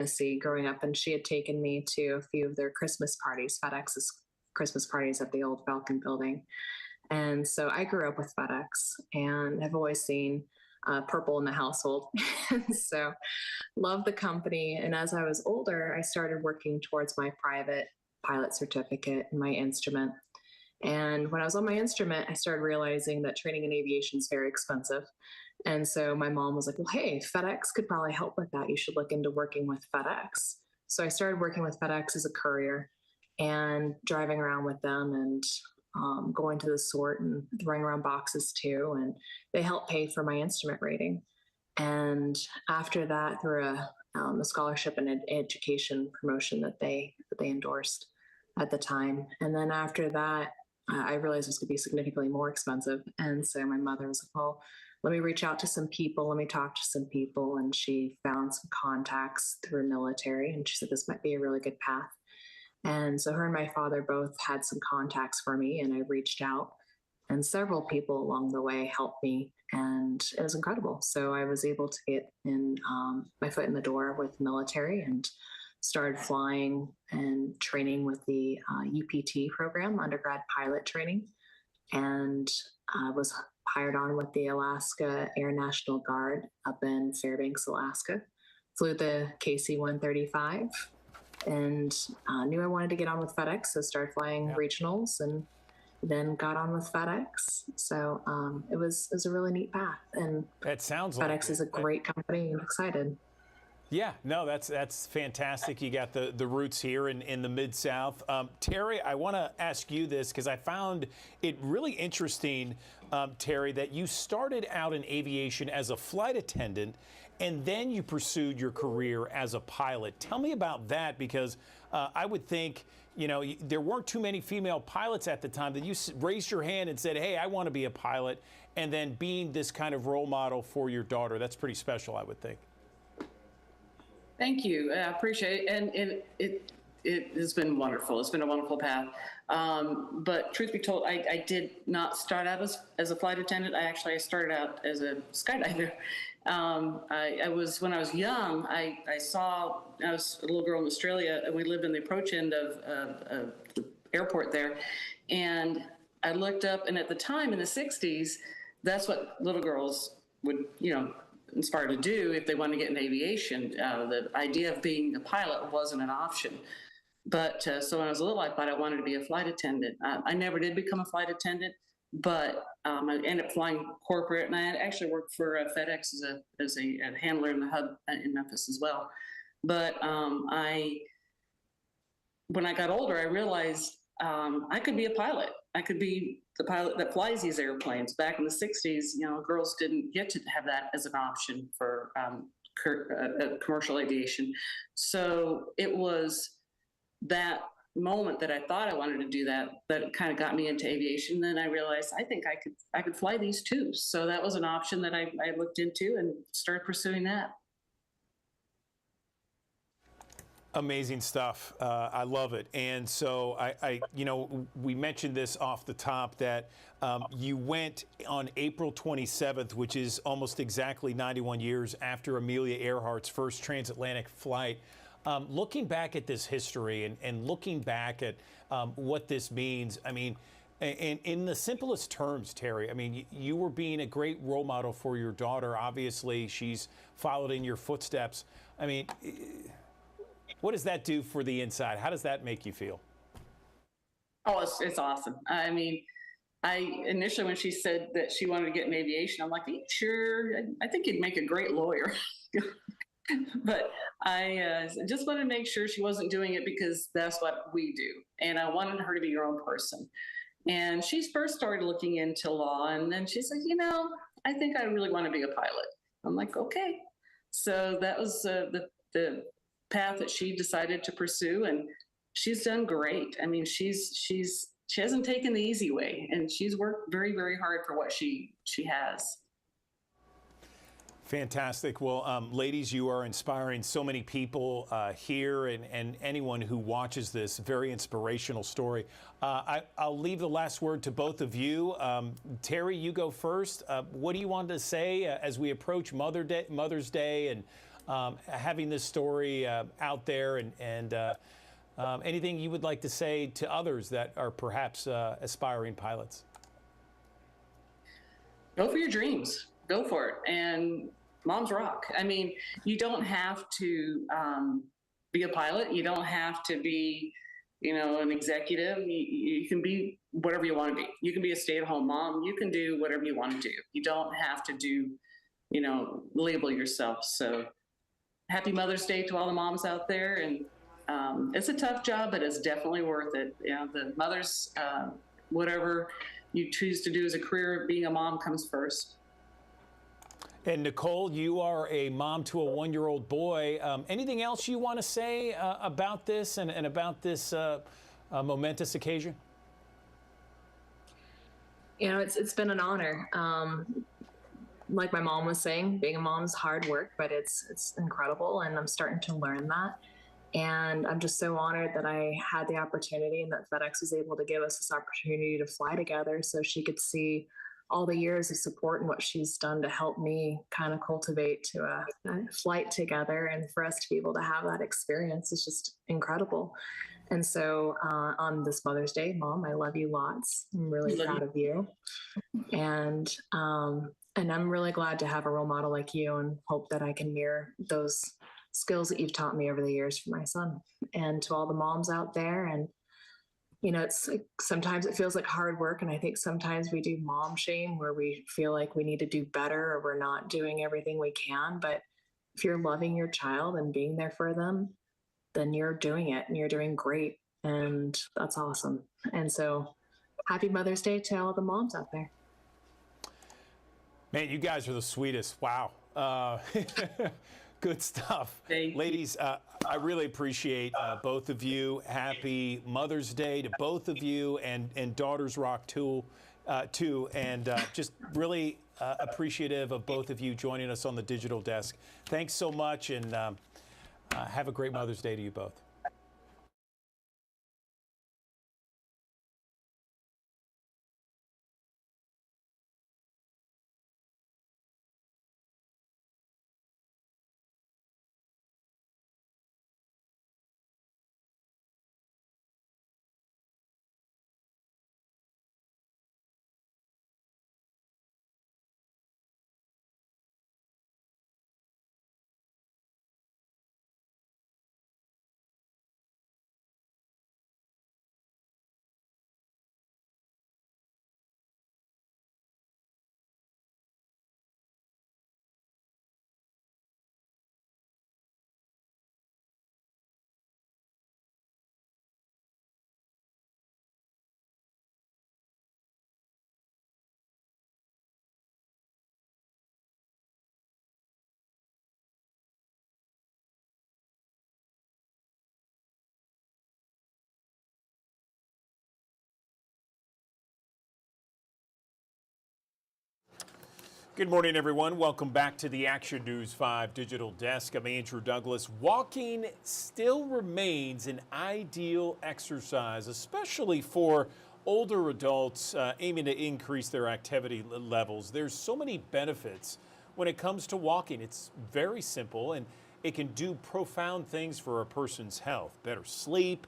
Tennessee growing up, and she had taken me to a few of their Christmas parties, FedEx's Christmas parties at the old Falcon building. And so I grew up with FedEx and have always seen purple in the household. And so love the company. And as I was older, I started working towards my private pilot certificate and my instrument. And when I was on my instrument, I started realizing that training in aviation is very expensive. And so my mom was like, well, hey, FedEx could probably help with that. You should look into working with FedEx. So I started working with FedEx as a courier and driving around with them and going to the sort and throwing around boxes too. And they helped pay for my instrument rating. And after that, through a scholarship and education promotion that they endorsed at the time. And then after that, I realized it was going to be significantly more expensive. And so my mother was like, well, let me reach out to some people. Let me talk to some people. And she found some contacts through military. And she said, this might be a really good path. And so her and my father both had some contacts for me. And I reached out, and several people along the way helped me. And it was incredible. So I was able to get in my foot in the door with military and started flying and training with the UPT program, undergrad pilot training, and was hired on with the Alaska Air National Guard up in Fairbanks, Alaska. Flew the KC-135 and knew I wanted to get on with FedEx, so started flying regionals and then got on with FedEx. So it was a really neat path. And that sounds FedEx like is a great company, and excited. Yeah, no, that's fantastic. You got the roots here in the Mid-South. Terry, I want to ask you this because I found it really interesting, Terry, that you started out in aviation as a flight attendant and then you pursued your career as a pilot. Tell me about that, because I would think, you know, there weren't too many female pilots at the time that you raised your hand and said, hey, I want to be a pilot, and then being this kind of role model for your daughter. That's pretty special, I would think. Thank you. I appreciate it. And it has been wonderful. It's been a wonderful path. But truth be told, I did not start out as a flight attendant. I started out as a skydiver. When I was young, I was a little girl in Australia, and we lived in the approach end of the airport there. And I looked up, and at the time in the 60s, that's what little girls would, inspired to do if they wanted to get into aviation. The idea of being a pilot wasn't an option. But so when I was little, I thought I wanted to be a flight attendant. I never did become a flight attendant, but I ended up flying corporate, and I actually worked for FedEx as a handler in the hub in Memphis as well. But when I got older, I realized I could be a pilot. I could be the pilot that flies these airplanes. Back in the 60s, girls didn't get to have that as an option for commercial aviation. So it was that moment that I thought I wanted to do that kind of got me into aviation. Then I realized I think I could fly these too. So that was an option that I looked into and started pursuing that. Amazing stuff. I love it. And so we mentioned this off the top that you went on April 27th, which is almost exactly 91 years after Amelia Earhart's first transatlantic flight. Looking back at this history and looking back at what this means, I mean, in the simplest terms, Terry, I mean, you were being a great role model for your daughter. Obviously, she's followed in your footsteps. I mean, what does that do for the inside? How does that make you feel? Oh, it's awesome. I mean, initially when she said that she wanted to get in aviation, I'm like, are you sure? I think you'd make a great lawyer. But I just wanted to make sure she wasn't doing it because that's what we do. And I wanted her to be her own person. And she first started looking into law, and then she said, I think I really want to be a pilot. I'm like, okay. So that was the path that she decided to pursue, and she's done great. I mean, she hasn't taken the easy way, and she's worked very, very hard for what she has. Fantastic. Well, ladies, you are inspiring so many people here and anyone who watches this. Very inspirational story. I'll leave the last word to both of you. Terry, you go first. What do you want to say as we approach Mother's Day and having this story out there, and anything you would like to say to others that are perhaps aspiring pilots? Go for your dreams. Go for it. And moms rock. I mean, you don't have to be a pilot. You don't have to be, an executive. You can be whatever you want to be. You can be a stay-at-home mom. You can do whatever you want to do. You don't have to do, label yourself. So happy Mother's Day to all the moms out there. And it's a tough job, but it's definitely worth it. The mothers, whatever you choose to do as a career, being a mom comes first. And Nicole, you are a mom to a 1-year-old boy. Anything else you want to say about this and about this momentous occasion? It's been an honor. Like my mom was saying, being a mom's hard work, but it's incredible, and I'm starting to learn that. And I'm just so honored that I had the opportunity and that FedEx was able to give us this opportunity to fly together so she could see all the years of support and what she's done to help me kind of cultivate to a flight together. And for us to be able to have that experience is just incredible. And so on this Mother's Day, Mom, I love you lots. I'm really proud of you. And I'm really glad to have a role model like you, and hope that I can mirror those skills that you've taught me over the years for my son. And to all the moms out there, and it's like, sometimes it feels like hard work, and I think sometimes we do mom shame where we feel like we need to do better or we're not doing everything we can. But if you're loving your child and being there for them, then you're doing it, and you're doing great, and that's awesome. And so happy Mother's Day to all the moms out there. Man, you guys are the sweetest. Wow. Good stuff. Ladies, I really appreciate both of you. Happy Mother's Day to both of you, and Daughters Rock too. And just really appreciative of both of you joining us on the Digital Desk. Thanks so much, and have a great Mother's Day to you both. Good morning, everyone. Welcome back to the Action News 5 Digital Desk. I'm Andrew Douglas. Walking still remains an ideal exercise, especially for older adults aiming to increase their activity levels. There's so many benefits when it comes to walking. It's very simple, and it can do profound things for a person's health. Better sleep,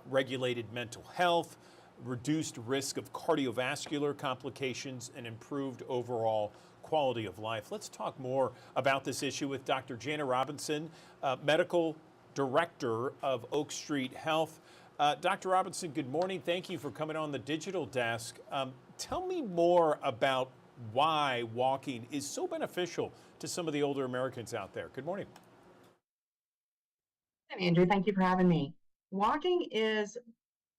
regulated mental health, reduced risk of cardiovascular complications, and improved overall quality of life. Let's talk more about this issue with Dr. Jana Robinson, Medical Director of Oak Street Health. Dr. Robinson, good morning. Thank you for coming on the Digital Desk. Tell me more about why walking is so beneficial to some of the older Americans out there. Good morning. Andrew, thank you for having me. Walking is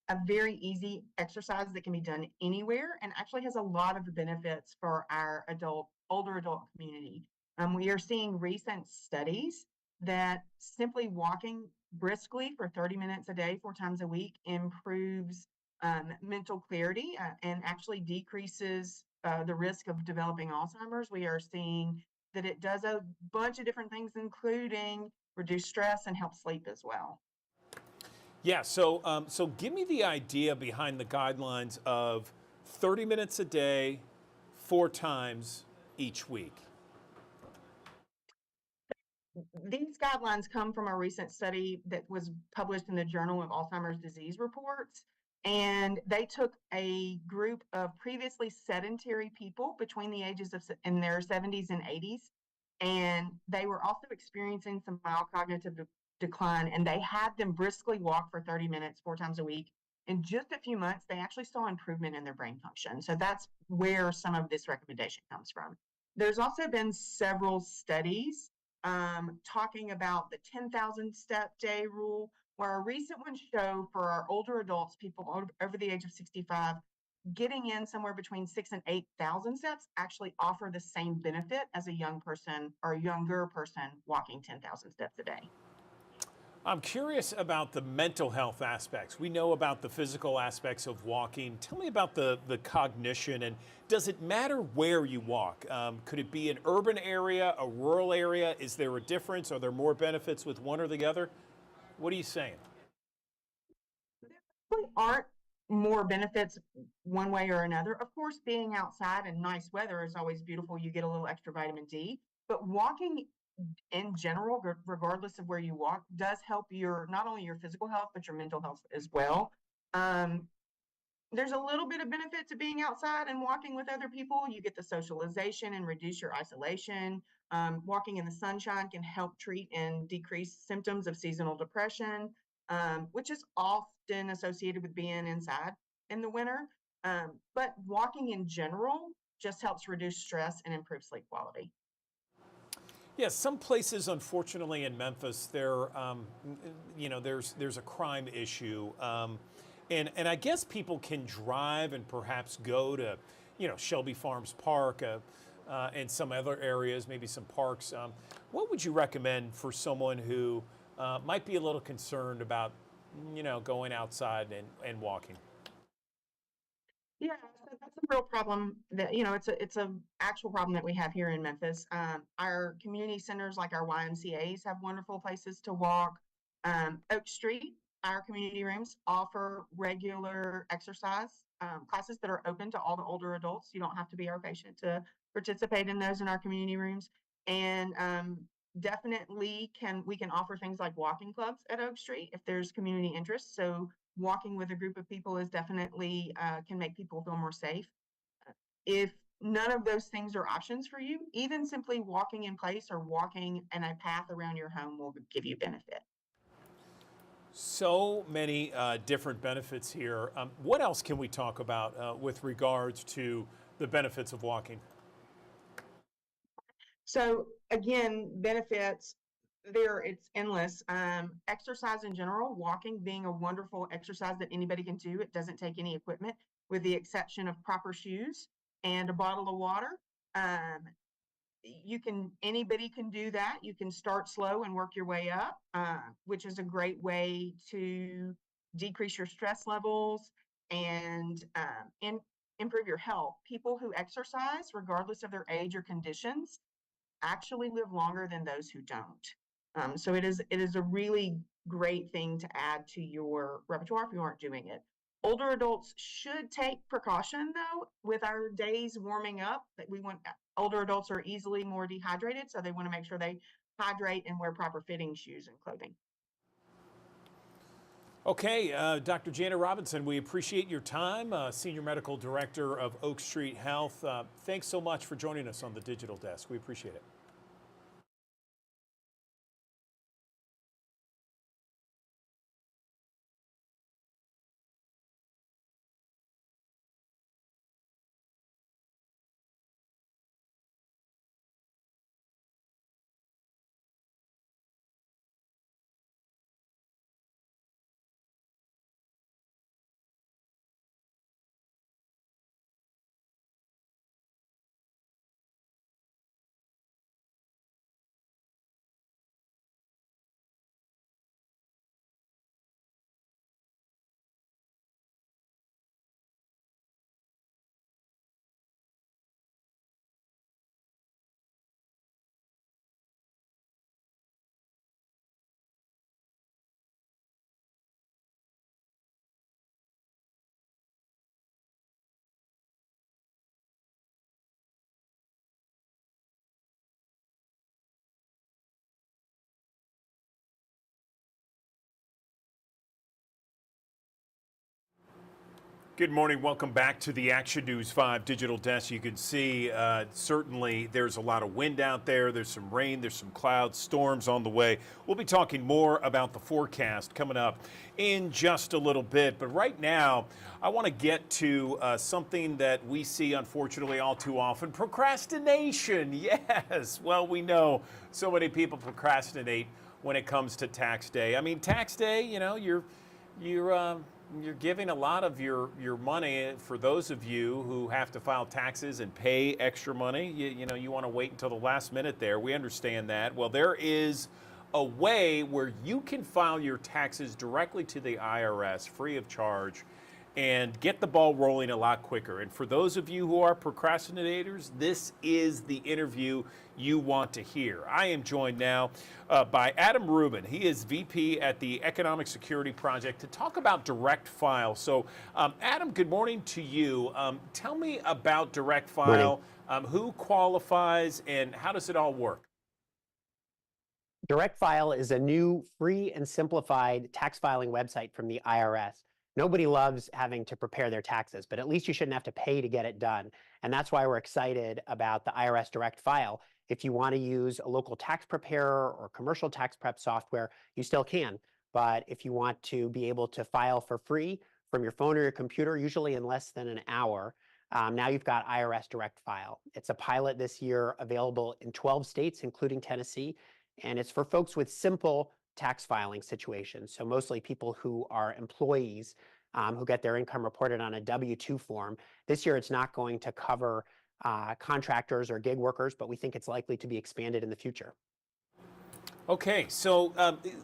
a very easy exercise that can be done anywhere, and actually has a lot of benefits for our older adult community. We are seeing recent studies that simply walking briskly for 30 minutes a day, 4 times a week, improves mental clarity and actually decreases the risk of developing Alzheimer's. We are seeing that it does a bunch of different things, including reduce stress and help sleep as well. Yeah, so give me the idea behind the guidelines of 30 minutes a day, 4 times each week. These guidelines come from a recent study that was published in the Journal of Alzheimer's Disease Reports. And they took a group of previously sedentary people between the ages of in their 70s and 80s. And they were also experiencing some mild cognitive decline. And they had them briskly walk for 30 minutes, 4 times a week. In just a few months, they actually saw improvement in their brain function. So that's where some of this recommendation comes from. There's also been several studies talking about the 10,000 step day rule, where a recent one showed for our older adults, people over the age of 65, getting in somewhere between 6,000 and 8,000 steps actually offer the same benefit as a young person or a younger person walking 10,000 steps a day. I'm curious about the mental health aspects. We know about the physical aspects of walking. Tell me about the cognition, and does it matter where you walk? Could it be an urban area, a rural area? Is there a difference? Are there more benefits with one or the other? What are you saying? There really aren't more benefits one way or another. Of course, being outside and nice weather is always beautiful. You get a little extra vitamin D, but walking in general, regardless of where you walk, does help your not only your physical health but your mental health as well. Um, there's a little bit of benefit to being outside and walking with other people. You get the socialization and reduce your isolation. Walking in the sunshine can help treat and decrease symptoms of seasonal depression, which is often associated with being inside in the winter. But walking in general just helps reduce stress and improve sleep quality. Yes, some places, unfortunately, in Memphis, there's a crime issue, and I guess people can drive and perhaps go to, Shelby Farms Park, and some other areas, maybe some parks. What would you recommend for someone who might be a little concerned about, going outside and walking? Yeah, so that's a real problem that, it's a actual problem that we have here in Memphis. Our community centers like our YMCA's have wonderful places to walk. Oak Street, our community rooms offer regular exercise classes that are open to all the older adults. You don't have to be our patient to participate in those in our community rooms. And definitely we can offer things like walking clubs at Oak Street if there's community interest. So walking with a group of people is definitely can make people feel more safe. If none of those things are options for you, even simply walking in place or walking in a path around your home will give you benefit. So many different benefits here. What else can we talk about with regards to the benefits of walking? So again, benefits it's endless. Exercise in general, walking being a wonderful exercise that anybody can do. It doesn't take any equipment with the exception of proper shoes and a bottle of water. Um, anybody can do that. You can start slow and work your way up, which is a great way to decrease your stress levels and improve your health. People who exercise, regardless of their age or conditions, actually live longer than those who don't. So it is a really great thing to add to your repertoire if you aren't doing it. Older adults should take precaution though with our days warming up. That we want older adults are easily more dehydrated, so they want to make sure they hydrate and wear proper fitting shoes and clothing. Okay, Dr. Janet Robinson, we appreciate your time, Senior Medical Director of Oak Street Health. Thanks so much for joining us on the Digital Desk. We appreciate it. Good morning. Welcome back to the Action News 5 digital desk. You can see certainly there's a lot of wind out there. There's some rain, there's some clouds, storms on the way. We'll be talking more about the forecast coming up in just a little bit. But right now, I want to get to something that we see, unfortunately, all too often: procrastination. Yes. Well, we know so many people procrastinate when it comes to tax day. I mean, tax day, you know, you're giving a lot of your money for those of you who have to file taxes and pay extra money. You know, you want to wait until the last minute there. We understand that. Well, there is a way where you can file your taxes directly to the IRS free of charge and get the ball rolling a lot quicker. And for those of you who are procrastinators, this is the interview you want to hear. I am joined now by Adam Rubin. He is VP at the Economic Security Project to talk about Direct File. So, Adam, good morning to you. Tell me about Direct File. Who qualifies and how does it all work? Direct File is a new free and simplified tax filing website from the IRS. Nobody loves having to prepare their taxes, but at least you shouldn't have to pay to get it done. And that's why we're excited about the IRS Direct File. If you want to use a local tax preparer or commercial tax prep software, you still can. But if you want to be able to file for free from your phone or your computer, usually in less than an hour, now you've got IRS Direct File. It's a pilot this year, available in 12 states, including Tennessee, and it's for folks with simple tax filing situations. So mostly people who are employees who get their income reported on a W-2 form. This year, it's not going to cover contractors or gig workers, but we think it's likely to be expanded in the future. Okay, so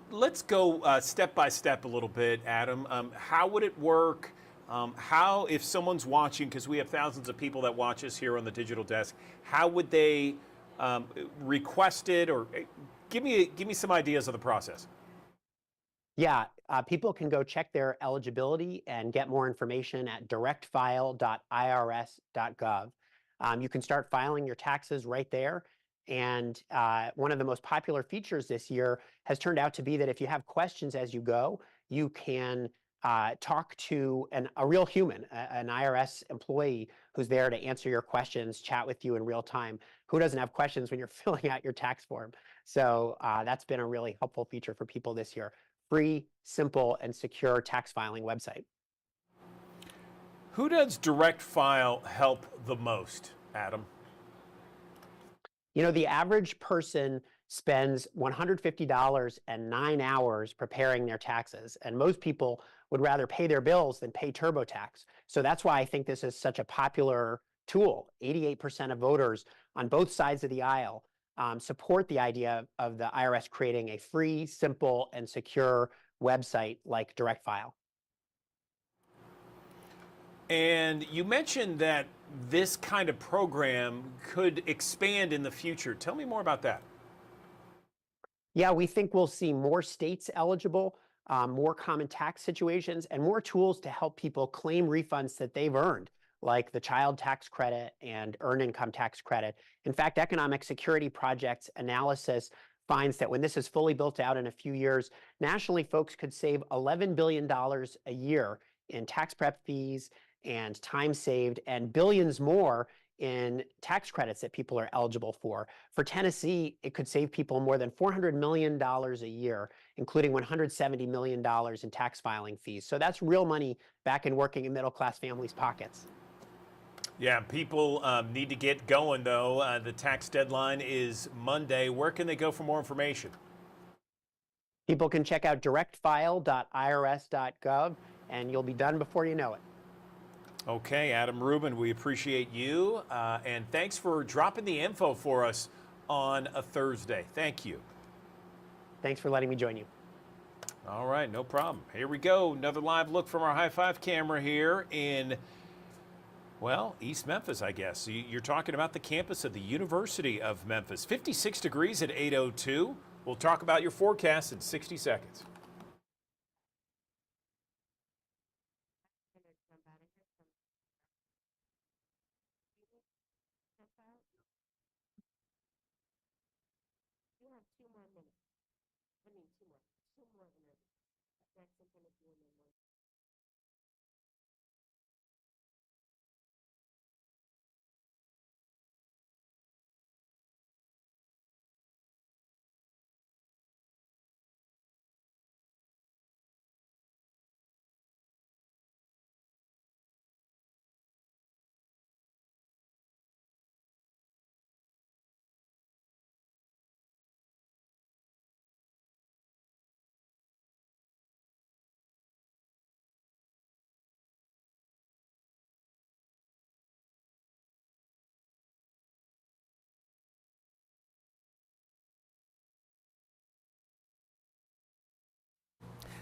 let's go step by step a little bit, Adam. How would it work? How, if someone's watching, because we have thousands of people that watch us here on the digital desk, how would they request it, or give me some ideas of the process? Yeah, people can go check their eligibility and get more information at directfile.irs.gov. You can start filing your taxes right there. And one of the most popular features this year has turned out to be that if you have questions as you go, you can talk to a real human, an IRS employee who's there to answer your questions, chat with you in real time. Who doesn't have questions when you're filling out your tax form? So that's been a really helpful feature for people this year. Free, simple, and secure tax filing website. Who does Direct File help the most, Adam? You know, the average person spends $150 and 9 hours preparing their taxes, and most people would rather pay their bills than pay TurboTax. So that's why I think this is such a popular tool. 88% of voters on both sides of the aisle support the idea of the IRS creating a free, simple, and secure website like Direct File. And you mentioned that this kind of program could expand in the future. Tell me more about that. Yeah, we think we'll see more states eligible, more common tax situations, and more tools to help people claim refunds that they've earned, like the child tax credit and earned income tax credit. In fact, Economic Security Project's analysis finds that when this is fully built out in a few years, nationally, folks could save $11 billion a year in tax prep fees and time saved, and billions more in tax credits that people are eligible for. For Tennessee, it could save people more than $400 million a year, including $170 million in tax filing fees. So that's real money back in working and middle-class families' pockets. Yeah, people need to get going, though. The tax deadline is Monday. Where can they go for more information? People can check out directfile.irs.gov, and you'll be done before you know it. Okay, Adam Rubin, we appreciate you, and thanks for dropping the info for us on a Thursday. Thank you. Thanks for letting me join you. All right, no problem. Here we go. Another live look from our High Five camera here in, well, East Memphis, I guess. You're talking about the campus of the University of Memphis. 56 degrees at 8:02. We'll talk about your forecast in 60 seconds.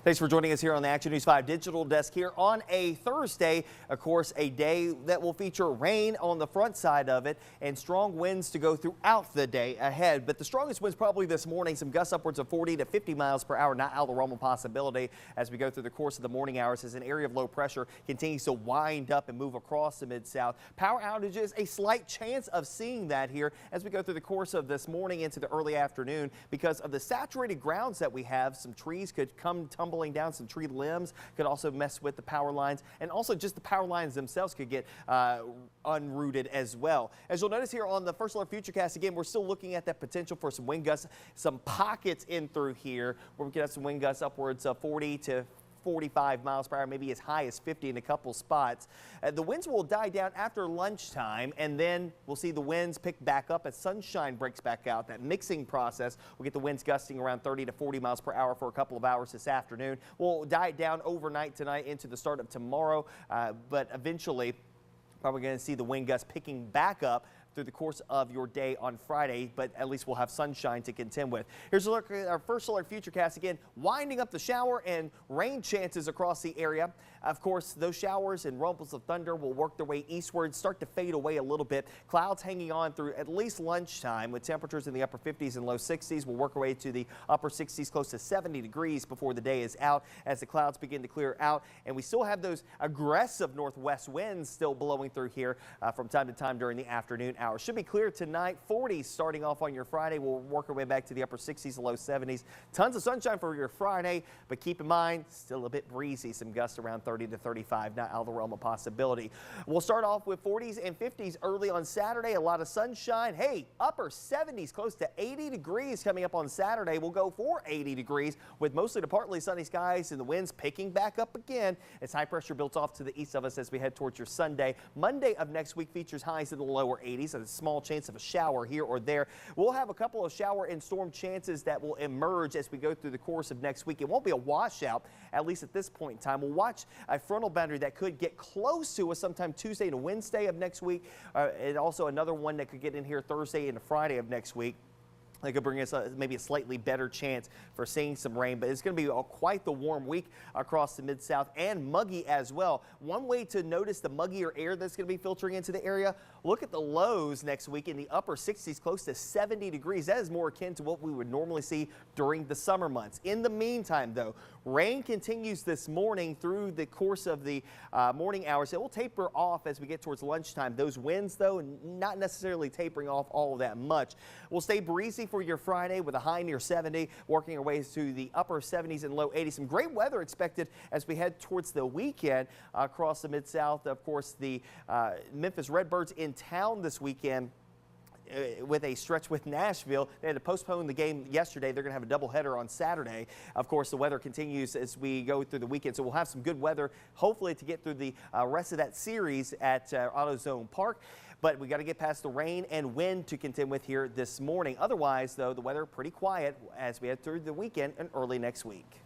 Thanks for joining us here on the Action News 5 Digital Desk here on a Thursday. Of course, a day that will feature rain on the front side of it and strong winds to go throughout the day ahead. But the strongest winds probably this morning, some gusts upwards of 40 to 50 miles per hour, not out of the realm of possibility as we go through the course of the morning hours as an area of low pressure continues to wind up and move across the Mid-South. Power outages, a slight chance of seeing that here as we go through the course of this morning into the early afternoon because of the saturated grounds that we have. Some trees could come tumbling down, some tree limbs could also mess with the power lines, and also just the power lines themselves could get unrooted as well. As you'll notice here on the First Alert Futurecast, again, we're still looking at that potential for some wind gusts, some pockets in through here where we could have some wind gusts upwards of 40 to 45 miles per hour, maybe as high as 50 in a couple spots. The winds will die down after lunchtime, and then we'll see the winds pick back up as sunshine breaks back out. That mixing process will get the winds gusting around 30 to 40 miles per hour for a couple of hours this afternoon. We'll die down overnight tonight into the start of tomorrow, but eventually probably going to see the wind gusts picking back up through the course of your day on Friday, but at least we'll have sunshine to contend with. Here's a look at our First Alert Futurecast again, winding up the shower and rain chances across the area. Of course, those showers and rumbles of thunder will work their way eastward, start to fade away a little bit. Clouds hanging on through at least lunchtime with temperatures in the upper 50s and low 60s. We'll work our way to the upper 60s, close to 70 degrees before the day is out as the clouds begin to clear out. And we still have those aggressive northwest winds still blowing through here from time to time during the afternoon hours. Should be clear tonight. 40s starting off on your Friday. We'll work our way back to the upper 60s, low 70s. Tons of sunshine for your Friday, but keep in mind, still a bit breezy. Some gusts around 30 to 35, not out of the realm of possibility. We'll start off with 40s and 50s early on Saturday. A lot of sunshine. Hey, upper 70s, close to 80 degrees coming up on Saturday. We'll go for 80 degrees with mostly to partly sunny skies and the winds picking back up again as high pressure builds off to the east of us as we head towards your Sunday. Monday of next week features highs in the lower 80s. A small chance of a shower here or there. We'll have a couple of shower and storm chances that will emerge as we go through the course of next week. It won't be a washout, at least at this point in time. We'll watch a frontal boundary that could get close to us sometime Tuesday and Wednesday of next week, and also another one that could get in here Thursday and Friday of next week. That could bring us maybe a slightly better chance for seeing some rain, but it's going to be quite the warm week across the Mid-South and muggy as well. One way to notice the muggier air that's going to be filtering into the area, look at the lows next week in the upper 60s, close to 70 degrees. That is more akin to what we would normally see during the summer months. In the meantime, though, rain continues this morning through the course of the morning hours. It will taper off as we get towards lunchtime. Those winds, though, not necessarily tapering off all of that much. We'll stay breezy for your Friday with a high near 70, working our way to the upper 70s and low 80s. Some great weather expected as we head towards the weekend across the Mid-South. Of course, the Memphis Redbirds in town this weekend with a stretch with Nashville. They had to postpone the game yesterday. They're going to have a doubleheader on Saturday. Of course, the weather continues as we go through the weekend, so we'll have some good weather, hopefully, to get through the rest of that series at AutoZone Park. But we got to get past the rain and wind to contend with here this morning. Otherwise, though, the weather pretty quiet as we head through the weekend and early next week.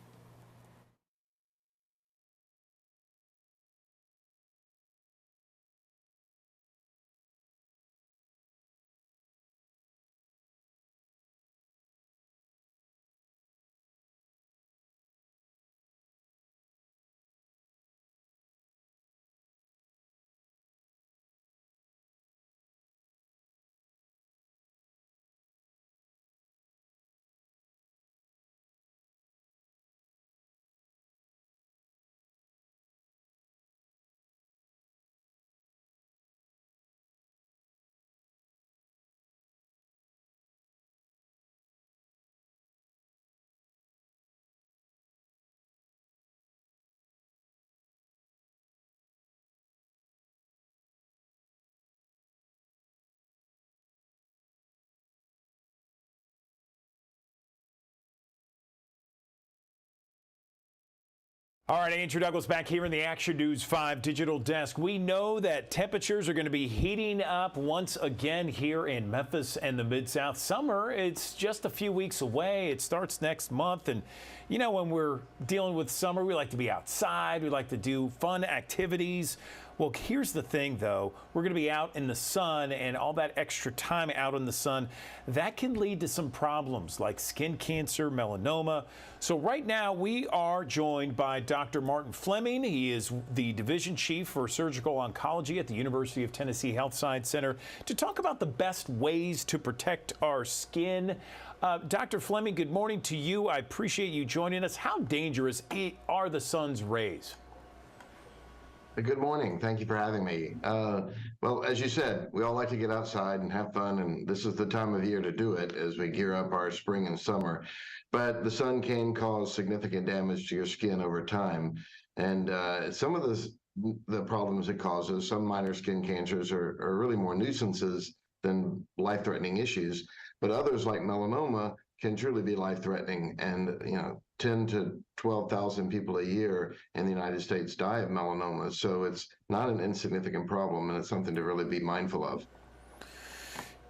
All right, Andrew Douglas back here in the Action News 5 Digital Desk. We know that temperatures are going to be heating up once again here in Memphis and the Mid-South. Summer, it's just a few weeks away. It starts next month. And, you know, when we're dealing with summer, we like to be outside. We like to do fun activities. Well, here's the thing, though. We're going to be out in the sun, and all that extra time out in the sun, that can lead to some problems like skin cancer, melanoma. So right now, we are joined by Dr. Martin Fleming. He is the Division Chief for Surgical Oncology at the University of Tennessee Health Science Center to talk about the best ways to protect our skin. Dr. Fleming, good morning to you. I appreciate you joining us. How dangerous are the sun's rays? Good morning. Thank you for having me. Well, as you said, we all like to get outside and have fun, and this is the time of year to do it as we gear up our spring and summer. But the sun can cause significant damage to your skin over time. And some of the problems it causes, some minor skin cancers are really more nuisances than life-threatening issues. But others, like melanoma, can truly be life-threatening, and 10 to 12,000 people a year in the United States die of melanoma. So it's not an insignificant problem, and it's something to really be mindful of.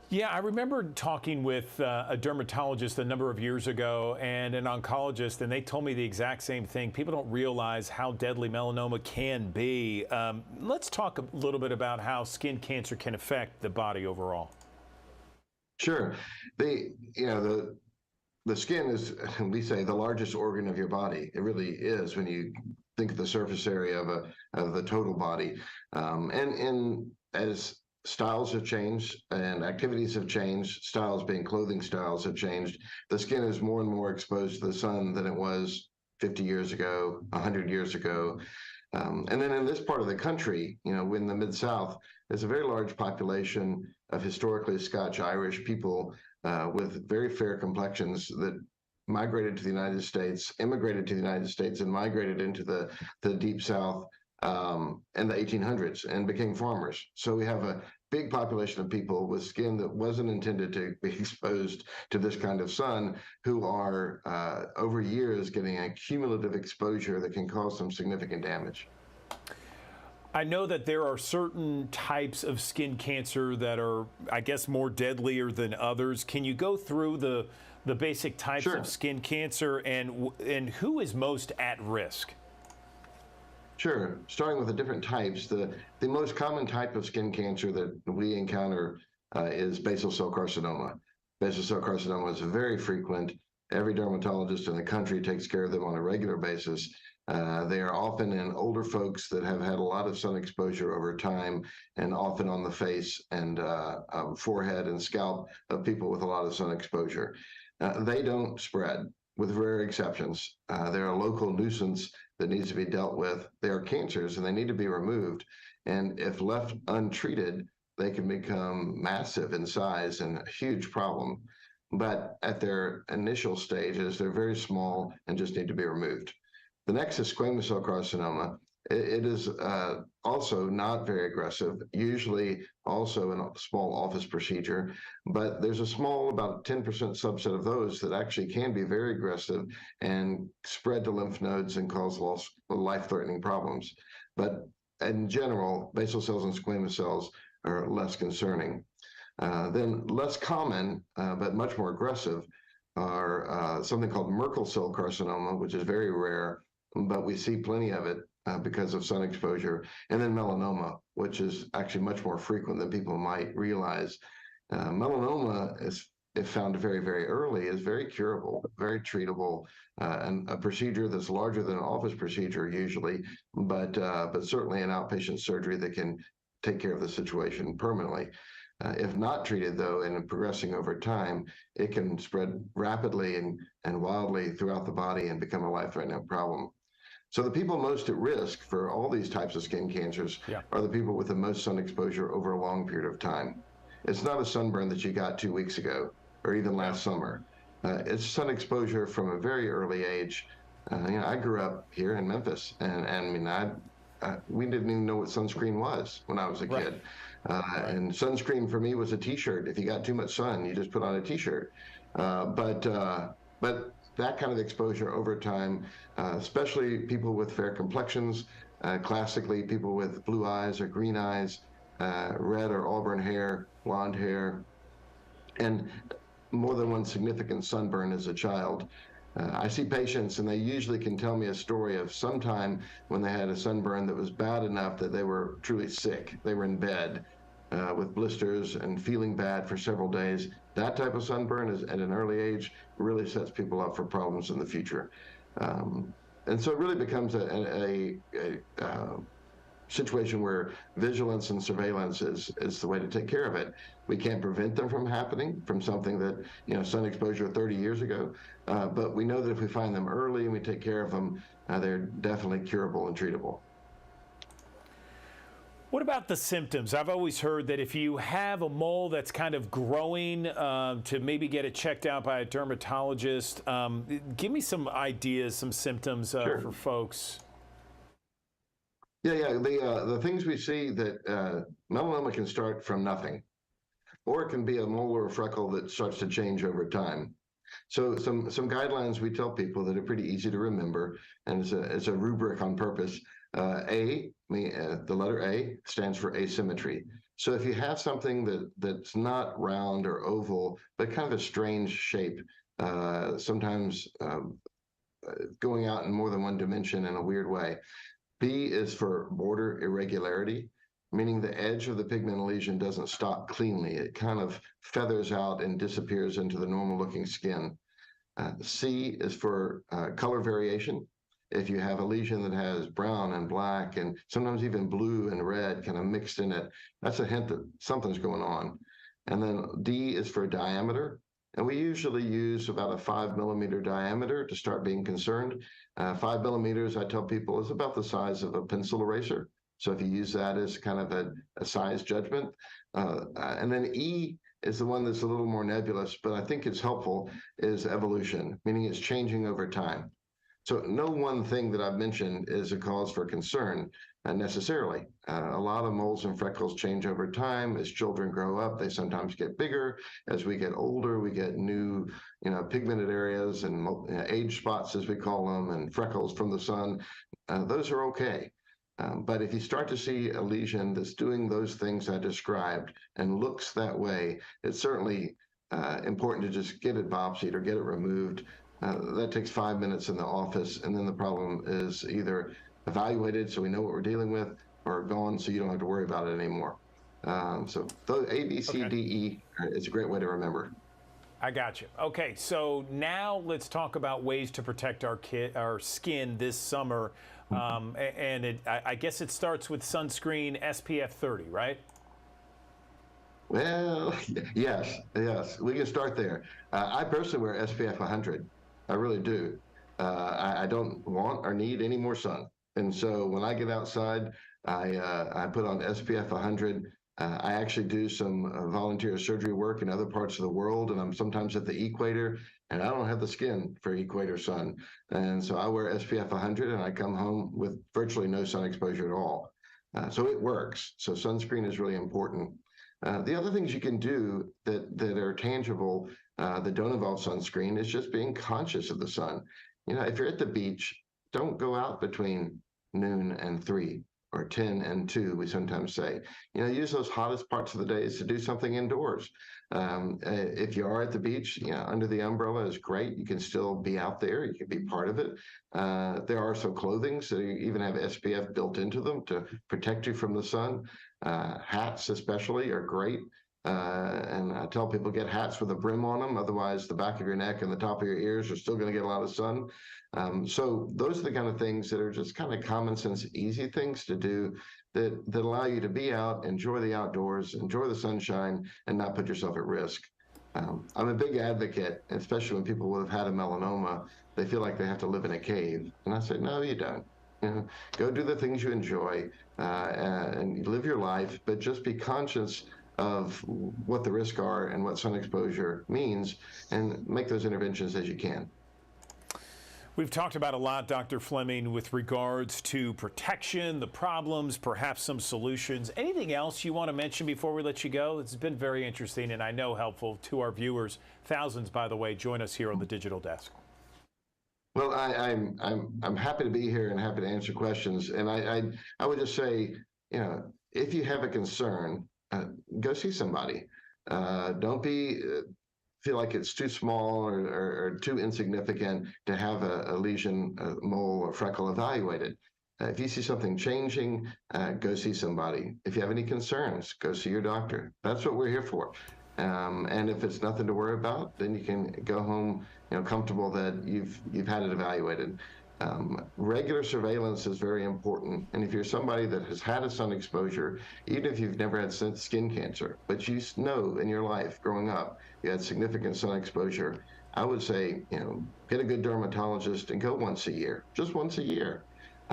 Yeah, I remember talking with a dermatologist a number of years ago and an oncologist, and they told me the exact same thing. People don't realize how deadly melanoma can be. Let's talk a little bit about how skin cancer can affect the body overall. Sure. The skin is, we say, the largest organ of your body. It really is when you think of the surface area of the total body. And as styles have changed and activities have changed, styles being clothing styles have changed, the skin is more and more exposed to the sun than it was 50 years ago, 100 years ago. And then in this part of the country, in the Mid-South, there's a very large population of historically Scotch-Irish people with very fair complexions that migrated to the United States, immigrated to the United States, and migrated into the Deep South in the 1800s and became farmers. So we have a big population of people with skin that wasn't intended to be exposed to this kind of sun, who are over years getting a cumulative exposure that can cause some significant damage. I know that there are certain types of skin cancer that are, I guess, more deadlier than others. Can you go through the basic types Sure. of skin cancer and who is most at risk? Sure. Starting with the different types, the most common type of skin cancer that we encounter is basal cell carcinoma. Basal cell carcinoma is very frequent. Every dermatologist in the country takes care of them on a regular basis. They are often in older folks that have had a lot of sun exposure over time, and often on the face and forehead and scalp of people with a lot of sun exposure. They don't spread, with rare exceptions. They're a local nuisance that needs to be dealt with. They are cancers, and they need to be removed. And if left untreated, they can become massive in size and a huge problem. But at their initial stages, they're very small and just need to be removed. The next is squamous cell carcinoma. It is also not very aggressive, usually also in a small office procedure, but there's a small, about 10% subset of those that actually can be very aggressive and spread to lymph nodes and cause life-threatening problems. But in general, basal cells and squamous cells are less concerning. Then less common, but much more aggressive, are something called Merkel cell carcinoma, which is very rare, but we see plenty of it because of sun exposure. And then melanoma, which is actually much more frequent than people might realize. Melanoma is, if found very, very early, is very curable, very treatable, and a procedure that's larger than an office procedure usually, but certainly an outpatient surgery that can take care of the situation permanently. If not treated, though, and progressing over time, it can spread rapidly and wildly throughout the body and become a life-threatening problem. So the people most at risk for all these types of skin cancers are the people with the most sun exposure over a long period of time. It's not a sunburn that you got 2 weeks ago or even last summer. It's sun exposure from a very early age. I grew up here in Memphis, and I mean, we didn't even know what sunscreen was when I was a kid. And sunscreen for me was a T-shirt. If you got too much sun, you just put on a T-shirt. But that kind of exposure over time, especially people with fair complexions, classically people with blue eyes or green eyes, red or auburn hair, blonde hair, and more than one significant sunburn as a child. I see patients, and they usually can tell me a story of some time when they had a sunburn that was bad enough that they were truly sick. They were in bed with blisters and feeling bad for several days. That type of sunburn is at an early age really sets people up for problems in the future. And so it really becomes a situation where vigilance and surveillance is the way to take care of it. We can't prevent them from happening from something that, sun exposure 30 years ago, but we know that if we find them early and we take care of them, they're definitely curable and treatable. What about the symptoms? I've always heard that if you have a mole that's kind of growing, to maybe get it checked out by a dermatologist. Give me some ideas, some symptoms Sure. for folks. Yeah. The things we see that melanoma can start from nothing, or it can be a mole or a freckle that starts to change over time. So some guidelines we tell people that are pretty easy to remember, and it's a rubric on purpose. The letter A stands for asymmetry. So if you have something that's not round or oval, but kind of a strange shape, sometimes going out in more than one dimension in a weird way. B is for border irregularity, meaning the edge of the pigmented lesion doesn't stop cleanly. It kind of feathers out and disappears into the normal looking skin. C is for color variation. If you have a lesion that has brown and black and sometimes even blue and red kind of mixed in it, that's a hint that something's going on. And then D is for diameter. And we usually use about a 5 millimeter diameter to start being concerned. 5 millimeters, I tell people, is about the size of a pencil eraser. So if you use that as kind of a size judgment. And then E is the one that's a little more nebulous, but I think it's helpful, is evolution, meaning it's changing over time. So no one thing that I've mentioned is a cause for concern necessarily. A lot of moles and freckles change over time. As children grow up, they sometimes get bigger. As we get older, we get new, pigmented areas and age spots, as we call them, and freckles from the sun. Those are okay. But if you start to see a lesion that's doing those things I described and looks that way, it's certainly important to just get it biopsied or get it removed. That takes 5 minutes in the office, and then the problem is either evaluated so we know what we're dealing with, or gone so you don't have to worry about it anymore. So those A, B, C, D, E is a great way to remember. I got you. Okay, so now let's talk about ways to protect our skin this summer. And I guess it starts with sunscreen SPF 30, right? Well, yes, we can start there. I personally wear SPF 100. I really do. I don't want or need any more sun. And so when I get outside, I put on SPF 100. I actually do some volunteer surgery work in other parts of the world, and I'm sometimes at the equator, and I don't have the skin for equator sun. And so I wear SPF 100, and I come home with virtually no sun exposure at all. So it works. So sunscreen is really important. The other things you can do that are tangible that don't involve sunscreen is just being conscious of the sun. If you're at the beach, don't go out between noon and 3 or 10 and 2, we sometimes say. Use those hottest parts of the days to do something indoors. If you are at the beach, under the umbrella is great. You can still be out there. You can be part of it. There are some clothing, so you even have SPF built into them to protect you from the sun. Hats especially are great. And I tell people get hats with a brim on them. Otherwise, the back of your neck and the top of your ears are still going to get a lot of sun. So those are the kind of things that are just kind of common sense, easy things to do that allow you to be out, enjoy the outdoors, enjoy the sunshine, and not put yourself at risk. I'm a big advocate, especially when people have had a melanoma, they feel like they have to live in a cave. And I say, no, you don't. Go do the things you enjoy and live your life, but just be conscious of what the risks are and what sun exposure means, and make those interventions as you can. We've talked about a lot, Dr. Fleming, with regards to protection, the problems, perhaps some solutions. Anything else you want to mention before we let you go? It's been very interesting and I know helpful to our viewers. Thousands, by the way, join us here on the Digital Desk. Well, I'm happy to be here and happy to answer questions. And I would just say, if you have a concern, go see somebody. Don't be feel like it's too small or too insignificant to have a lesion, a mole or freckle evaluated. If you see something changing, go see somebody. If you have any concerns, go see your doctor. That's what we're here for. And if it's nothing to worry about, then you can go home, comfortable that you've had it evaluated. Regular surveillance is very important. And if you're somebody that has had a sun exposure, even if you've never had skin cancer, but you know in your life growing up you had significant sun exposure, I would say, get a good dermatologist and go once a year, just once a year,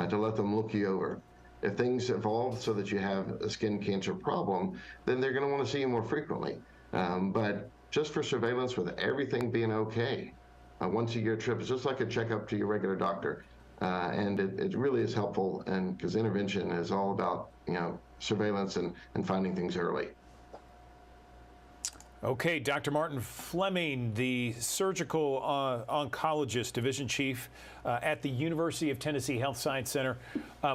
to let them look you over. If things evolve so that you have a skin cancer problem, then they're going to want to see you more frequently. But just for surveillance with everything being okay, once a year trip is just like a checkup to your regular doctor. And it really is helpful, and because intervention is all about, surveillance and finding things early. Okay, Dr. Martin Fleming, the surgical oncologist, division chief at the University of Tennessee Health Science Center.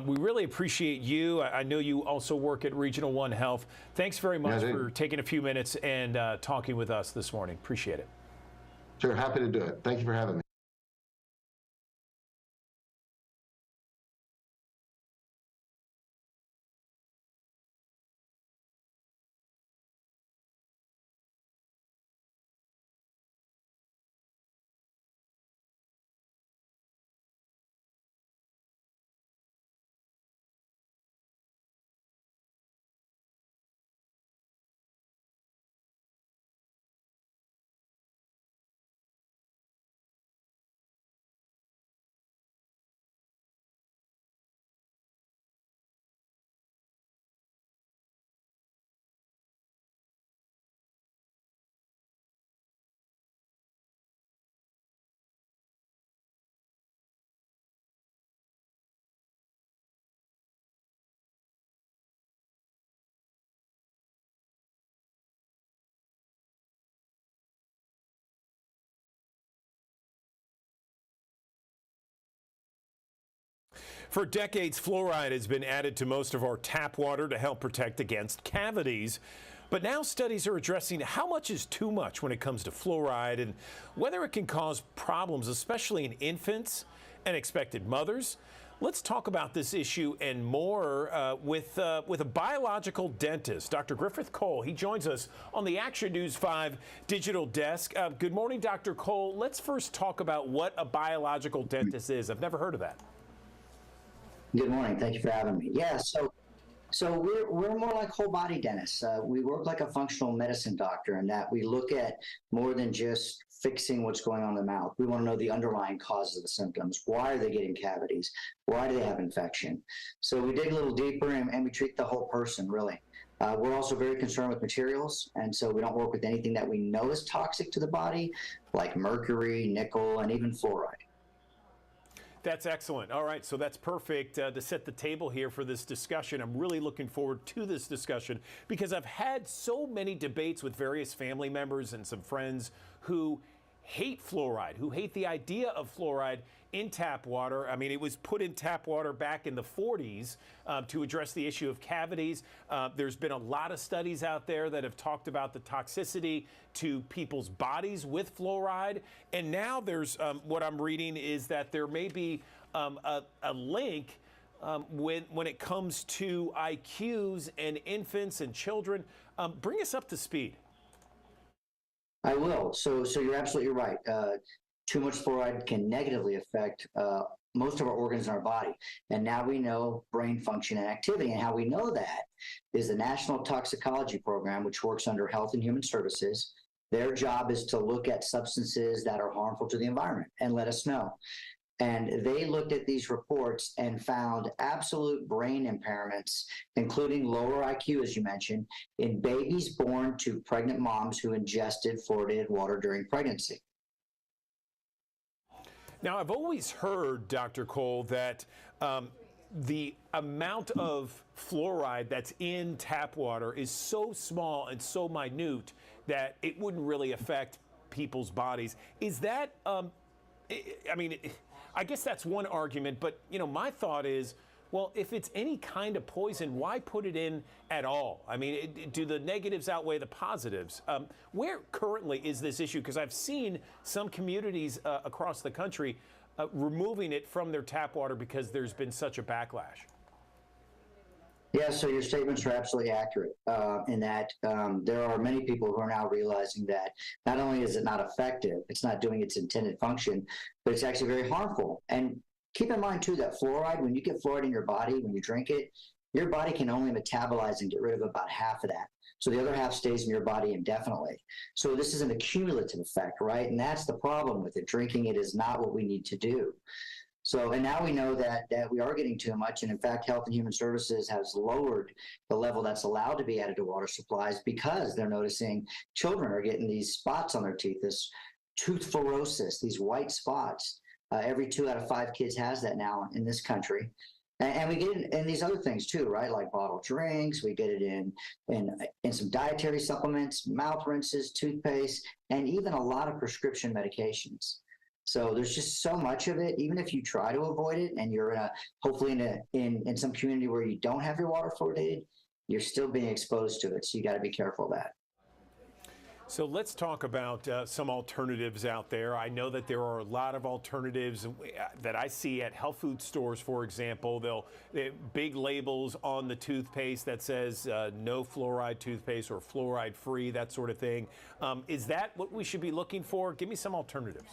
We really appreciate you. I know you also work at Regional One Health. Thanks very much for taking a few minutes and talking with us this morning. Appreciate it. Sure, happy to do it. Thank you for having me. For decades, fluoride has been added to most of our tap water to help protect against cavities. But now studies are addressing how much is too much when it comes to fluoride and whether it can cause problems, especially in infants and expected mothers. Let's talk about this issue and more with a biological dentist, Dr. Griffith Cole. He joins us on the Action News 5 digital desk. Good morning, Dr. Cole. Let's first talk about what a biological dentist is. I've never heard of that. Good morning. Thank you for having me. Yeah, so we're more like whole body dentists. We work like a functional medicine doctor in that we look at more than just fixing what's going on in the mouth. We want to know the underlying causes of the symptoms. Why are they getting cavities? Why do they have infection? So we dig a little deeper and we treat the whole person, really. We're also very concerned with materials, and so we don't work with anything that we know is toxic to the body, like mercury, nickel, and even fluoride. That's excellent. All right, so that's perfect to set the table here for this discussion. I'm really looking forward to this discussion because I've had so many debates with various family members and some friends who hate fluoride, who hate the idea of fluoride in tap water. I mean, it was put in tap water back in the 40s to address the issue of cavities. There's been a lot of studies out there that have talked about the toxicity to people's bodies with fluoride. And now there's what I'm reading is that there may be a link when it comes to IQs and infants and children. Bring us up to speed. I will. So you're absolutely right. Too much fluoride can negatively affect most of our organs in our body. And now we know brain function and activity. And how we know that is the National Toxicology Program, which works under Health and Human Services. Their job is to look at substances that are harmful to the environment and let us know. And they looked at these reports and found absolute brain impairments, including lower IQ, as you mentioned, in babies born to pregnant moms who ingested fluoridated water during pregnancy. Now, I've always heard, Dr. Cole, that the amount of fluoride that's in tap water is so small and so minute that it wouldn't really affect people's bodies. Is that, I mean, I guess that's one argument, but, my thought is Well, if it's any kind of poison, why put it in at all? I mean, do the negatives outweigh the positives? Where currently is this issue? Because I've seen some communities across the country removing it from their tap water because there's been such a backlash. Yeah, so your statements are absolutely accurate in that there are many people who are now realizing that not only is it not effective, it's not doing its intended function, but it's actually very harmful. And keep in mind, too, that fluoride, when you get fluoride in your body, when you drink it, your body can only metabolize and get rid of about half of that. So the other half stays in your body indefinitely. So this is an accumulative effect, right? And that's the problem with it. Drinking it is not what we need to do. So, and now we know that we are getting too much. And in fact, Health and Human Services has lowered the level that's allowed to be added to water supplies because they're noticing children are getting these spots on their teeth, this tooth fluorosis, these white spots. Every 2 out of 5 kids has that now in this country. And we get it in these other things too, right? Like bottled drinks, we get it in some dietary supplements, mouth rinses, toothpaste, and even a lot of prescription medications. So there's just so much of it. Even if you try to avoid it, and you're hopefully in some community where you don't have your water fluoridated, you're still being exposed to it. So you got to be careful of that. So let's talk about some alternatives out there. I know that there are a lot of alternatives that I see at health food stores, for example. They big labels on the toothpaste that says no fluoride toothpaste or fluoride free, that sort of thing. Is that what we should be looking for? Give me some alternatives.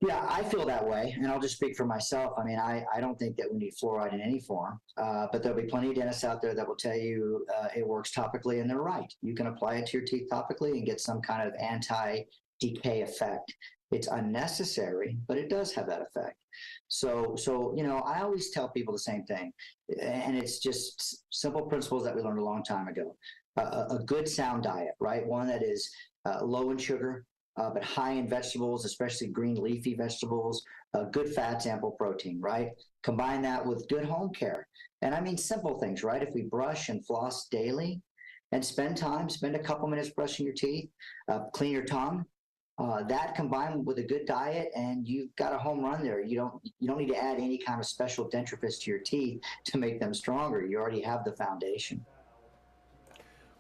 Yeah, I feel that way, and I'll just speak for myself. I mean, I don't think that we need fluoride in any form, but there'll be plenty of dentists out there that will tell you it works topically, and they're right. You can apply it to your teeth topically and get some kind of anti-decay effect. It's unnecessary, but it does have that effect. So you know, I always tell people the same thing, and it's just simple principles that we learned a long time ago. A good, sound diet, right? One that is low in sugar, but high in vegetables, especially green leafy vegetables, good fats, ample protein, right? Combine that with good home care. And I mean simple things, right? If we brush and floss daily and spend a couple minutes brushing your teeth, clean your tongue, that combined with a good diet, and you've got a home run there. You don't need to add any kind of special dentifrice to your teeth to make them stronger. You already have the foundation.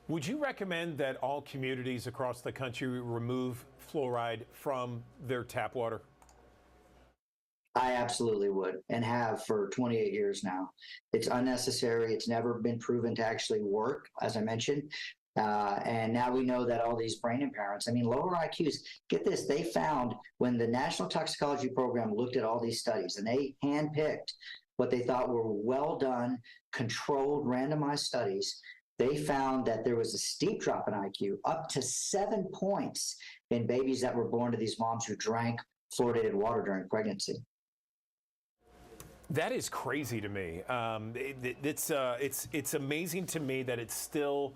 Would you recommend that all communities across the country remove fluoride from their tap water? I absolutely would, and have for 28 years now. It's unnecessary. It's never been proven to actually work, as I mentioned. And now we know that all these brain impairments, I mean, lower IQs, get this, they found when the National Toxicology Program looked at all these studies, and they handpicked what they thought were well done, controlled, randomized studies, they found that there was a steep drop in IQ, up to 7 points in babies that were born to these moms who drank fluoridated water during pregnancy. That is crazy to me. It's amazing to me that it's still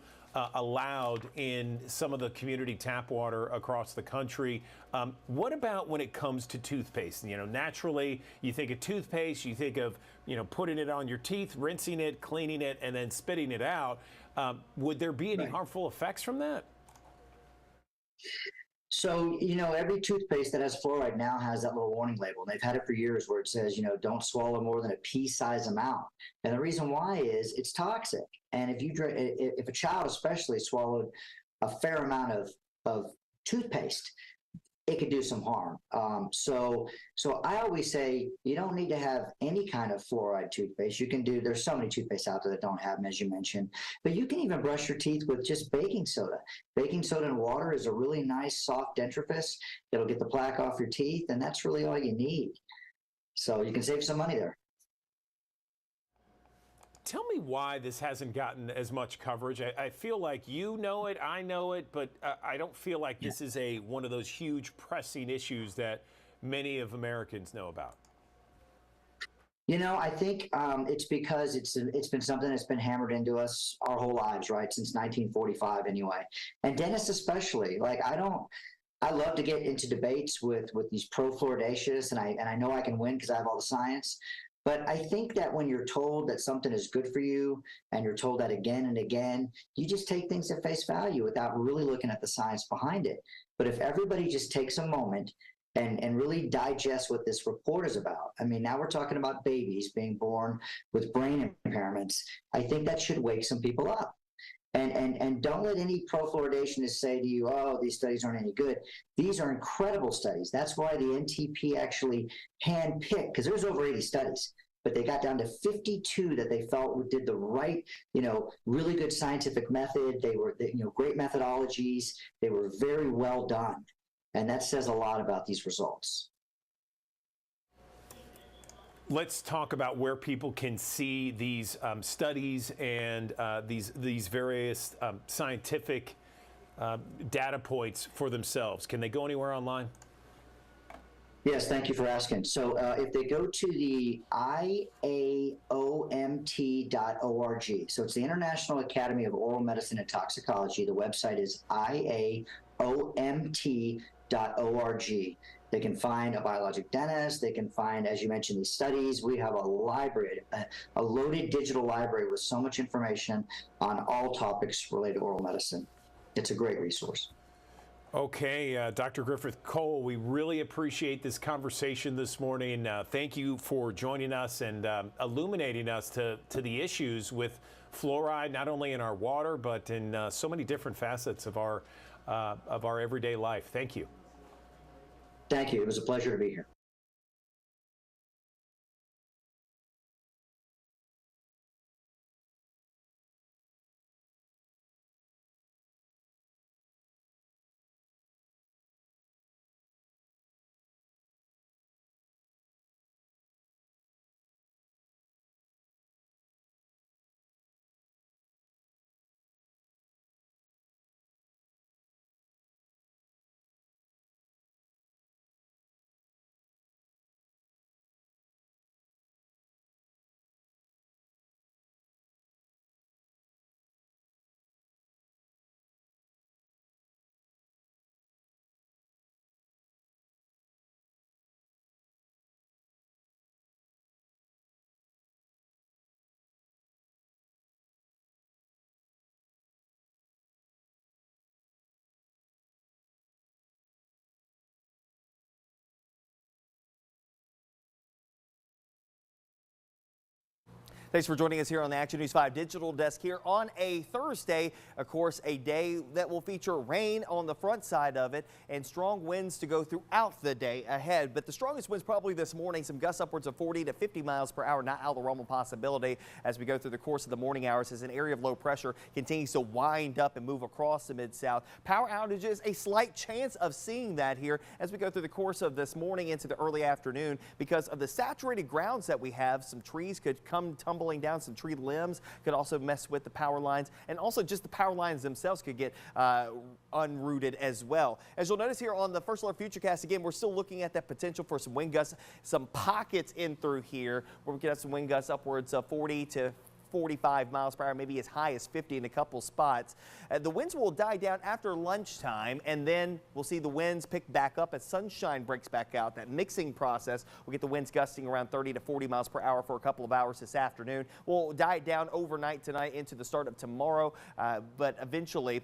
allowed in some of the community tap water across the country. What about when it comes to toothpaste? You know, naturally, you think of toothpaste, you think of, you know, putting it on your teeth, rinsing it, cleaning it, and then spitting it out. Would there be any harmful effects from that? So, you know, every toothpaste that has fluoride now has that little warning label. And they've had it for years where it says, you know, don't swallow more than a pea-sized amount. And the reason why is it's toxic. And if a child especially swallowed a fair amount of toothpaste, it could do some harm. So I always say you don't need to have any kind of fluoride toothpaste. You can there's so many toothpastes out there that don't have them, as you mentioned, but you can even brush your teeth with just baking soda. Baking soda and water is a really nice, soft dentifrice. It'll get the plaque off your teeth, and that's really all you need. So you can save some money there. Tell me why this hasn't gotten as much coverage. I feel like you know it, I know it, but I don't feel like this is one of those huge pressing issues that many of Americans know about. You know, I think it's because it's been something that's been hammered into us our whole lives, right? Since 1945 anyway. And dentists especially. Like, I love to get into debates with these pro-fluoridationists, and I know I can win because I have all the science. But I think that when you're told that something is good for you, and you're told that again and again, you just take things at face value without really looking at the science behind it. But if everybody just takes a moment and really digest what this report is about. I mean, now we're talking about babies being born with brain impairments. I think that should wake some people up. And don't let any pro-fluoridationists say to you, oh, these studies aren't any good. These are incredible studies. That's why the NTP actually handpicked, because there's over 80 studies, but they got down to 52 that they felt did the right, really good scientific method. They were, great methodologies. They were very well done. And that says a lot about these results. Let's talk about where people can see these studies and these various scientific data points for themselves. Can they go anywhere online? Yes, thank you for asking. So if they go to the IAOMT.org, so it's the International Academy of Oral Medicine and Toxicology. The website is IAOMT.org. They can find a biologic dentist. They can find, as you mentioned, these studies. We have a library, a loaded digital library with so much information on all topics related to oral medicine. It's a great resource. Okay, Dr. Griffith Cole, we really appreciate this conversation this morning. Thank you for joining us and illuminating us to the issues with fluoride, not only in our water, but in so many different facets of our everyday life. Thank you. Thank you. It was a pleasure to be here. Thanks for joining us here on the Action News 5 Digital Desk here on a Thursday. Of course, a day that will feature rain on the front side of it and strong winds to go throughout the day ahead. But the strongest winds probably this morning, some gusts upwards of 40 to 50 miles per hour, not out of the realm of possibility as we go through the course of the morning hours as an area of low pressure continues to wind up and move across the Mid-South. Power outages, a slight chance of seeing that here as we go through the course of this morning into the early afternoon because of the saturated grounds that we have. Some trees could come tumbling down, some tree limbs could also mess with the power lines, and also just the power lines themselves could get unrooted as well. As you'll notice here on the First Alert Futurecast, again, we're still looking at that potential for some wind gusts, some pockets in through here where we could have some wind gusts upwards of 40 to 45 miles per hour, maybe as high as 50 in a couple spots. The winds will die down after lunchtime, and then we'll see the winds pick back up as sunshine breaks back out. That mixing process will get the winds gusting around 30 to 40 miles per hour for a couple of hours this afternoon. We'll die down overnight tonight into the start of tomorrow, but eventually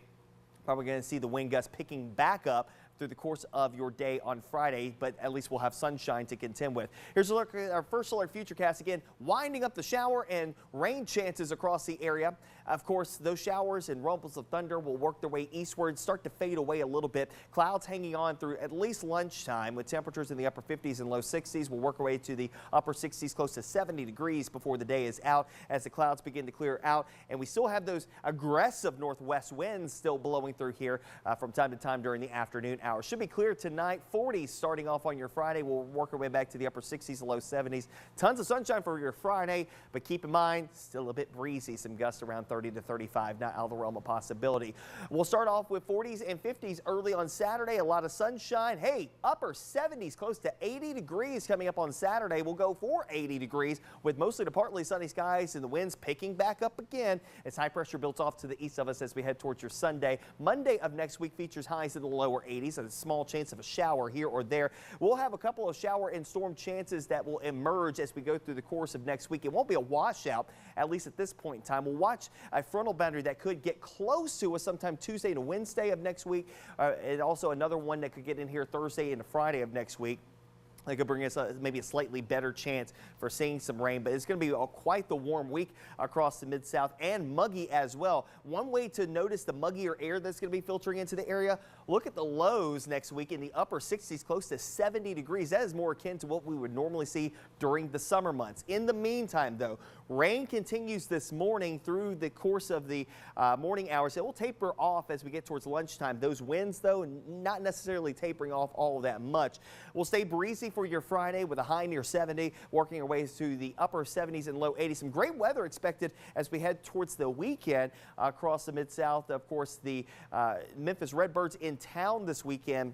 probably going to see the wind gusts picking back up through the course of your day on Friday, but at least we'll have sunshine to contend with. Here's a look at our First Alert Futurecast again, winding up the shower and rain chances across the area. Of course, those showers and rumbles of thunder will work their way eastward, start to fade away a little bit. Clouds hanging on through at least lunchtime with temperatures in the upper 50s and low 60s. We'll work our way to the upper 60s, close to 70 degrees before the day is out as the clouds begin to clear out. And we still have those aggressive northwest winds still blowing through here from time to time during the afternoon hours. Should be clear tonight, 40s starting off on your Friday. We'll work our way back to the upper 60s, low 70s. Tons of sunshine for your Friday, but keep in mind, still a bit breezy. Some gusts around 30 to 35, not out of the realm of possibility. We'll start off with 40s and 50s early on Saturday. A lot of sunshine. Hey, upper 70s, close to 80 degrees coming up on Saturday. We'll go for 80 degrees with mostly to partly sunny skies and the winds picking back up again as high pressure builds off to the east of us as we head towards your Sunday. Monday of next week features highs in the lower 80s. a small chance of a shower here or there. We'll have a couple of shower and storm chances that will emerge as we go through the course of next week. It won't be a washout, at least at this point in time. We'll watch a frontal boundary that could get close to us sometime Tuesday to Wednesday of next week, and also another one that could get in here Thursday and Friday of next week. That could bring us maybe a slightly better chance for seeing some rain, but it's going to be quite the warm week across the Mid-South and muggy as well. One way to notice the muggier air that's going to be filtering into the area, look at the lows next week in the upper 60s, close to 70 degrees. That is more akin to what we would normally see during the summer months. In the meantime, though, rain continues this morning through the course of the morning hours. It will taper off as we get towards lunchtime. Those winds, though, not necessarily tapering off all that much. We'll stay breezy for your Friday with a high near 70, working our way to the upper 70s and low 80s. Some great weather expected as we head towards the weekend across the Mid-South. Of course, the Memphis Redbirds in town this weekend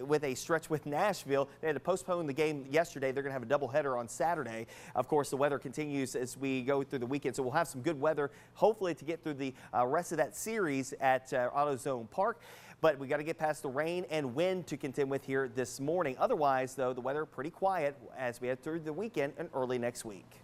with a stretch with Nashville. They had to postpone the game yesterday. They're going to have a doubleheader on Saturday. Of course, the weather continues as we go through the weekend, so we'll have some good weather, hopefully, to get through the rest of that series at AutoZone Park. But we got to get past the rain and wind to contend with here this morning. Otherwise, though, the weather pretty quiet as we head through the weekend and early next week.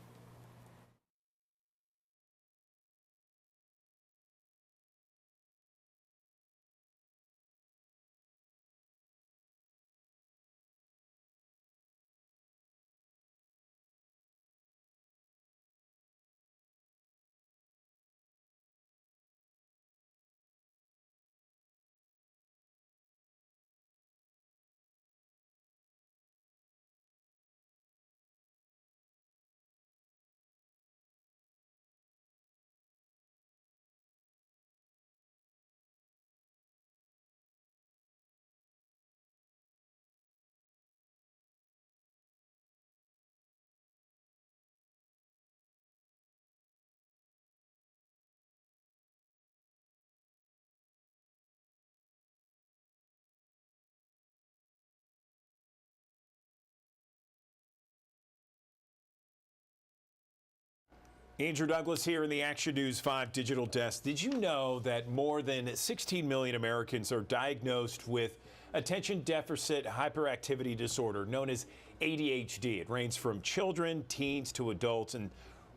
Andrew Douglas here in the Action News 5 Digital Desk. Did you know that more than 16 million Americans are diagnosed with attention deficit hyperactivity disorder, known as ADHD? It ranges from children, teens, to adults. And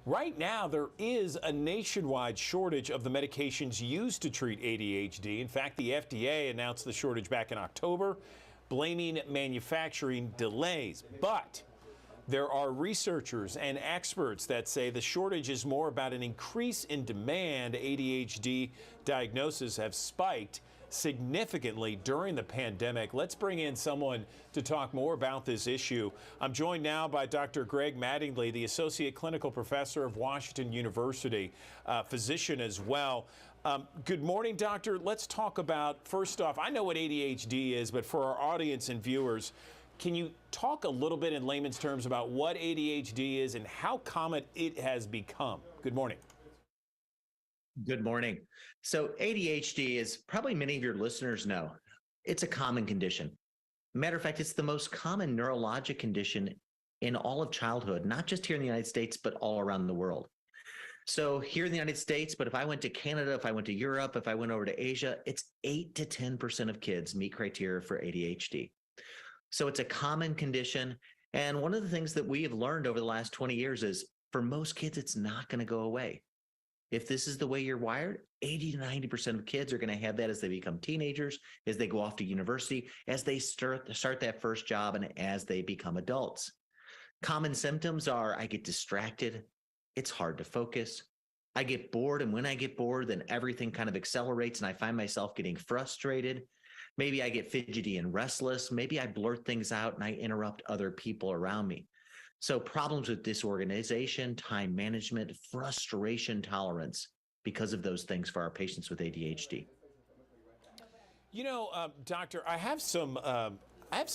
right now, there is a nationwide shortage of the medications used to treat ADHD. In fact, the FDA announced the shortage back in October, blaming manufacturing delays. But there are researchers and experts that say the shortage is more about an increase in demand. ADHD diagnoses have spiked significantly during the pandemic. Let's bring in someone to talk more about this issue. I'm joined now by Dr. Greg Mattingly, the Associate Clinical Professor of Washington University, physician as well. Good morning, doctor. Let's talk about, first off, I know what ADHD is, but for our audience and viewers, can you talk a little bit in layman's terms about what ADHD is and how common it has become? Good morning. Good morning. So ADHD, is probably many of your listeners know, it's a common condition. Matter of fact, it's the most common neurologic condition in all of childhood, not just here in the United States, but all around the world. So here in the United States, but if I went to Canada, if I went to Europe, if I went over to Asia, it's 8 to 10% of kids meet criteria for ADHD. So it's a common condition. And one of the things that we have learned over the last 20 years is for most kids, it's not going to go away. If this is the way you're wired, 80 to 90% of kids are going to have that as they become teenagers, as they go off to university, as they start that first job, and as they become adults. Common symptoms are I get distracted. It's hard to focus. I get bored. And when I get bored, then everything kind of accelerates and I find myself getting frustrated. Maybe I get fidgety and restless. Maybe I blurt things out and I interrupt other people around me. So problems with disorganization, time management, frustration tolerance because of those things for our patients with ADHD. You know, doctor, I have some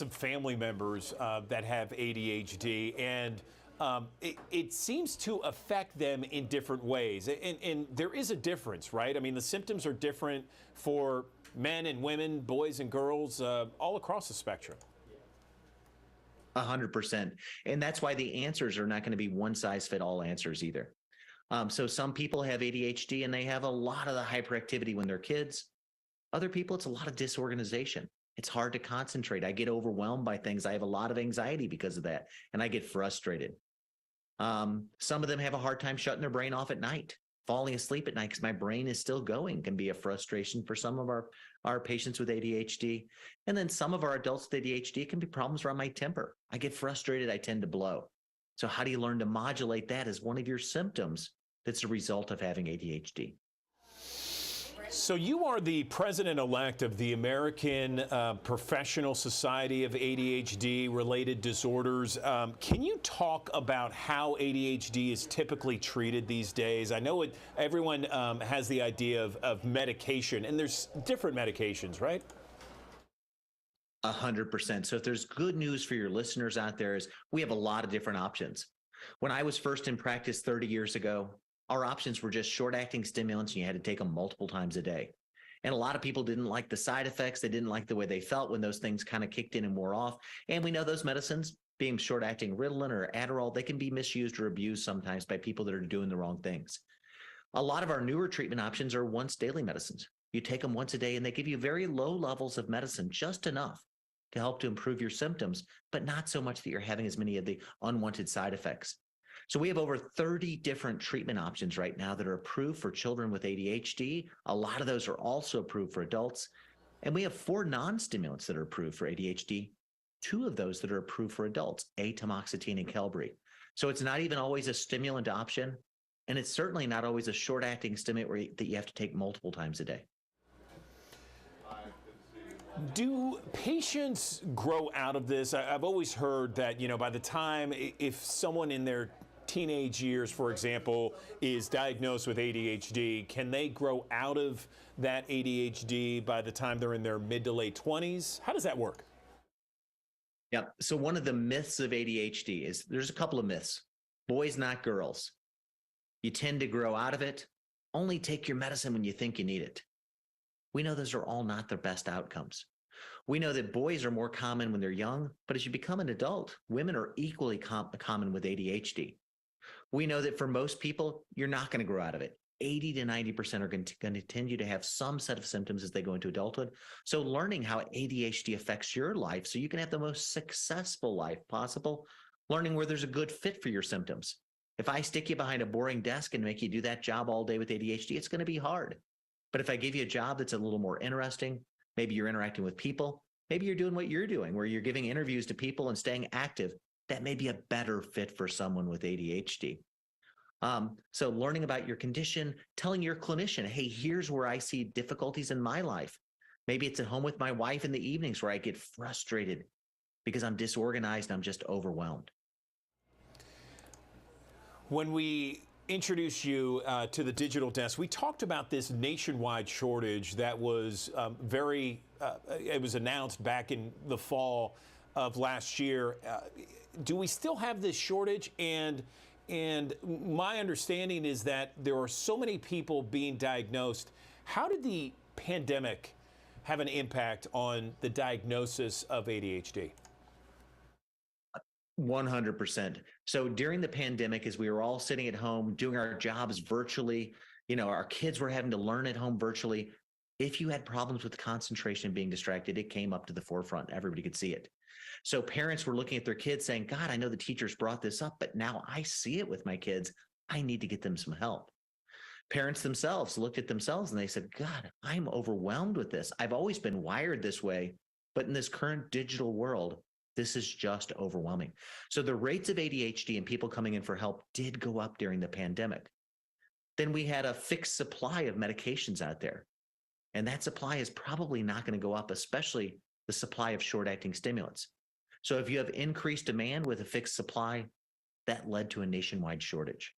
family members that have ADHD, and it seems to affect them in different ways. And there is a difference, right? I mean, the symptoms are different for men and women, boys and girls, all across the spectrum. 100%. And that's why the answers are not going to be one size fit all answers either. So some people have ADHD and they have a lot of the hyperactivity when they're kids. Other people, it's a lot of disorganization. It's hard to concentrate. I get overwhelmed by things. I have a lot of anxiety because of that, and I get frustrated. Some of them have a hard time shutting their brain off at night. Falling asleep at night because my brain is still going can be a frustration for some of our patients with ADHD. And then some of our adults with ADHD can be problems around my temper. I get frustrated, I tend to blow. So how do you learn to modulate that as one of your symptoms that's a result of having ADHD? So you are the president-elect of the American Professional Society of ADHD-related disorders. Can you talk about how ADHD is typically treated these days? I know everyone has the idea of medication, and there's different medications, right? 100%. So if there's good news for your listeners out there is we have a lot of different options. When I was first in practice 30 years ago, our options were just short-acting stimulants, and you had to take them multiple times a day. And a lot of people didn't like the side effects. They didn't like the way they felt when those things kind of kicked in and wore off. And we know those medicines, being short-acting Ritalin or Adderall, they can be misused or abused sometimes by people that are doing the wrong things. A lot of our newer treatment options are once-daily medicines. You take them once a day, and they give you very low levels of medicine, just enough to help to improve your symptoms, but not so much that you're having as many of the unwanted side effects. So we have over 30 different treatment options right now that are approved for children with ADHD. A lot of those are also approved for adults. And we have 4 non-stimulants that are approved for ADHD, 2 of those that are approved for adults, atomoxetine and Qelbree. So it's not even always a stimulant option, and it's certainly not always a short-acting stimulant that you have to take multiple times a day. Do patients grow out of this? I've always heard that, by the time, if someone in their teenage years, for example, is diagnosed with ADHD, can they grow out of that ADHD by the time they're in their mid to late 20s? How does that work? Yeah. So one of the myths of ADHD is there's a couple of myths. Boys, not girls. You tend to grow out of it. Only take your medicine when you think you need it. We know those are all not the best outcomes. We know that boys are more common when they're young, but as you become an adult, women are equally common with ADHD. We know that for most people, you're not going to grow out of it. 80 to 90% are going to continue to have some set of symptoms as they go into adulthood. So learning how ADHD affects your life so you can have the most successful life possible, learning where there's a good fit for your symptoms. If I stick you behind a boring desk and make you do that job all day with ADHD, it's going to be hard. But if I give you a job that's a little more interesting, maybe you're interacting with people, maybe you're doing what you're doing, where you're giving interviews to people and staying active, that may be a better fit for someone with ADHD. So learning about your condition, telling your clinician, hey, here's where I see difficulties in my life. Maybe it's at home with my wife in the evenings where I get frustrated because I'm disorganized and I'm just overwhelmed. When we introduced you to the digital desk, we talked about this nationwide shortage that was it was announced back in the fall of last year. Do we still have this shortage? And my understanding is that there are so many people being diagnosed. How did the pandemic have an impact on the diagnosis of ADHD? 100%. So during the pandemic, as we were all sitting at home doing our jobs virtually, our kids were having to learn at home virtually. If you had problems with concentration, being distracted, it came up to the forefront. Everybody could see it. So parents were looking at their kids saying, God, I know the teachers brought this up, but now I see it with my kids. I need to get them some help. Parents themselves looked at themselves and they said, God, I'm overwhelmed with this. I've always been wired this way, but in this current digital world, this is just overwhelming. So the rates of ADHD and people coming in for help did go up during the pandemic. Then we had a fixed supply of medications out there. And that supply is probably not going to go up, especially the supply of short-acting stimulants. So if you have increased demand with a fixed supply, that led to a nationwide shortage.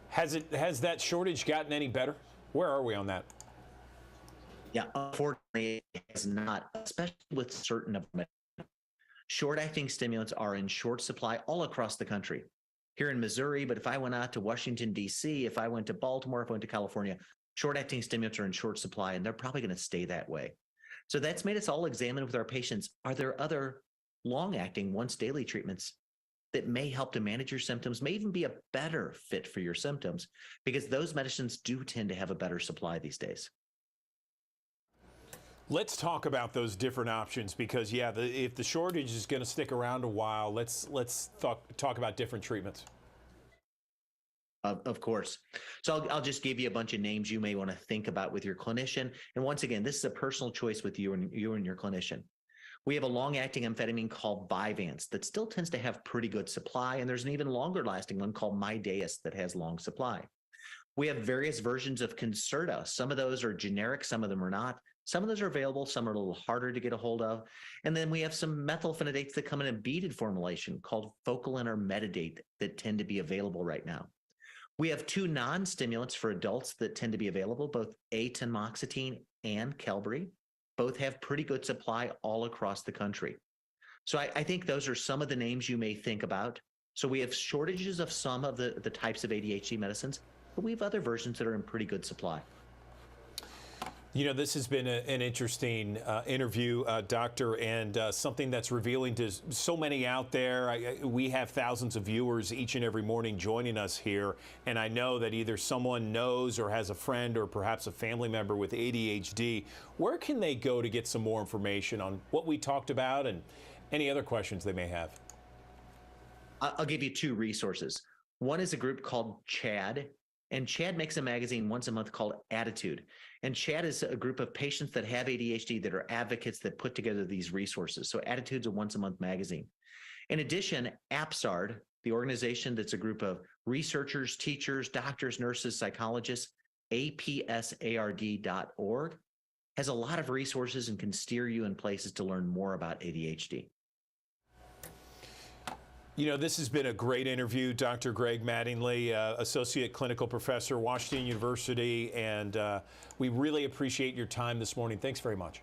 Has that shortage gotten any better? Where are we on that? Yeah, unfortunately, it has not, especially with certain of them. Short-acting stimulants are in short supply all across the country. Here in Missouri, but if I went out to Washington, D.C., if I went to Baltimore, if I went to California, short-acting stimulants are in short supply, and they're probably going to stay that way. So that's made us all examine with our patients, are there other long-acting, once-daily treatments that may help to manage your symptoms, may even be a better fit for your symptoms, because those medicines do tend to have a better supply these days. Let's talk about those different options because, yeah, if the shortage is going to stick around a while, let's talk about different treatments. Of course. So I'll just give you a bunch of names you may want to think about with your clinician. And once again, this is a personal choice with you and your clinician. We have a long-acting amphetamine called Vyvanse that still tends to have pretty good supply, and there's an even longer-lasting one called Mydayis that has long supply. We have various versions of Concerta. Some of those are generic, some of them are not. Some of those are available, some are a little harder to get a hold of. And then we have some methylphenidates that come in a beaded formulation called Focalin or Metadate that tend to be available right now. We have 2 non-stimulants for adults that tend to be available, both atenmoxetine and Qelbree. Both have pretty good supply all across the country. So I think those are some of the names you may think about. So we have shortages of some of the types of ADHD medicines, but we have other versions that are in pretty good supply. You know, this has been an interesting interview, Doctor, and something that's revealing to so many out there. We have thousands of viewers each and every morning joining us here, and I know that either someone knows or has a friend or perhaps a family member with ADHD. Where can they go to get some more information on what we talked about and any other questions they may have? I'll give you 2 resources. One is a group called CHAD, and CHAD makes a magazine once a month called Attitude. And CHAD is a group of patients that have ADHD that are advocates that put together these resources. So Attitude's a once a month magazine. In addition, APSARD, the organization that's a group of researchers, teachers, doctors, nurses, psychologists, apsard.org, has a lot of resources and can steer you in places to learn more about ADHD. You know, this has been a great interview. Dr. Greg Mattingly, Associate Clinical Professor, Washington University, and we really appreciate your time this morning. Thanks very much.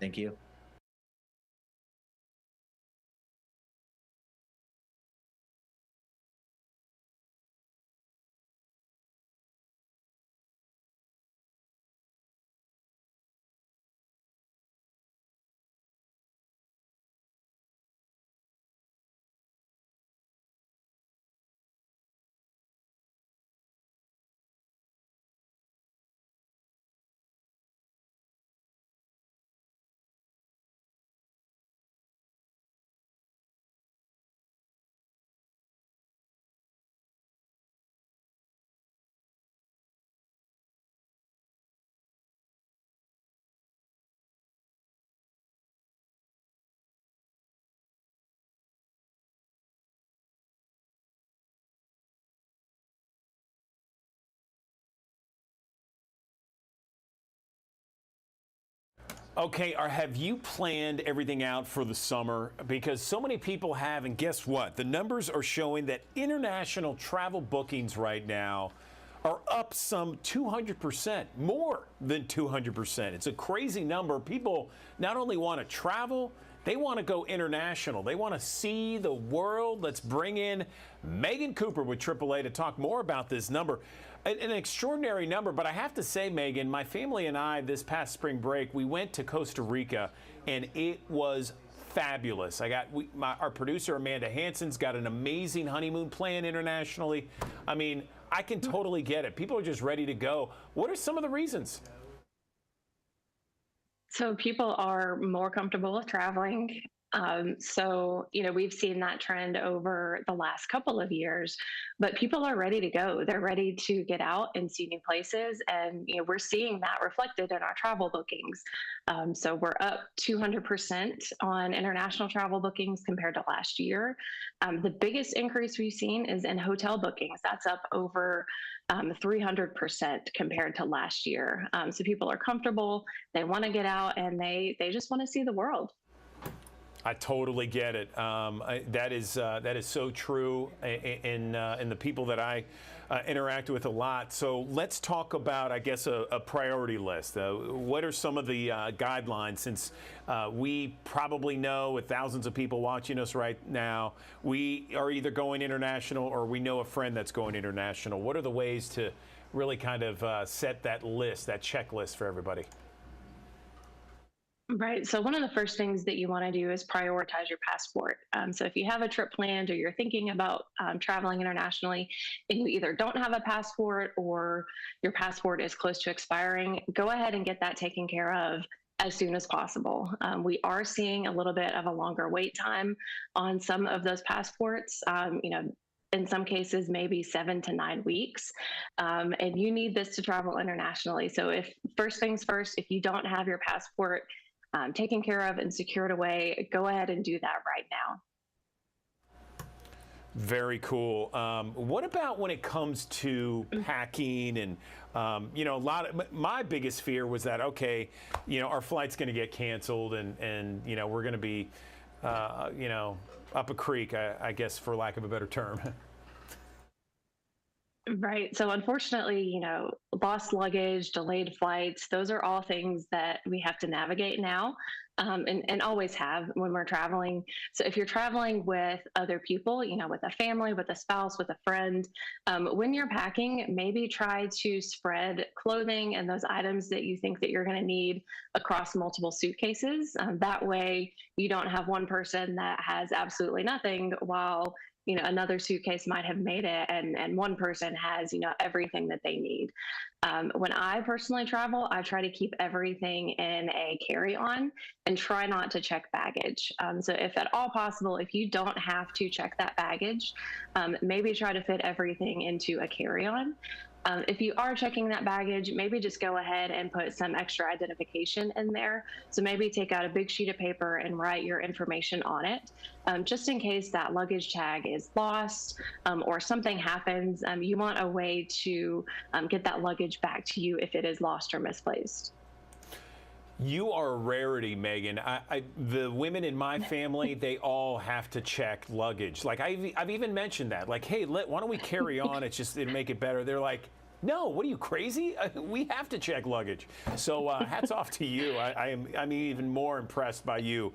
Thank you. Okay, have you planned everything out for the summer? Because so many people have, and guess what? The numbers are showing that international travel bookings right now are up some 200%, more than 200%. It's a crazy number. People not only want to travel, they want to go international. They want to see the world. Let's bring in Megan Cooper with AAA to talk more about this number. An extraordinary number, but I have to say, Megan, my family and I this past spring break, we went to Costa Rica, and it was fabulous. Our producer, Amanda Hansen's got an amazing honeymoon plan internationally. I mean, I can totally get it. People are just ready to go. What are some of the reasons? So people are more comfortable with traveling. We've seen that trend over the last couple of years, but people are ready to go. They're ready to get out and see new places. And, we're seeing that reflected in our travel bookings. So we're up 200% on international travel bookings compared to last year. The biggest increase we've seen is in hotel bookings. That's up over 300% compared to last year. So people are comfortable, they want to get out, and they just want to see the world. I totally get it. That is so true in the people that I interact with a lot. So let's talk about, I guess, a priority list. What are some of the guidelines? Since we probably know, with thousands of people watching us right now, we are either going international or we know a friend that's going international. What are the ways to really kind of set that list, that checklist for everybody? Right. So one of the first things that you want to do is prioritize your passport. So if you have a trip planned or you're thinking about traveling internationally and you either don't have a passport or your passport is close to expiring, go ahead and get that taken care of as soon as possible. We are seeing a little bit of a longer wait time on some of those passports. In some cases, maybe 7 to 9 weeks. And you need this to travel internationally. So if first things first, if you don't have your passport taken care of and secured away, go ahead and do that right now. Very cool. What about when it comes to packing and, my biggest fear was that, okay, our flight's going to get canceled and we're going to be, up a creek, I guess, for lack of a better term. Right. So unfortunately, lost luggage, delayed flights, those are all things that we have to navigate now, and always have when we're traveling. So if you're traveling with other people, with a family, with a spouse, with a friend, when you're packing, maybe try to spread clothing and those items that you think that you're going to need across multiple suitcases. That way you don't have one person that has absolutely nothing while another suitcase might have made it and one person has, everything that they need. When I personally travel, I try to keep everything in a carry-on and try not to check baggage. So if at all possible, if you don't have to check that baggage, maybe try to fit everything into a carry-on. If you are checking that baggage, maybe just go ahead and put some extra identification in there. So maybe take out a big sheet of paper and write your information on it, just in case that luggage tag is lost or something happens. You want a way to get that luggage back to you if it is lost or misplaced. You are a rarity, Megan. The women in my family, they all have to check luggage. Like I've even mentioned that. Like, hey, why don't we carry on? It'd make it better. They're like, no, what are you, crazy? We have to check luggage. So hats off to you. I'm even more impressed by you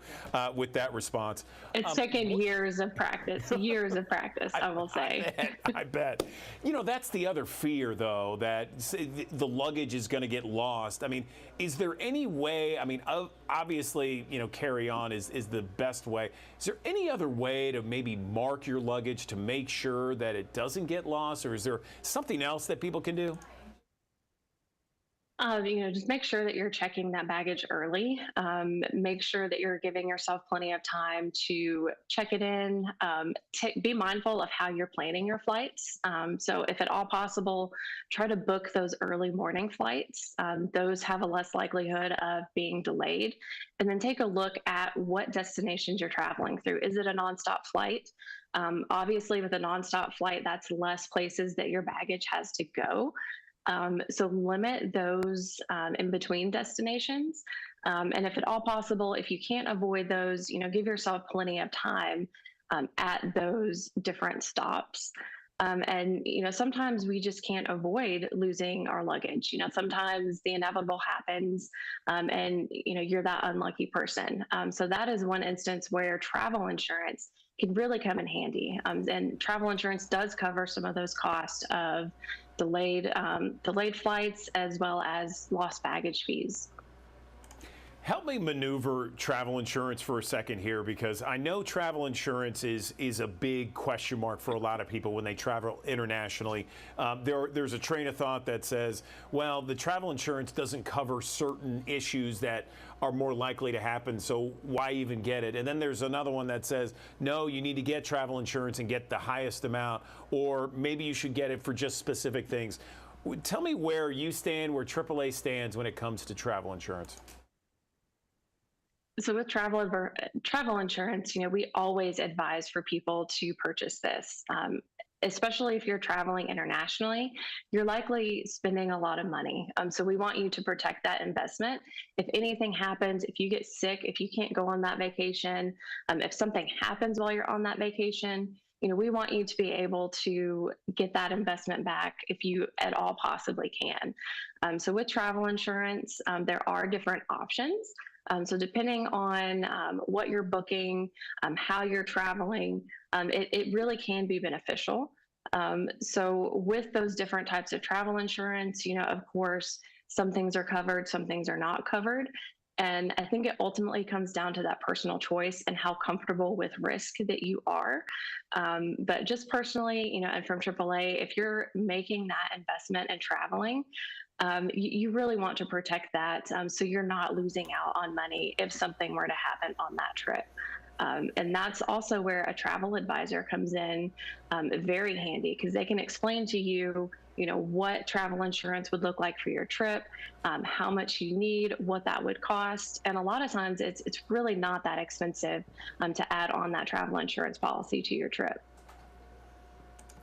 with that response. It's taken years of practice, I will say. I bet. That's the other fear, though, that the luggage is going to get lost. I mean, is there any way, obviously, carry on is the best way. Is there any other way to maybe mark your luggage to make sure that it doesn't get lost? Or is there something else that people can do? Just make sure that you're checking that baggage early. Make sure that you're giving yourself plenty of time to check it in. Be mindful of how you're planning your flights. So if at all possible, try to book those early morning flights. Those have a less likelihood of being delayed. And then take a look at what destinations you're traveling through. Is it a nonstop flight? Obviously, with a nonstop flight, that's less places that your baggage has to go. So limit those in between destinations. And if at all possible, if you can't avoid those, give yourself plenty of time at those different stops. And sometimes we just can't avoid losing our luggage. Sometimes the inevitable happens, and you're that unlucky person. So that is one instance where travel insurance can really come in handy. And travel insurance does cover some of those costs of delayed flights as well as lost baggage fees. Help me maneuver travel insurance for a second here, because I know travel insurance is a big question mark for a lot of people when they travel internationally. There's a train of thought that says, well, the travel insurance doesn't cover certain issues that are more likely to happen, so why even get it? And then there's another one that says, no, you need to get travel insurance and get the highest amount, or maybe you should get it for just specific things. Tell me where you stand, where AAA stands when it comes to travel insurance. So with travel insurance, we always advise for people to purchase this, especially if you're traveling internationally. You're likely spending a lot of money. So we want you to protect that investment. If anything happens, if you get sick, if you can't go on that vacation, if something happens while you're on that vacation, we want you to be able to get that investment back if you at all possibly can. So with travel insurance, there are different options. So depending on what you're booking, how you're traveling, it really can be beneficial. So with those different types of travel insurance, of course, some things are covered, some things are not covered. And I think it ultimately comes down to that personal choice and how comfortable with risk that you are. But just personally, and from AAA, if you're making that investment and traveling, you really want to protect that so you're not losing out on money if something were to happen on that trip. And that's also where a travel advisor comes in very handy, because they can explain to you, what travel insurance would look like for your trip, how much you need, what that would cost. And a lot of times it's really not that expensive to add on that travel insurance policy to your trip.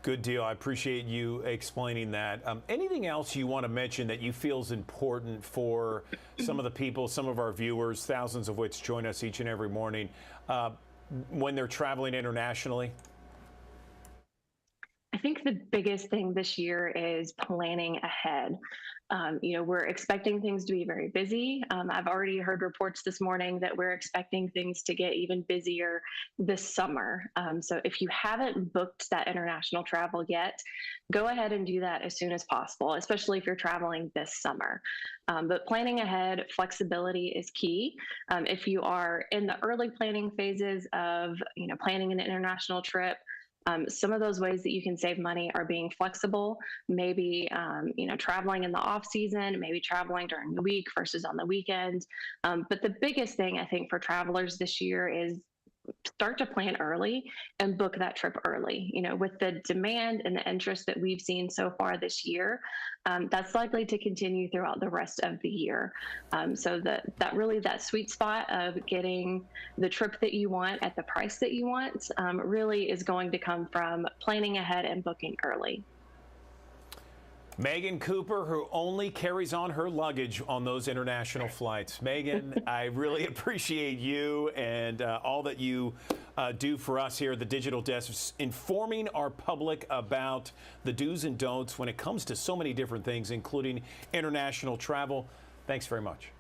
Good deal. I appreciate you explaining that. Anything else you want to mention that you feel is important for some of the people, some of our viewers, thousands of which join us each and every morning, when they're traveling internationally? I think the biggest thing this year is planning ahead. We're expecting things to be very busy. I've already heard reports this morning that we're expecting things to get even busier this summer. So if you haven't booked that international travel yet, go ahead and do that as soon as possible, especially if you're traveling this summer. But planning ahead, flexibility is key. If you are in the early planning phases of, planning an international trip, some of those ways that you can save money are being flexible, maybe, traveling in the off season, maybe traveling during the week versus on the weekend. But the biggest thing I think for travelers this year is start to plan early and book that trip early. With the demand and the interest that we've seen so far this year, that's likely to continue throughout the rest of the year. So that sweet spot of getting the trip that you want at the price that you want really is going to come from planning ahead and booking early. Megan Cooper, who only carries on her luggage on those international flights. Megan, I really appreciate you and all that you do for us here at the Digital Desk, informing our public about the do's and don'ts when it comes to so many different things, including international travel. Thanks very much.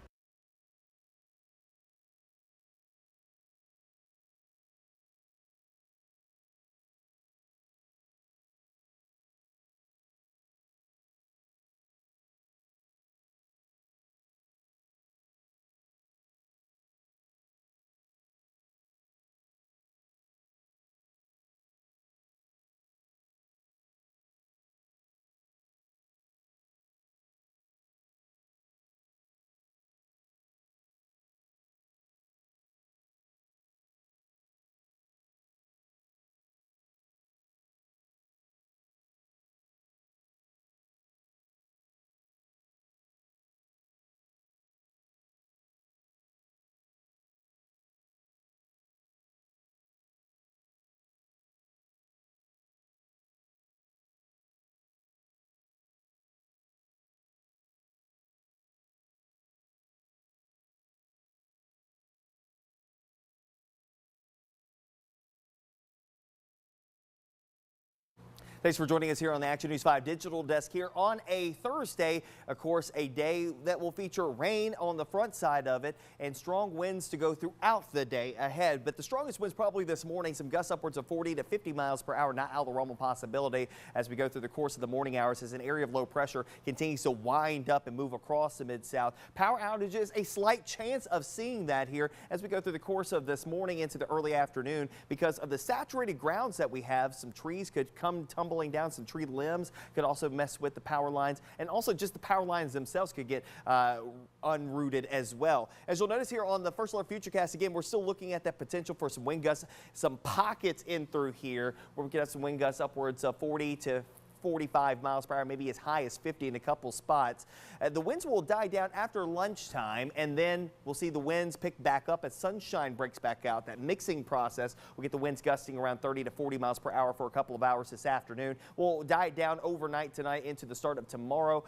Thanks for joining us here on the Action News 5 Digital Desk here on a Thursday. Of course, a day that will feature rain on the front side of it and strong winds to go throughout the day ahead. But the strongest winds probably this morning, some gusts upwards of 40 to 50 miles per hour, not out of the realm of possibility as we go through the course of the morning hours as an area of low pressure continues to wind up and move across the Mid-South. Power outages, a slight chance of seeing that here as we go through the course of this morning into the early afternoon because of the saturated grounds that we have. Some trees could come tumbling down, some tree limbs could also mess with the power lines, and also just the power lines themselves could get unrooted as well. As you'll notice here on the First Alert Futurecast, again, we're still looking at that potential for some wind gusts, some pockets in through here where we could have some wind gusts upwards of 40 to 45 miles per hour, maybe as high as 50 in a couple spots. The winds will die down after lunchtime, and then we'll see the winds pick back up as sunshine breaks back out. That mixing process will get the winds gusting around 30 to 40 miles per hour for a couple of hours this afternoon. We'll die down overnight tonight into the start of tomorrow,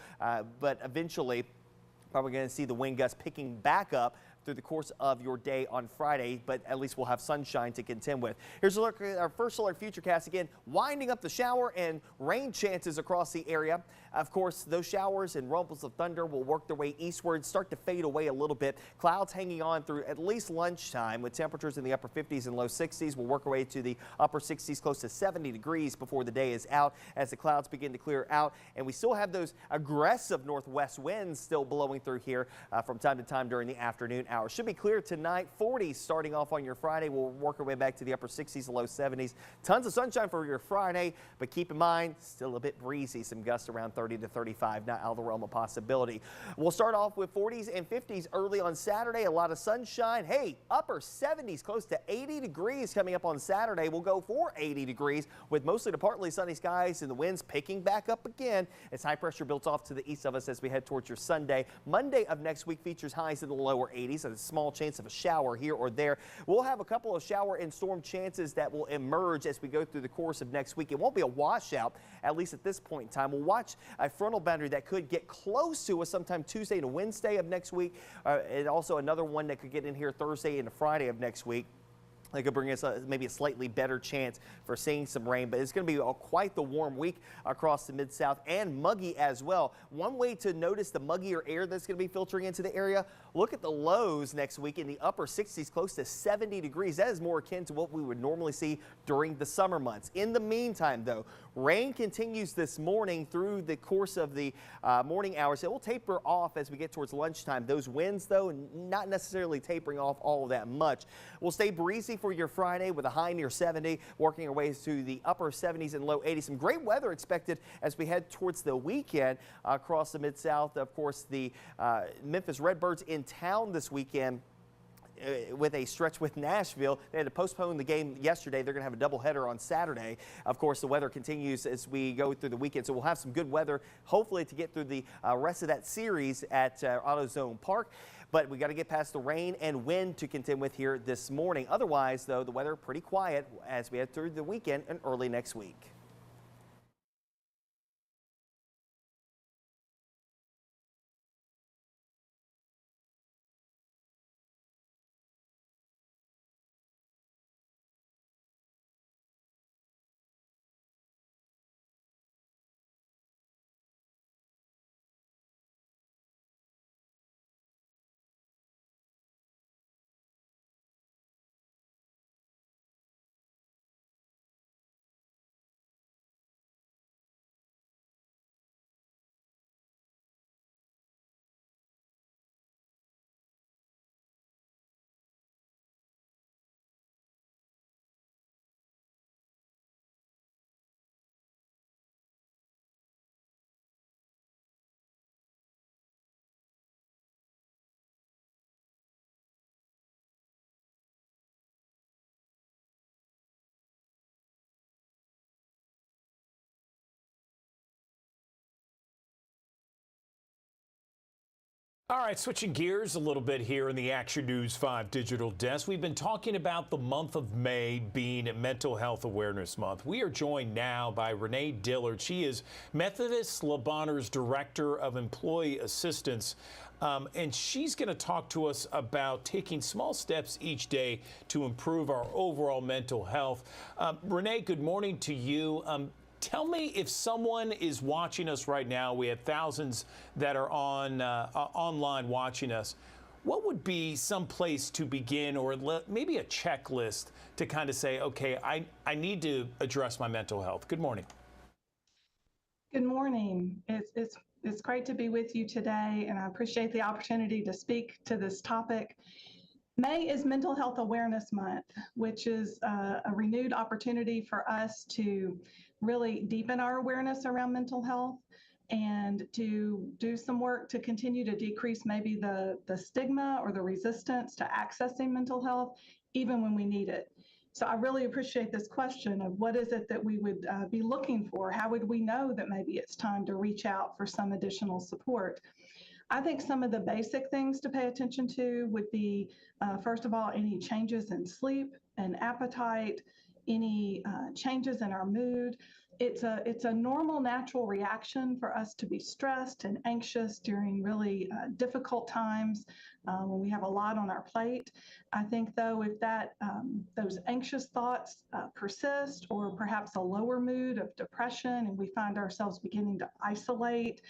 but eventually probably going to see the wind gusts picking back up through the course of your day on Friday, but at least we'll have sunshine to contend with. Here's a look at our First Alert Futurecast again, winding up the shower and rain chances across the area. Of course, those showers and rumbles of thunder will work their way eastward, start to fade away a little bit. Clouds hanging on through at least lunchtime with temperatures in the upper 50s and low 60s. We'll work our way to the upper 60s, close to 70 degrees before the day is out as the clouds begin to clear out. And we still have those aggressive northwest winds still blowing through here from time to time during the afternoon hours. Should be clear tonight. 40s starting off on your Friday. We'll work our way back to the upper 60s, low 70s. Tons of sunshine for your Friday, but keep in mind, still a bit breezy. Some gusts around 30 to 35, not out of the realm of possibility. We'll start off with 40s and 50s early on Saturday. A lot of sunshine. Hey, upper 70s, close to 80 degrees coming up on Saturday. We'll go for 80 degrees with mostly to partly sunny skies and the winds picking back up again as high pressure builds off to the east of us as we head towards your Sunday. Monday of next week features highs in the lower 80s and a small chance of a shower here or there. We'll have a couple of shower and storm chances that will emerge as we go through the course of next week. It won't be a washout, at least at this point in time. We'll watch a frontal boundary that could get close to us sometime Tuesday to Wednesday of next week, and also another one that could get in here Thursday and Friday of next week. That could bring us maybe a slightly better chance for seeing some rain, but it's going to be quite the warm week across the Mid-South and muggy as well. One way to notice the muggier air that's going to be filtering into the area, look at the lows next week in the upper 60s, close to 70 degrees. That is more akin to what we would normally see during the summer months. In the meantime, though, rain continues this morning through the course of the morning hours. It will taper off as we get towards lunchtime. Those winds, though, not necessarily tapering off all that much. We'll stay breezy for your Friday with a high near 70, working our way to the upper 70s and low 80s. Some great weather expected as we head towards the weekend across the Mid-South. Of course, the Memphis Redbirds in town this weekend with a stretch with Nashville. They had to postpone the game yesterday. They're going to have a doubleheader on Saturday. Of course, the weather continues as we go through the weekend, so we'll have some good weather, hopefully, to get through the rest of that series at AutoZone Park. But we got to get past the rain and wind to contend with here this morning. Otherwise, though, the weather pretty quiet as we head through the weekend and early next week. All right, switching gears a little bit here in the Action News 5 digital desk. We've been talking about the month of May being Mental Health Awareness Month. We are joined now by Renee Dillard. She is Methodist Le Bonheur's Director of Employee Assistance, and she's going to talk to us about taking small steps each day to improve our overall mental health. Renee, good morning to you. Tell me, if someone is watching us right now, we have thousands that are online watching us, what would be some place to begin, or maybe a checklist to kind of say, okay, I need to address my mental health? Good morning. Good morning. It's great to be with you today, and I appreciate the opportunity to speak to this topic. May is Mental Health Awareness Month, which is a renewed opportunity for us to really deepen our awareness around mental health and to do some work to continue to decrease maybe the stigma or the resistance to accessing mental health, even when we need it. So I really appreciate this question of what is it that we would be looking for? How would we know that maybe it's time to reach out for some additional support? I think some of the basic things to pay attention to would be, first of all, any changes in sleep and appetite, any changes in our mood. It's a normal, natural reaction for us to be stressed and anxious during really difficult times when we have a lot on our plate. I think, though, if those anxious thoughts persist, or perhaps a lower mood of depression, and we find ourselves beginning to isolate,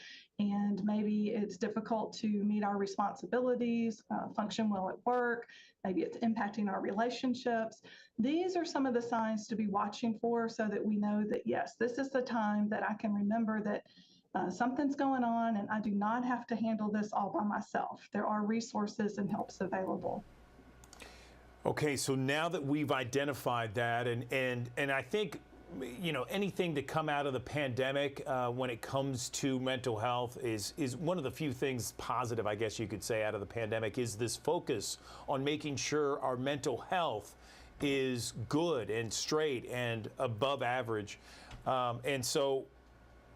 and maybe it's difficult to meet our responsibilities, function well at work, maybe it's impacting our relationships. These are some of the signs to be watching for, so that we know that, yes, this is the time that I can remember that something's going on and I do not have to handle this all by myself. There are resources and helps available. Okay, so now that we've identified that, and I think, you know, anything to come out of the pandemic when it comes to mental health is one of the few things positive, I guess you could say, out of the pandemic, is this focus on making sure our mental health is good and straight and above average. And so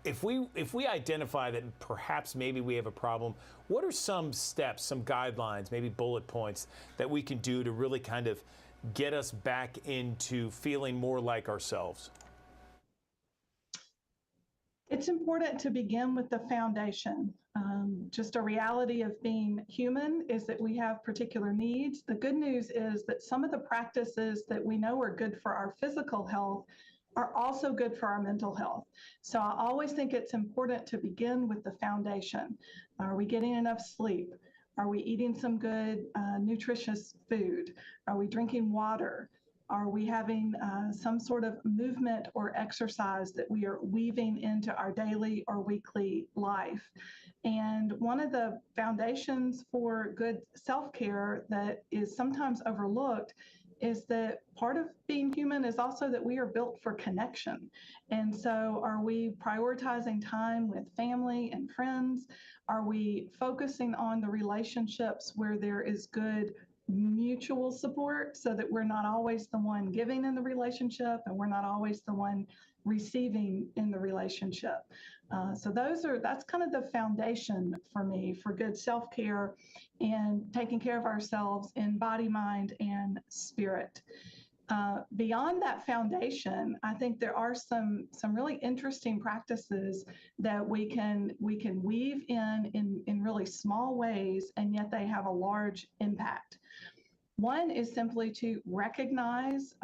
if we identify that perhaps maybe we have a problem, what are some steps, some guidelines, maybe bullet points that we can do to really kind of get us back into feeling more like ourselves? It's important to begin with the foundation. Just a reality of being human is that we have particular needs. The good news is that some of the practices that we know are good for our physical health are also good for our mental health. So I always think it's important to begin with the foundation. Are we getting enough sleep? Are we eating some good, nutritious food? Are we drinking water? Are we having some sort of movement or exercise that we are weaving into our daily or weekly life? And one of the foundations for good self-care that is sometimes overlooked is that part of being human is also that we are built for connection. And so are we prioritizing time with family and friends? Are we focusing on the relationships where there is good mutual support so that we're not always the one giving in the relationship and we're not always the one receiving in the relationship? So that's kind of the foundation for me for good self-care and taking care of ourselves in body, mind, and spirit. Beyond that foundation, I think there are some really interesting practices that we can weave in really small ways, and yet they have a large impact. One is simply to recognize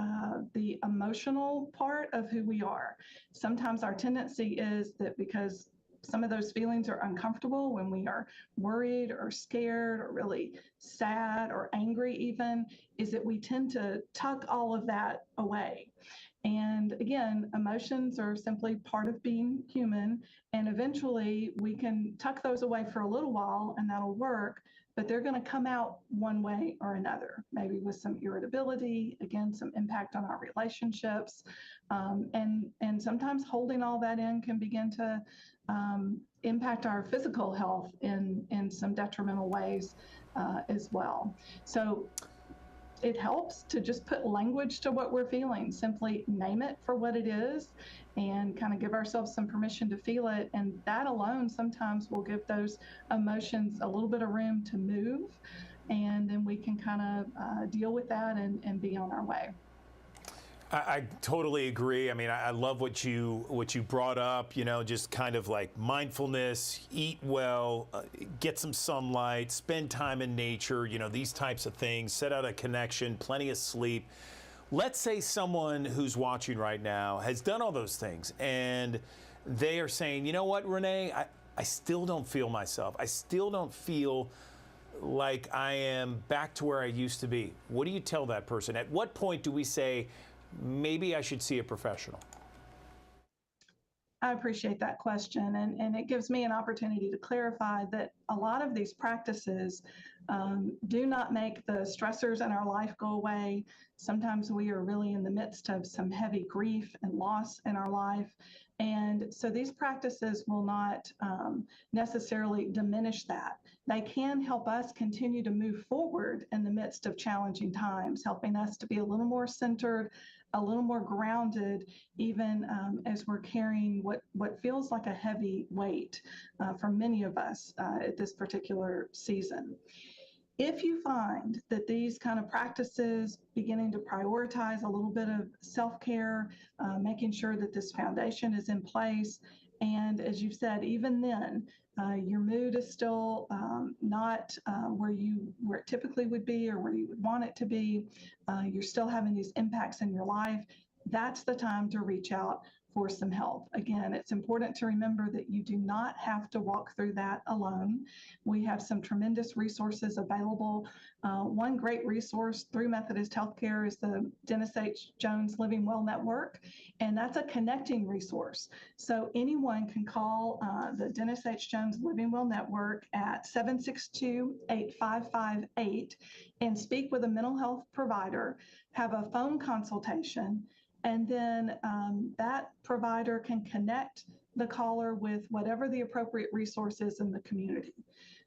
the emotional part of who we are. Sometimes our tendency is that because some of those feelings are uncomfortable when we are worried or scared or really sad or angry even, is that we tend to tuck all of that away. And again, emotions are simply part of being human. And eventually we can tuck those away for a little while and that'll work, but they're going to come out one way or another, maybe with some irritability, again, some impact on our relationships. And sometimes holding all that in can begin to impact our physical health in some detrimental ways as well. So it helps to just put language to what we're feeling, simply name it for what it is and kind of give ourselves some permission to feel it. And that alone sometimes will give those emotions a little bit of room to move. And then we can kind of deal with that and be on our way. I totally agree. I mean, I love what you brought up, you know, just kind of like mindfulness, eat well, get some sunlight, spend time in nature, you know, these types of things, set out a connection, plenty of sleep. Let's say someone who's watching right now has done all those things and they are saying, you know what, Renee, I still don't feel myself. I still don't feel like I am back to where I used to be. What do you tell that person? At what point do we say, maybe I should see a professional? I appreciate that question. And it gives me an opportunity to clarify that a lot of these practices do not make the stressors in our life go away. Sometimes we are really in the midst of some heavy grief and loss in our life. And so these practices will not necessarily diminish that. They can help us continue to move forward in the midst of challenging times, helping us to be a little more centered, a little more grounded, even as we're carrying what feels like a heavy weight for many of us at this particular season. If you find that these kind of practices, beginning to prioritize a little bit of self-care, making sure that this foundation is in place, and as you've said, even then, your mood is still not where it typically would be or where you would want it to be, you're still having these impacts in your life, that's the time to reach out for some help. Again, it's important to remember that you do not have to walk through that alone. We have some tremendous resources available. One great resource through Methodist Healthcare is the Dennis H. Jones Living Well Network, and that's a connecting resource. So anyone can call the Dennis H. Jones Living Well Network at 762-8558 and speak with a mental health provider, have a phone consultation, and then that provider can connect the caller with whatever the appropriate resource is in the community.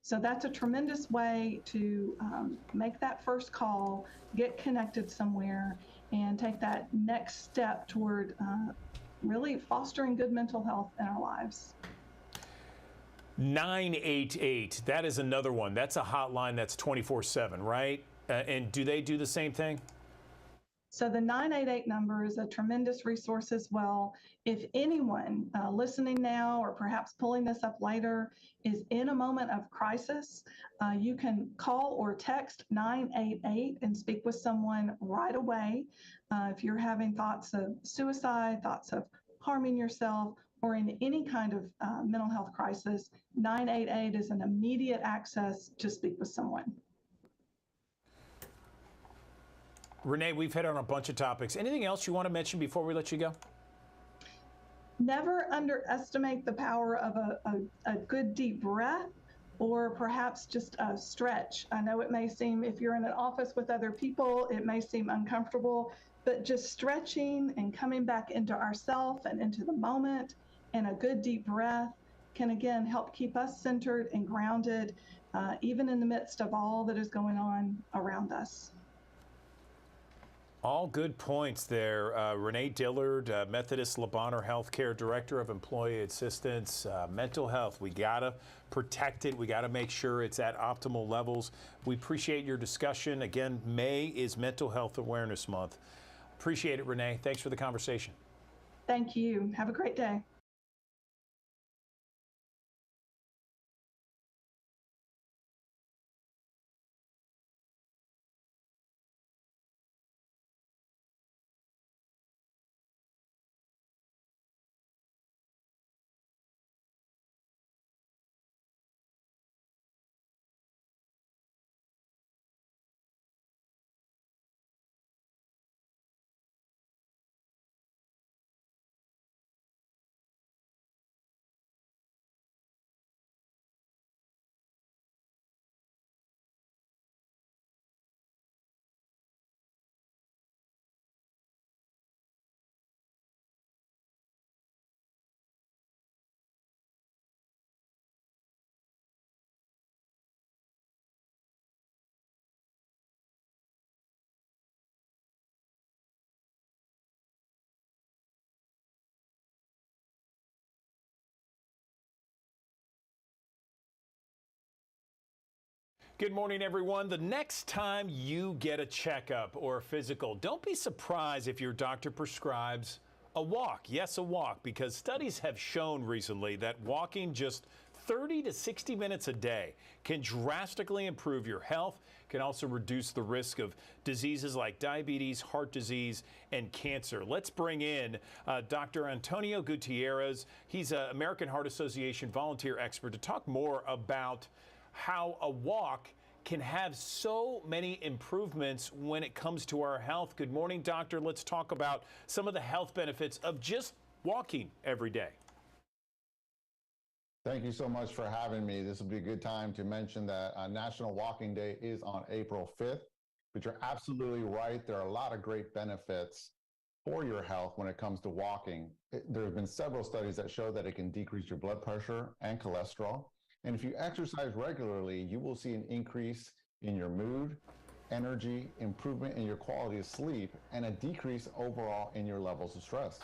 So that's a tremendous way to make that first call, get connected somewhere, and take that next step toward really fostering good mental health in our lives. 988, that is another one. That's a hotline that's 24/7, right? And do they do the same thing? So the 988 number is a tremendous resource as well. If anyone listening now or perhaps pulling this up later is in a moment of crisis, you can call or text 988 and speak with someone right away. If you're having thoughts of suicide, thoughts of harming yourself, or in any kind of mental health crisis, 988 is an immediate access to speak with someone. Renee, we've hit on a bunch of topics. Anything else you want to mention before we let you go? Never underestimate the power of a good deep breath, or perhaps just a stretch. I know it may seem, if you're in an office with other people, it may seem uncomfortable, but just stretching and coming back into ourself and into the moment, and a good deep breath can again help keep us centered and grounded, even in the midst of all that is going on around us. All good points there. Renee Dillard, Methodist Le Bonheur Healthcare Director of Employee Assistance. Mental health, we got to protect it. We got to make sure it's at optimal levels. We appreciate your discussion. Again, May is Mental Health Awareness Month. Appreciate it, Renee. Thanks for the conversation. Thank you. Have a great day. Good morning, everyone. The next time you get a checkup or a physical, don't be surprised if your doctor prescribes a walk. Yes, a walk, because studies have shown recently that walking just 30 to 60 minutes a day can drastically improve your health, can also reduce the risk of diseases like diabetes, heart disease, and cancer. Let's bring in Dr. Antonio Gutierrez. He's an American Heart Association volunteer expert to talk more about how a walk can have so many improvements when it comes to our health. Good morning, doctor. Let's talk about some of the health benefits of just walking every day. Thank you so much for having me. This will be a good time to mention that National Walking Day is on April 5th, but you're absolutely right. There are a lot of great benefits for your health when it comes to walking. There have been several studies that show that it can decrease your blood pressure and cholesterol. And if you exercise regularly, you will see an increase in your mood, energy, improvement in your quality of sleep, and a decrease overall in your levels of stress.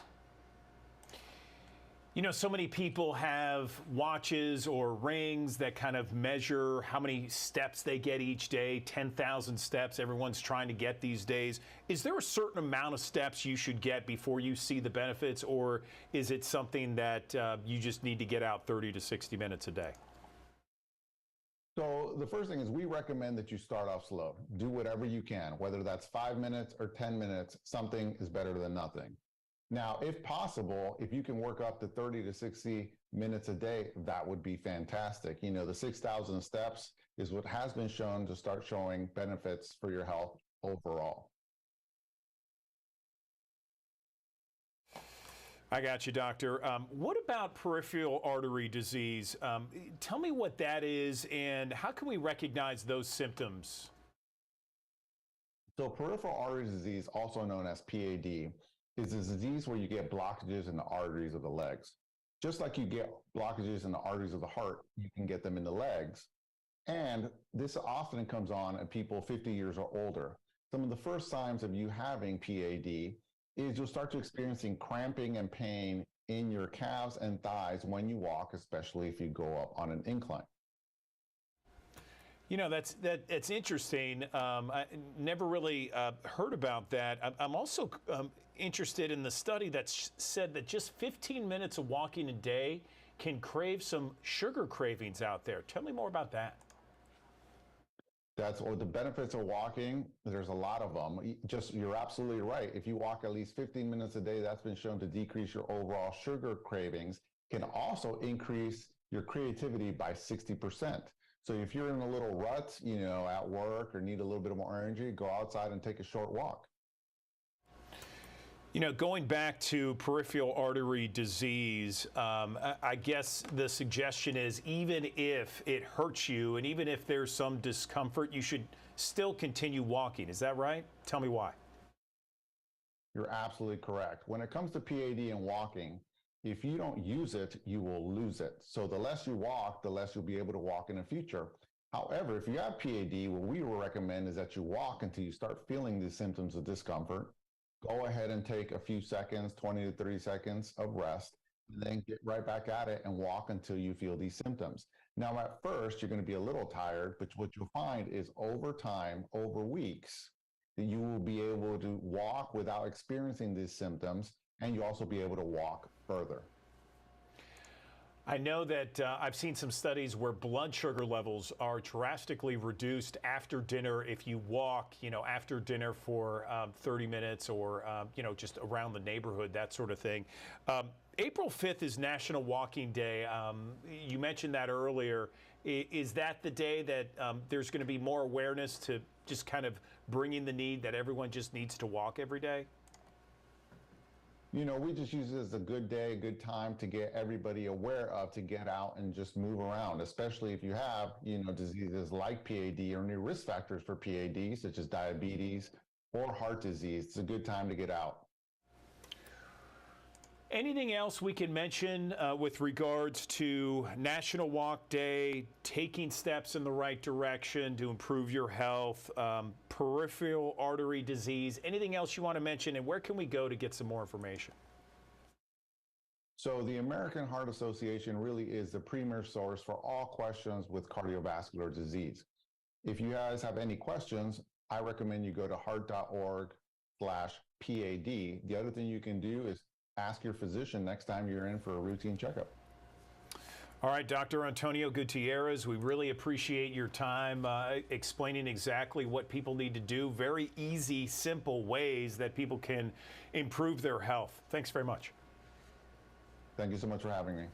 You know, so many people have watches or rings that kind of measure how many steps they get each day, 10,000 steps everyone's trying to get these days. Is there a certain amount of steps you should get before you see the benefits, or is it something that you just need to get out 30 to 60 minutes a day? So the first thing is we recommend that you start off slow. Do whatever you can, whether that's 5 minutes or 10 minutes, something is better than nothing. Now, if possible, if you can work up to 30 to 60 minutes a day, that would be fantastic. You know, the 6,000 steps is what has been shown to start showing benefits for your health overall. I got you, doctor. What about peripheral artery disease? Tell me what that is and how can we recognize those symptoms? So peripheral artery disease, also known as PAD, is a disease where you get blockages in the arteries of the legs. Just like you get blockages in the arteries of the heart, you can get them in the legs. And this often comes on in people 50 years or older. Some of the first signs of you having PAD is you'll start to experiencing cramping and pain in your calves and thighs when you walk, especially if you go up on an incline. You know, that's interesting. I never really heard about that. I'm also interested in the study that said that just 15 minutes of walking a day can crave some sugar cravings out there. Tell me more about that. That's what the benefits of walking. There's a lot of them. You're absolutely right. If you walk at least 15 minutes a day, that's been shown to decrease your overall sugar cravings. Can also increase your creativity by 60%. So if you're in a little rut, you know, at work or need a little bit more energy, go outside and take a short walk. You know, going back to peripheral artery disease, I guess the suggestion is even if it hurts you and even if there's some discomfort, you should still continue walking. Is that right? Tell me why. You're absolutely correct. When it comes to PAD and walking, if you don't use it, you will lose it. So the less you walk, the less you'll be able to walk in the future. However, if you have PAD, what we will recommend is that you walk until you start feeling these symptoms of discomfort. Go ahead and take a few seconds, 20 to 30 seconds of rest, and then get right back at it and walk until you feel these symptoms. Now, at first, you're going to be a little tired, but what you'll find is over time, over weeks, that you will be able to walk without experiencing these symptoms, and you'll also be able to walk further. I know that I've seen some studies where blood sugar levels are drastically reduced after dinner if you walk, you know, after dinner for 30 minutes or, you know, just around the neighborhood, that sort of thing. April 5th is National Walking Day. You mentioned that earlier. Is that the day that there's going to be more awareness to just kind of bringing the need that everyone just needs to walk every day? You know, we just use it as a good day, a good time to get everybody aware of, to get out and just move around, especially if you have, you know, diseases like PAD or any risk factors for PAD, such as diabetes or heart disease. It's a good time to get out. Anything else we can mention with regards to National Walk Day, taking steps in the right direction to improve your health, peripheral artery disease, anything else you want to mention, and where can we go to get some more information? So the American Heart Association really is the premier source for all questions with cardiovascular disease. If you guys have any questions, I recommend you go to heart.org/PAD. The other thing you can do is ask your physician next time you're in for a routine checkup. All right, Dr. Antonio Gutierrez, we really appreciate your time explaining exactly what people need to do. Very easy, simple ways that people can improve their health. Thanks very much. Thank you so much for having me.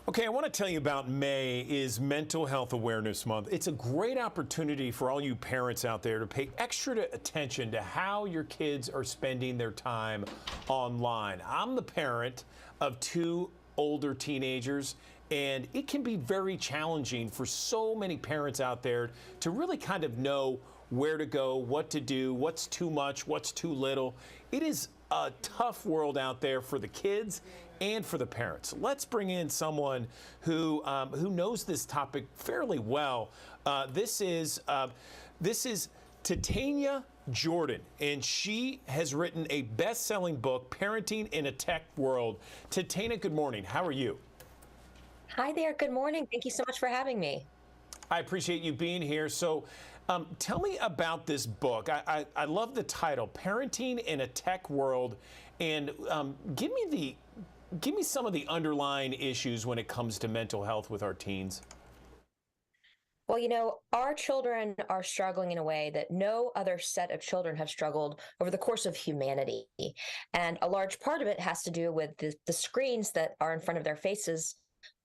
Okay, I want to tell you about May is Mental Health Awareness Month. It's a great opportunity for all you parents out there to pay extra attention to how your kids are spending their time online. I'm the parent of 2 older teenagers, and it can be very challenging for so many parents out there to really kind of know where to go, what to do, what's too much, what's too little. It is a tough world out there for the kids and for the parents. Let's bring in someone who knows this topic fairly well. This is Titania Jordan, and she has written a best-selling book, Parenting in a Tech World. Titania, good morning. How are you? Hi there. Good morning. Thank you so much for having me. I appreciate you being here. So tell me about this book. I love the title, Parenting in a Tech World, and give me some of the underlying issues when it comes to mental health with our teens. Well, our children are struggling in a way that no other set of children have struggled over the course of humanity. And a large part of it has to do with the screens that are in front of their faces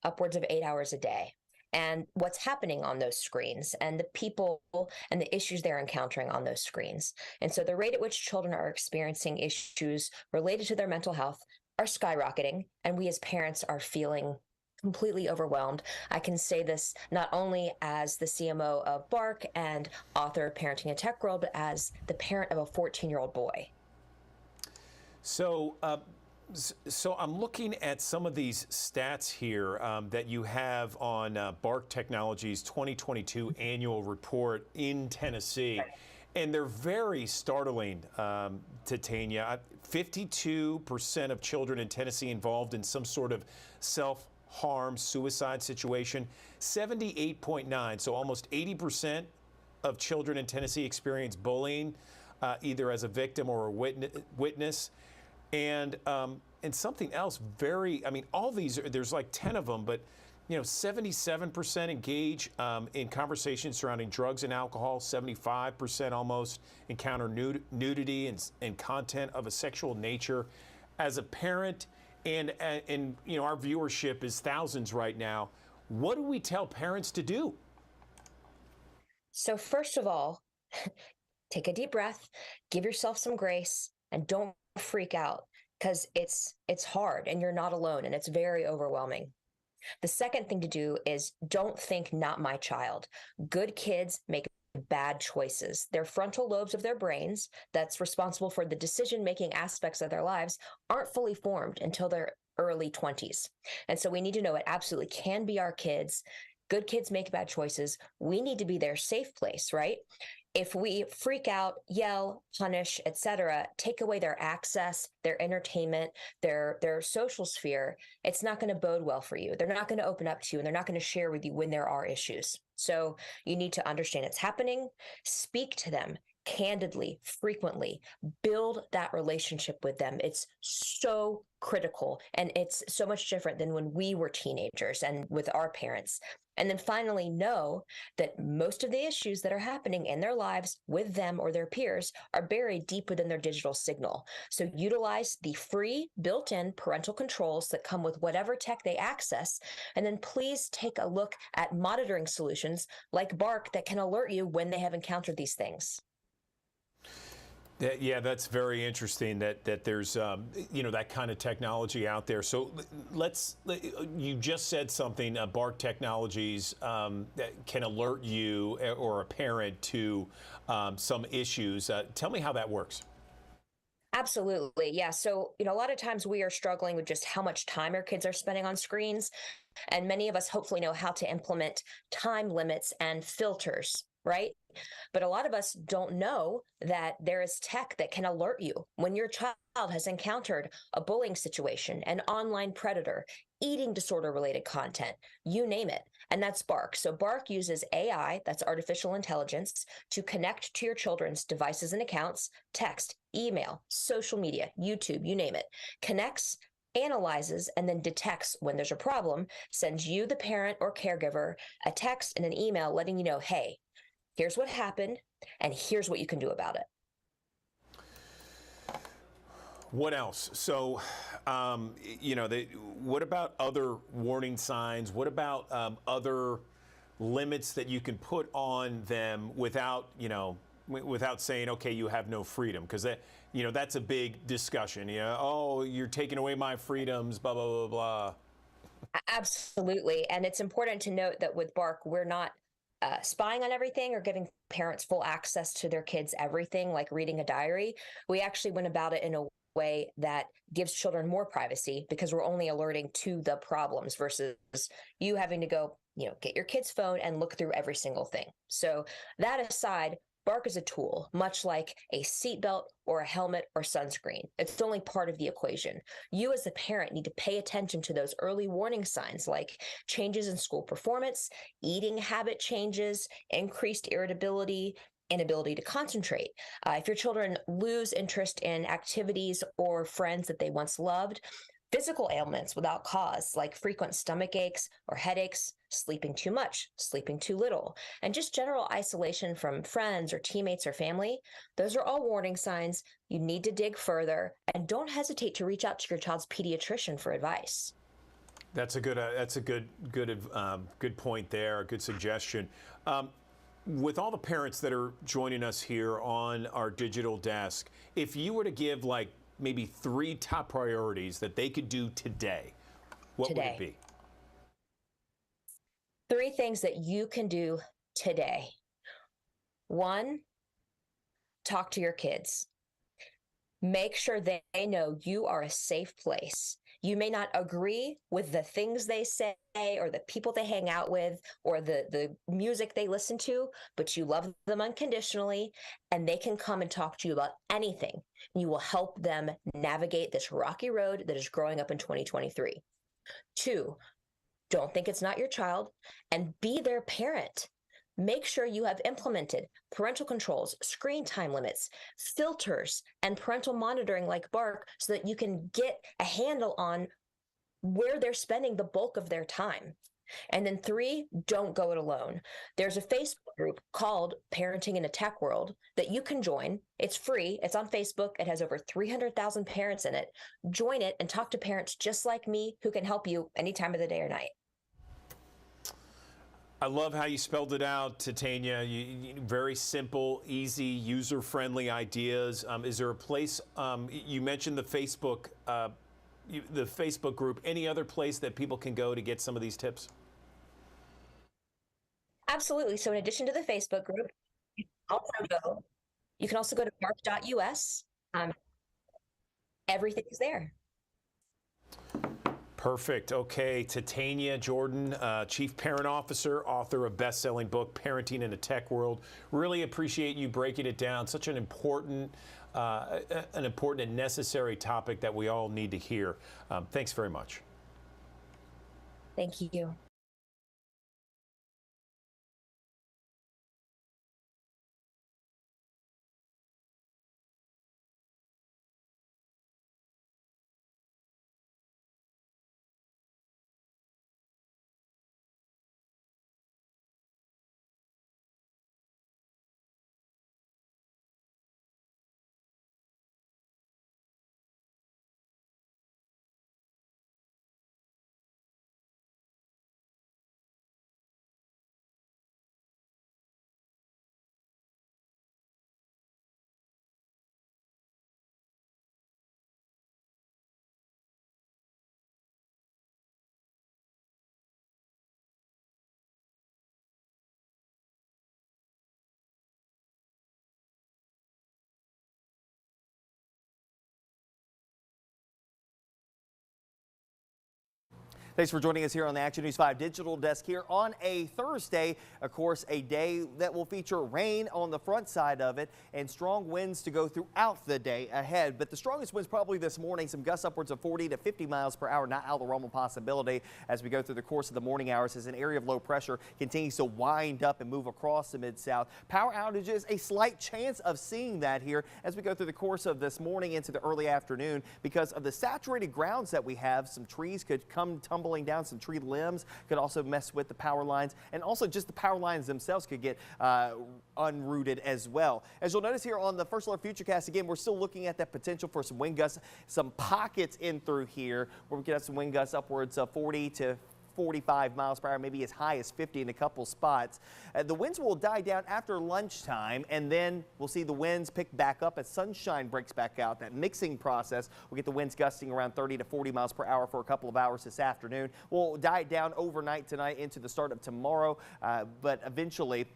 upwards of 8 hours a day, and what's happening on those screens and the people and the issues they're encountering on those screens. And so the rate at which children are experiencing issues related to their mental health are skyrocketing, and we as parents are feeling completely overwhelmed. I can say this not only as the CMO of Bark and author of Parenting in a Tech World, but as the parent of a 14-year-old boy. So I'm looking at some of these stats here that you have on Bark Technologies 2022 annual report in Tennessee. And they're very startling, Titania. 52% of children in Tennessee involved in some sort of self-harm, suicide situation. 78.9, so almost 80% of children in Tennessee experience bullying, either as a victim or a witness. And something else all these, there's like 10 of them, but 77% engage in conversations surrounding drugs and alcohol. 75% almost encounter nudity and content of a sexual nature. As a parent, and our viewership is thousands right now. What do we tell parents to do? So first of all, take a deep breath, give yourself some grace, and don't freak out, because it's hard and you're not alone, and it's very overwhelming. The second thing to do is don't think not my child. Good kids make bad choices. Their frontal lobes of their brains, that's responsible for the decision-making aspects of their lives, aren't fully formed until their early 20s. And so we need to know it absolutely can be our kids. Good kids make bad choices. We need to be their safe place, right? If we freak out, yell, punish, etc., take away their access, their entertainment, their social sphere, it's not going to bode well for you. They're not going to open up to you, and they're not going to share with you when there are issues. So you need to understand it's happening, speak to them candidly, frequently, build that relationship with them. It's so critical, and it's so much different than when we were teenagers and with our parents. And then finally, know that most of the issues that are happening in their lives with them or their peers are buried deep within their digital signal. So utilize the free built-in parental controls that come with whatever tech they access. And then please take a look at monitoring solutions like Bark that can alert you when they have encountered these things. Yeah, that's very interesting that there's that kind of technology out there. So you just said something, Bark Technologies that can alert you or a parent to some issues. Tell me how that works. Absolutely. Yeah. So, a lot of times we are struggling with just how much time our kids are spending on screens. And many of us hopefully know how to implement time limits and filters, right? But a lot of us don't know that there is tech that can alert you when your child has encountered a bullying situation, an online predator, eating disorder related content, you name it. And that's Bark. So Bark uses AI, that's artificial intelligence, to connect to your children's devices and accounts, text, email, social media, YouTube, you name it, connects, analyzes, and then detects when there's a problem, sends you, the parent or caregiver, a text and an email letting you know, hey, here's what happened, and here's what you can do about it. What else? So, you know, what about other warning signs? What about other limits that you can put on them without, you know, without saying, okay, you have no freedom? Because that, you know, that's a big discussion. You know, oh, you're taking away my freedoms, blah, blah, blah, blah. Absolutely. And it's important to note that with Bark, we're not spying on everything or giving parents full access to their kids' everything, like reading a diary. We actually went about it in a way that gives children more privacy because we're only alerting to the problems versus you having to go, you know, get your kid's phone and look through every single thing. So that aside, Bark is a tool, much like a seatbelt or a helmet or sunscreen. It's only part of the equation. You as the parent need to pay attention to those early warning signs like changes in school performance, eating habit changes, increased irritability, inability to concentrate. If your children lose interest in activities or friends that they once loved, physical ailments without cause, like frequent stomach aches or headaches, sleeping too much, sleeping too little, and just general isolation from friends or teammates or family, those are all warning signs. You need to dig further, and don't hesitate to reach out to your child's pediatrician for advice. That's a good point there, a good suggestion. With all the parents that are joining us here on our digital desk, if you were to give like maybe 3 top priorities that they could do today, what would it be? 3 things that you can do today. 1, talk to your kids. Make sure they know you are a safe place. You may not agree with the things they say or the people they hang out with or the music they listen to, but you love them unconditionally and they can come and talk to you about anything. You will help them navigate this rocky road that is growing up in 2023. 2, don't think it's not your child and be their parent. Make sure you have implemented parental controls, screen time limits, filters, and parental monitoring like Bark so that you can get a handle on where they're spending the bulk of their time. And then 3, don't go it alone. There's a Facebook group called Parenting in a Tech World that you can join. It's free. It's on Facebook. It has over 300,000 parents in it. Join it and talk to parents just like me who can help you any time of the day or night. I love how you spelled it out, Titania. Very simple, easy, user-friendly ideas. Is there a place, you mentioned the Facebook group, any other place that people can go to get some of these tips? Absolutely. So in addition to the Facebook group, you can also go to bark.us. Everything's there. Perfect. Okay, Titania Jordan, Chief Parent Officer, author of best-selling book, Parenting in a Tech World. Really appreciate you breaking it down. Such an important and necessary topic that we all need to hear. Thanks very much. Thank you. Thanks for joining us here on the Action News 5 digital desk here on a Thursday. Of course, a day that will feature rain on the front side of it and strong winds to go throughout the day ahead. But the strongest winds probably this morning, some gusts upwards of 40 to 50 miles per hour, not out of the realm of possibility as we go through the course of the morning hours as an area of low pressure continues to wind up and move across the Mid-South. Power outages, a slight chance of seeing that here as we go through the course of this morning into the early afternoon because of the saturated grounds that we have. Some trees could come tumbling tumbling down. Some tree limbs could also mess with the power lines, and also just the power lines themselves could get unrooted as well. As you'll notice here on the First Alert Futurecast, again, we're still looking at that potential for some wind gusts, some pockets in through here where we could have some wind gusts upwards of 40 to 45 miles per hour, maybe as high as 50 in a couple spots. The winds will die down after lunchtime, and then we'll see the winds pick back up as sunshine breaks back out. That mixing process will get the winds gusting around 30 to 40 miles per hour for a couple of hours this afternoon. We'll die down overnight tonight into the start of tomorrow, but eventually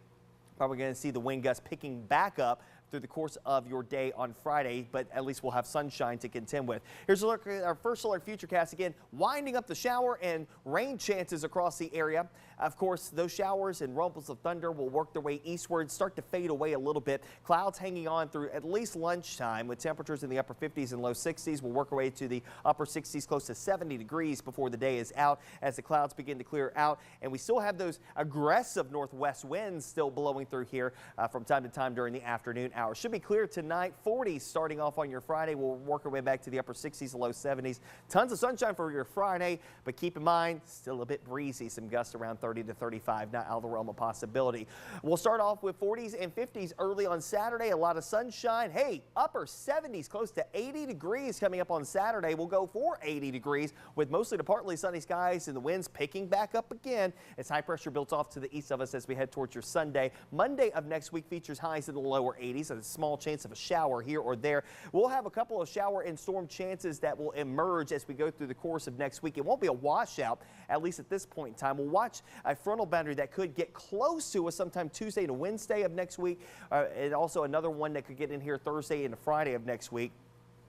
probably going to see the wind gusts picking back up through the course of your day on Friday, but at least we'll have sunshine to contend with. Here's a look at our First Alert Futurecast again, winding up the shower and rain chances across the area. Of course, those showers and rumbles of thunder will work their way eastward, start to fade away a little bit. Clouds hanging on through at least lunchtime with temperatures in the upper 50s and low 60s. We'll work our way to the upper 60s, close to 70 degrees before the day is out as the clouds begin to clear out. And we still have those aggressive northwest winds still blowing through here from time to time during the afternoon hours. Should be clear tonight. 40s starting off on your Friday. We'll work our way back to the upper 60s, low 70s. Tons of sunshine for your Friday, but keep in mind, still a bit breezy. Some gusts around 30 to 35, not out of the realm of possibility. We'll start off with 40s and 50s early on Saturday. A lot of sunshine. Hey, upper 70s, close to 80 degrees coming up on Saturday. We'll go for 80 degrees with mostly to partly sunny skies and the winds picking back up again as high pressure builds off to the east of us as we head towards your Sunday. Monday of next week features highs in the lower 80s. A small chance of a shower here or there. We'll have a couple of shower and storm chances that will emerge as we go through the course of next week. It won't be a washout, at least at this point in time. We'll watch a frontal boundary that could get close to us sometime Tuesday to Wednesday of next week, and also another one that could get in here Thursday and Friday of next week.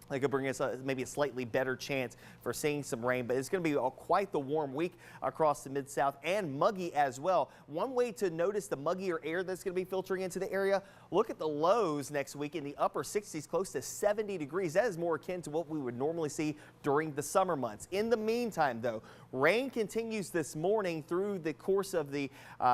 That could bring us maybe a slightly better chance for seeing some rain, but it's going to be quite the warm week across the Mid-South and muggy as well. One way to notice the muggier air that's going to be filtering into the area, look at the lows next week in the upper 60s, close to 70 degrees. That is more akin to what we would normally see during the summer months. In the meantime, though, rain continues this morning through the course of the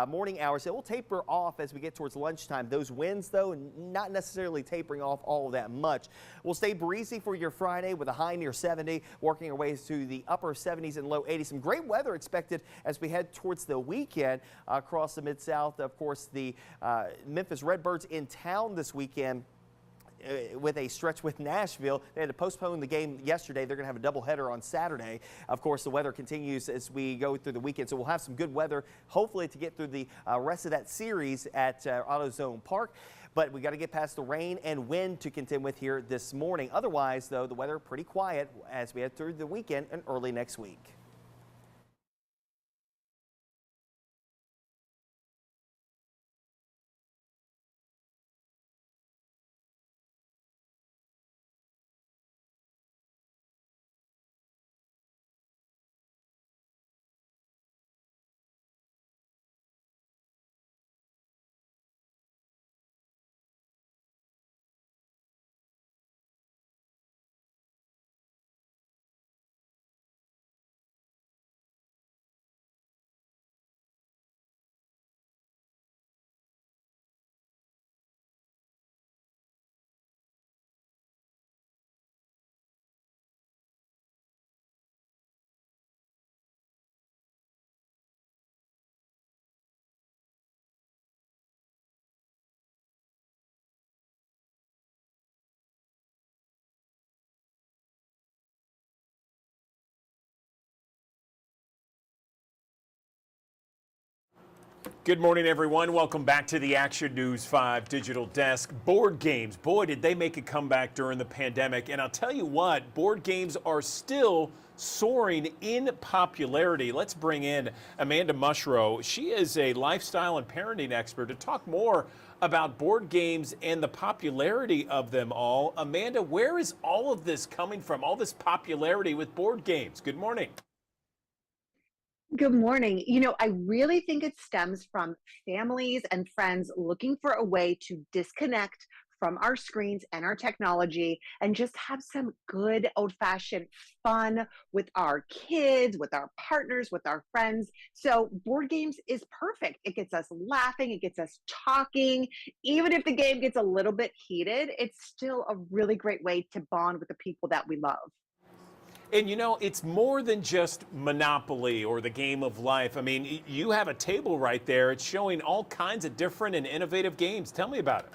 morning hours. It will taper off as we get towards lunchtime. Those winds, though, not necessarily tapering off all that much. We'll stay breezy for your Friday with a high near 70, working our way to the upper 70s and low 80s. Some great weather expected as we head towards the weekend across the Mid-South. Of course, the Memphis Redbirds in town this weekend with a stretch with Nashville. They had to postpone the game yesterday. They're going to have a doubleheader on Saturday. Of course, the weather continues as we go through the weekend, so we'll have some good weather, hopefully, to get through the rest of that series at AutoZone Park. But we got to get past the rain and wind to contend with here this morning. Otherwise, though, the weather pretty quiet as we head through the weekend and early next week. Good morning, everyone. Welcome back to the Action News 5 Digital Desk. Board games, boy, did they make a comeback during the pandemic. And I'll tell you what, board games are still soaring in popularity. Let's bring in Amanda Mushrow. She is a lifestyle and parenting expert to talk more about board games and the popularity of them all. Amanda, where is all of this coming from, all this popularity with board games? Good morning. Good morning. You know, I really think it stems from families and friends looking for a way to disconnect from our screens and our technology and just have some good old-fashioned fun with our kids, with our partners, with our friends. So board games is perfect. It gets us laughing, it gets us talking. Even if the game gets a little bit heated, it's still a really great way to bond with the people that we love. And you know, it's more than just Monopoly or the game of life. I mean, you have a table right there. It's showing all kinds of different and innovative games. Tell me about it.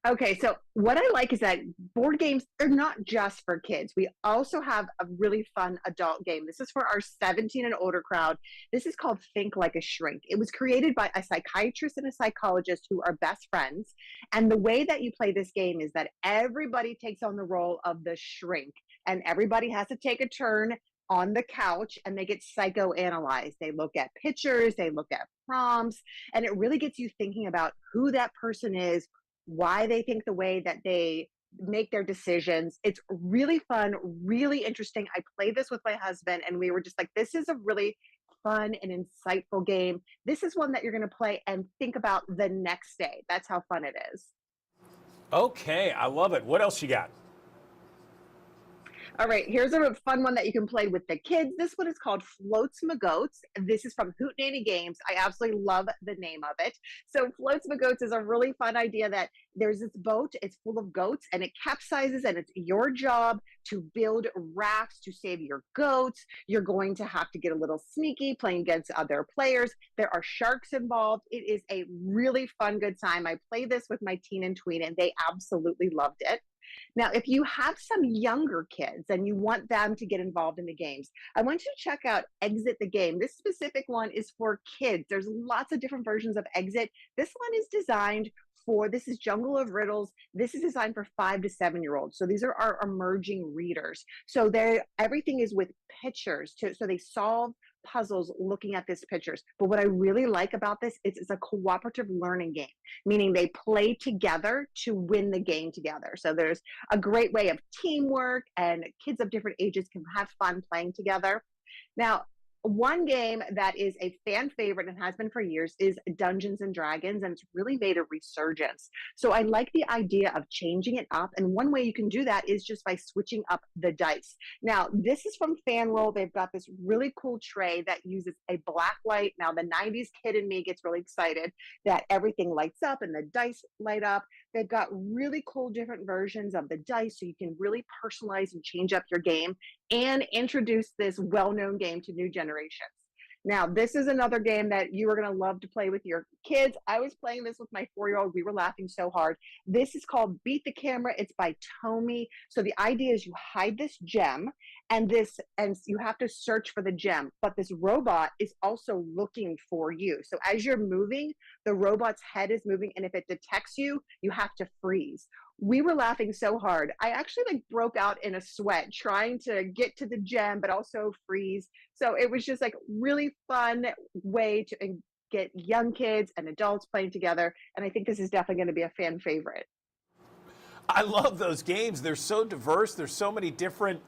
Okay, so what I like is that board games, they're not just for kids. We also have a really fun adult game. This is for our 17 and older crowd. This is called Think Like a Shrink. It was created by a psychiatrist and a psychologist who are best friends. And the way that you play this game is that everybody takes on the role of the shrink, and everybody has to take a turn on the couch and they get psychoanalyzed. They look at pictures, they look at prompts, and it really gets you thinking about who that person is, why they think the way that they make their decisions. It's really fun, really interesting. I played this with my husband and we were just like, this is a really fun and insightful game. This is one that you're going to play and think about the next day. That's how fun it is. Okay, I love it. What else you got? All right, here's a fun one that you can play with the kids. This one is called Floats My Goats. This is from Hootenanny Games. I absolutely love the name of it. So Floats My Goats is a really fun idea that there's this boat, it's full of goats, and it capsizes, and it's your job to build rafts to save your goats. You're going to have to get a little sneaky playing against other players. There are sharks involved. It is a really fun, good time. I played this with my teen and tween, and they absolutely loved it. Now, if you have some younger kids and you want them to get involved in the games, I want you to check out Exit the Game. This specific one is for kids. There's lots of different versions of Exit. This one is designed for, this is Jungle of Riddles. This is designed for 5 to 7-year-olds. So these are our emerging readers. So everything is with pictures so they solve puzzles looking at these pictures. But what I really like about this is it's a cooperative learning game, meaning they play together to win the game together. So there's a great way of teamwork, and kids of different ages can have fun playing together. Now, one game that is a fan favorite and has been for years is Dungeons and Dragons, and it's really made a resurgence. So I like the idea of changing it up, and one way you can do that is just by switching up the dice. Now, this is from FanRoll. They've got this really cool tray that uses a black light. Now, the 90s kid in me gets really excited that everything lights up and the dice light up. They've got really cool different versions of the dice so you can really personalize and change up your game and introduce this well-known game to new generations. Now, this is another game that you are going to love to play with your kids. I was playing this with my 4-year-old. We were laughing so hard. This is called Beat the Camera. It's by Tomy. So the idea is you hide this gem and you have to search for the gem, but this robot is also looking for you. So as you're moving, the robot's head is moving, and if it detects you, you have to freeze. We were laughing so hard. I actually broke out in a sweat trying to get to the gem, but also freeze. So it was just really fun way to get young kids and adults playing together. And I think this is definitely going to be a fan favorite. I love those games. They're so diverse. There's so many different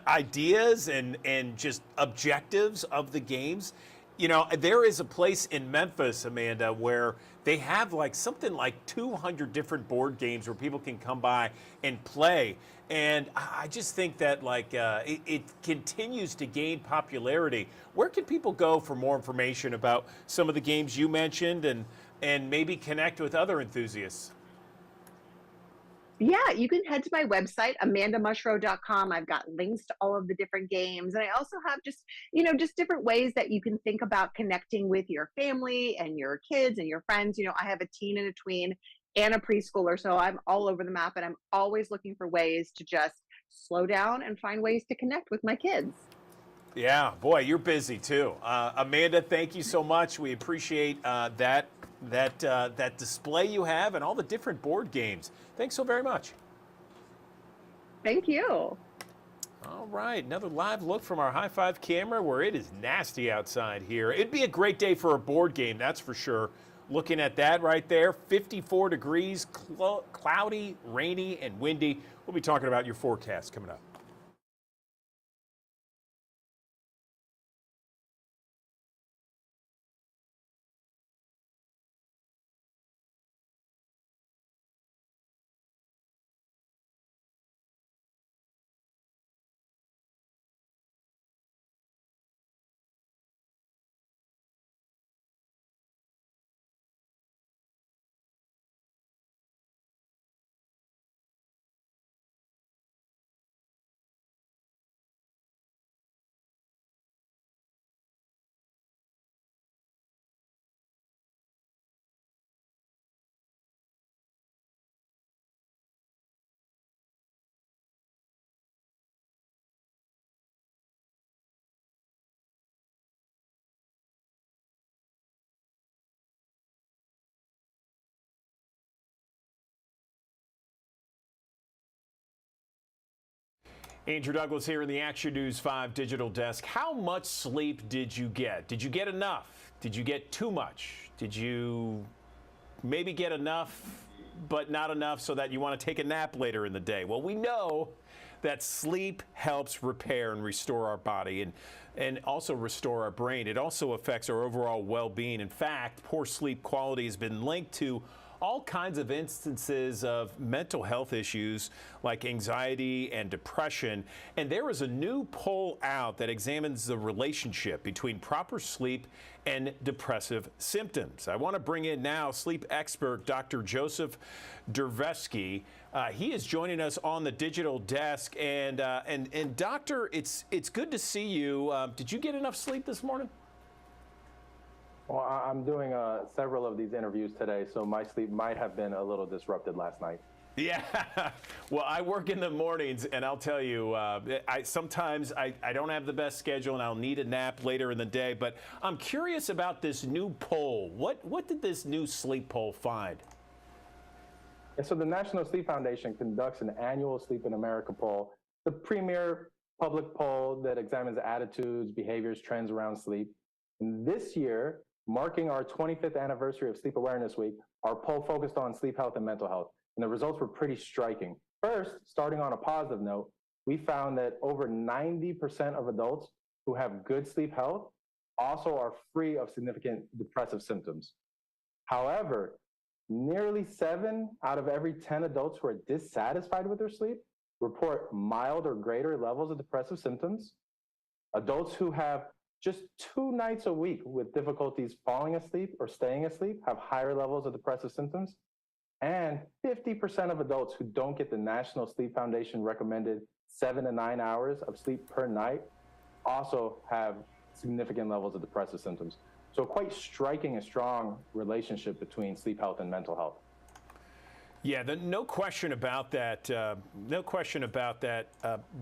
ideas and just objectives of the games. You know, there is a place in Memphis, Amanda, where they have something like 200 different board games where people can come by and play. And I just think that it continues to gain popularity. Where can people go for more information about some of the games you mentioned and maybe connect with other enthusiasts? Yeah, you can head to my website, amandamushrow.com. I've got links to all of the different games. And I also have just different ways that you can think about connecting with your family and your kids and your friends. I have a teen and a tween and a preschooler, so I'm all over the map, and I'm always looking for ways to just slow down and find ways to connect with my kids. Yeah, boy, you're busy too. Amanda, thank you so much. We appreciate that display you have and all the different board games. Thanks so very much. Thank you. All right, another live look from our High Five camera where it is nasty outside here. It'd be a great day for a board game, that's for sure. Looking at that right there, 54 degrees, cloudy, rainy, and windy. We'll be talking about your forecast coming up. Andrew Douglas here in the Action News 5 digital desk. How much sleep did you get? Did you get enough? Did you get too much? Did you maybe get enough, but not enough so that you want to take a nap later in the day? Well, we know that sleep helps repair and restore our body and also restore our brain. It also affects our overall well-being. In fact, poor sleep quality has been linked to all kinds of instances of mental health issues like anxiety and depression. And there is a new poll out that examines the relationship between proper sleep and depressive symptoms. I want to bring in now sleep expert Dr. Joseph Dervesky. He is joining us on the digital desk. And doctor, it's good to see you. Did you get enough sleep this morning? Well, I'm doing several of these interviews today, so my sleep might have been a little disrupted last night. Yeah, well, I work in the mornings, and I'll tell you, sometimes I don't have the best schedule, and I'll need a nap later in the day. But I'm curious about this new poll. What did this new sleep poll find? Yeah, so the National Sleep Foundation conducts an annual Sleep in America poll, the premier public poll that examines attitudes, behaviors, trends around sleep. And this year, marking our 25th anniversary of Sleep Awareness Week, our poll focused on sleep health and mental health, and the results were pretty striking. First, starting on a positive note, we found that over 90% of adults who have good sleep health also are free of significant depressive symptoms. However, nearly 7 out of every 10 adults who are dissatisfied with their sleep report mild or greater levels of depressive symptoms. Adults who have just 2 nights a week with difficulties falling asleep or staying asleep have higher levels of depressive symptoms. And 50% of adults who don't get the National Sleep Foundation recommended 7 to 9 hours of sleep per night also have significant levels of depressive symptoms. So quite striking and strong relationship between sleep health and mental health. Yeah, no question about that. No question about that,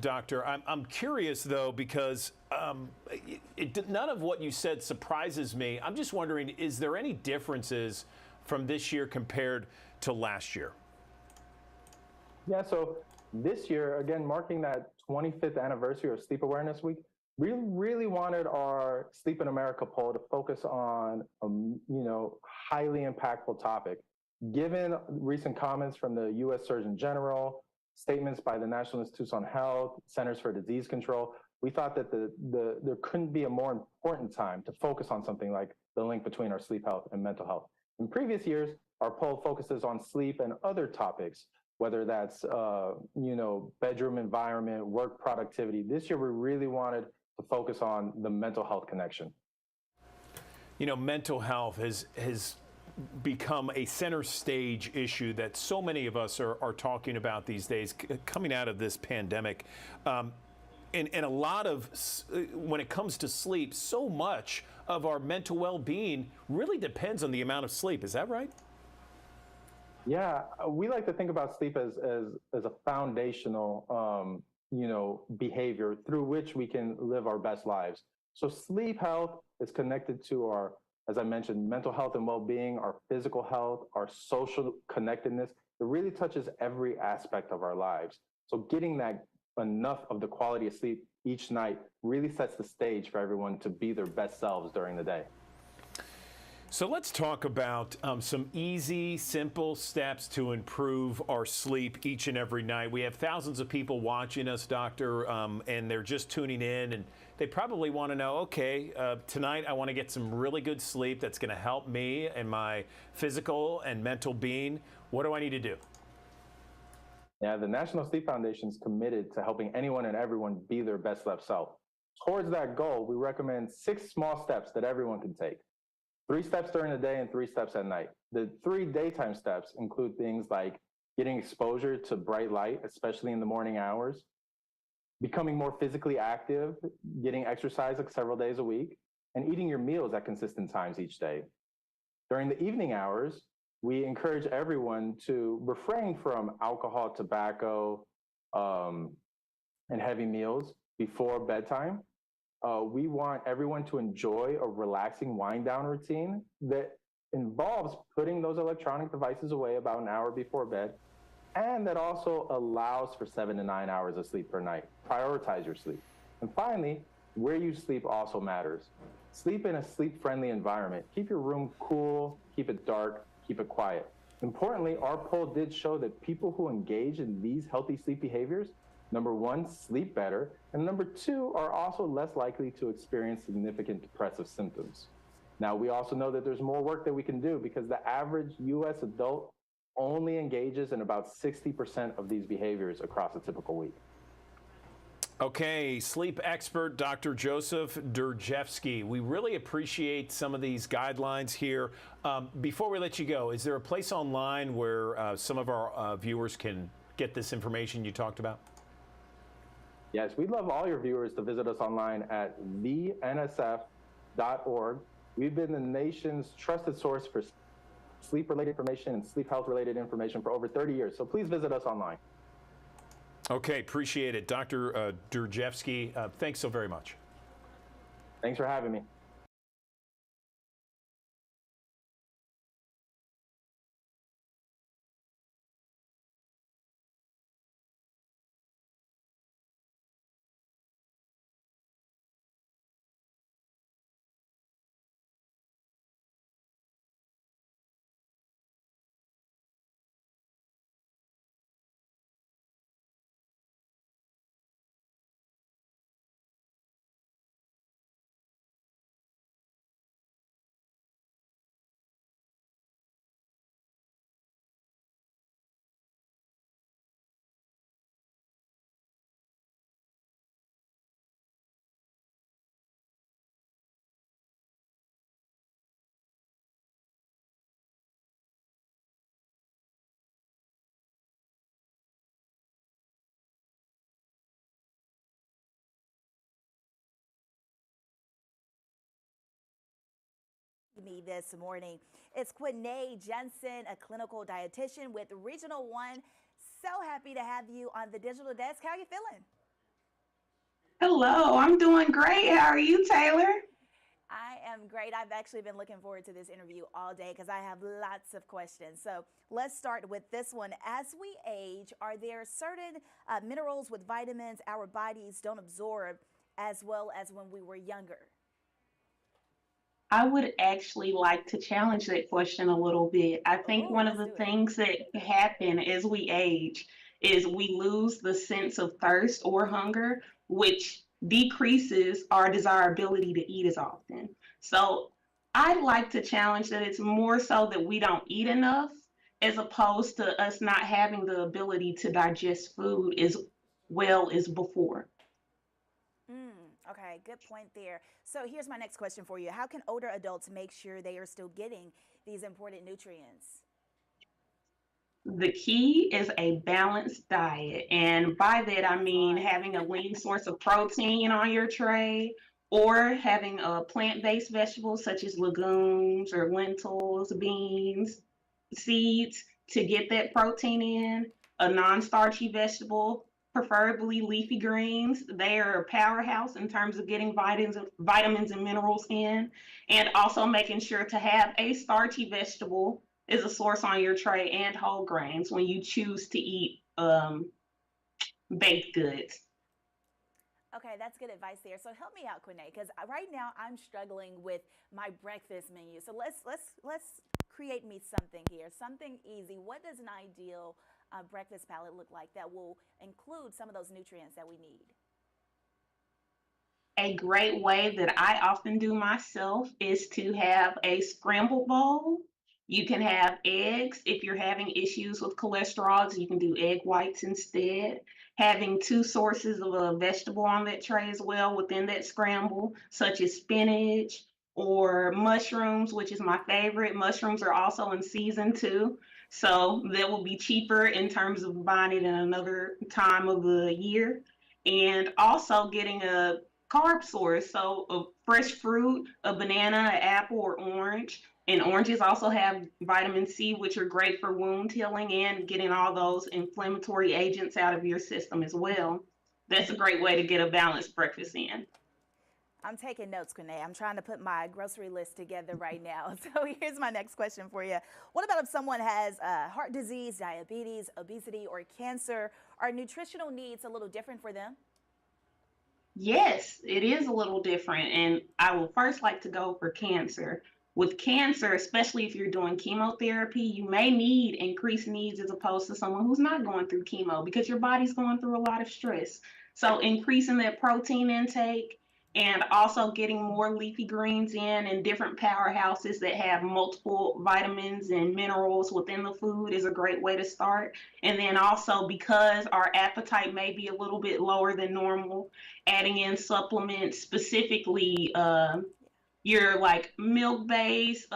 Doctor. I'm curious, though, because none of what you said surprises me. I'm just wondering, is there any differences from this year compared to last year? Yeah, so this year, again, marking that 25th anniversary of Sleep Awareness Week, we really wanted our Sleep in America poll to focus on a highly impactful topic. Given recent comments from the U.S. Surgeon General, statements by the National Institutes on Health, Centers for Disease Control, we thought that there couldn't be a more important time to focus on something like the link between our sleep health and mental health. In previous years, our poll focuses on sleep and other topics, whether that's bedroom environment, work productivity. This year, we really wanted to focus on the mental health connection. You know, mental health has become a center stage issue that so many of us are talking about these days coming out of this pandemic. And a lot of, when it comes to sleep, so much of our mental well-being really depends on the amount of sleep. Is that right? Yeah, we like to think about sleep as a foundational, behavior through which we can live our best lives. So sleep health is connected to our, as I mentioned, mental health and well-being, our physical health, our social connectedness. It really touches every aspect of our lives. So getting that enough of the quality of sleep each night really sets the stage for everyone to be their best selves during the day. So let's talk about some easy, simple steps to improve our sleep each and every night. We have thousands of people watching us, Doctor, and they're just tuning in, and they probably want to know, okay, tonight I want to get some really good sleep that's going to help me and my physical and mental being. What do I need to do? Yeah, the National Sleep Foundation is committed to helping anyone and everyone be their best left self. Towards that goal, we recommend 6 small steps that everyone can take. 3 steps during the day and 3 steps at night. The 3 daytime steps include things like getting exposure to bright light, especially in the morning hours, becoming more physically active, getting exercise like several days a week, and eating your meals at consistent times each day. During the evening hours, we encourage everyone to refrain from alcohol, tobacco, and heavy meals before bedtime. We want everyone to enjoy a relaxing wind down routine that involves putting those electronic devices away about an hour before bed. and that also allows for 7 to 9 hours of sleep per night. Prioritize your sleep. And finally, where you sleep also matters. Sleep in a sleep-friendly environment. Keep your room cool, keep it dark, keep it quiet. Importantly, our poll did show that people who engage in these healthy sleep behaviors, number one, sleep better, and number two, are also less likely to experience significant depressive symptoms. Now, we also know that there's more work that we can do because the average US adult only engages in about 60% of these behaviors across a typical week. Okay, sleep expert Dr. Joseph Durjevsky. We really appreciate some of these guidelines here. Before we let you go, is there a place online where some of our viewers can get this information you talked about? Yes, we'd love all your viewers to visit us online at theNSF.org. We've been the nation's trusted source for sleep-related information and sleep health-related information for over 30 years, so please visit us online. Okay, appreciate it. Dr. Durjevsky, thanks so very much. Thanks for having me. Me this morning. It's Quinay Jensen, a clinical dietitian with Regional One. So happy to have you on the digital desk. How are you feeling? Hello, I'm doing great. How are you, Taylor? I am great. I've actually been looking forward to this interview all day because I have lots of questions. So let's start with this one. As we age, are there certain minerals with vitamins our bodies don't absorb as well as when we were younger? I would actually like to challenge that question a little bit. I think one of the things that happen as we age is we lose the sense of thirst or hunger, which decreases our desirability to eat as often. So I'd like to challenge that it's more so that we don't eat enough as opposed to us not having the ability to digest food as well as before. Okay, good point there. So here's my next question for you. How can older adults make sure they are still getting these important nutrients? The key is a balanced diet. And by that, I mean having a lean source of protein on your tray or having a plant-based vegetables such as legumes or lentils, beans, seeds to get that protein in, a non-starchy vegetable, preferably leafy greens. They are a powerhouse in terms of getting vitamins and minerals in, and also making sure to have a starchy vegetable is a source on your tray and whole grains when you choose to eat baked goods. Okay, that's good advice there. So help me out, Quinay, because right now I'm struggling with my breakfast menu. So let's create me something here, something easy. What does an ideal breakfast palette look like that will include some of those nutrients that we need? A great way that I often do myself is to have a scrambled bowl. You can have eggs. If you're having issues with cholesterol, you can do egg whites instead. Having 2 sources of a vegetable on that tray as well within that scramble, such as spinach or mushrooms, which is my favorite. Mushrooms are also in season too. So that will be cheaper in terms of buying it in another time of the year. And also getting a carb source, so a fresh fruit, a banana, an apple, or orange. And oranges also have vitamin C, which are great for wound healing and getting all those inflammatory agents out of your system as well. That's a great way to get a balanced breakfast in. I'm taking notes, Quinay. I'm trying to put my grocery list together right now. So here's my next question for you. What about if someone has heart disease, diabetes, obesity, or cancer? Are nutritional needs a little different for them? Yes, it is a little different. And I will first like to go for cancer. With cancer, especially if you're doing chemotherapy, you may need increased needs as opposed to someone who's not going through chemo because your body's going through a lot of stress. So increasing that protein intake and also getting more leafy greens in and different powerhouses that have multiple vitamins and minerals within the food is a great way to start. And then also, because our appetite may be a little bit lower than normal, adding in supplements, specifically your like milk-based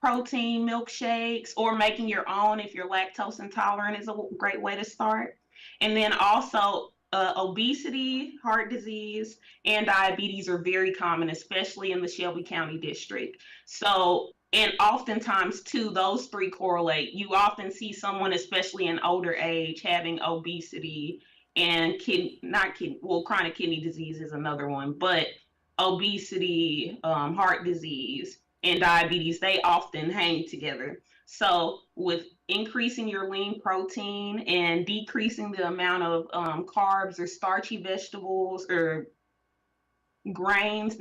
protein milkshakes, or making your own if you're lactose intolerant is a great way to start. And then also obesity, heart disease, and diabetes are very common, especially in the Shelby County district. So, and oftentimes too, those three correlate. You often see someone, especially in older age, having obesity and chronic kidney disease is another one, but obesity, heart disease, and diabetes, they often hang together. So with increasing your lean protein and decreasing the amount of carbs or starchy vegetables or grains,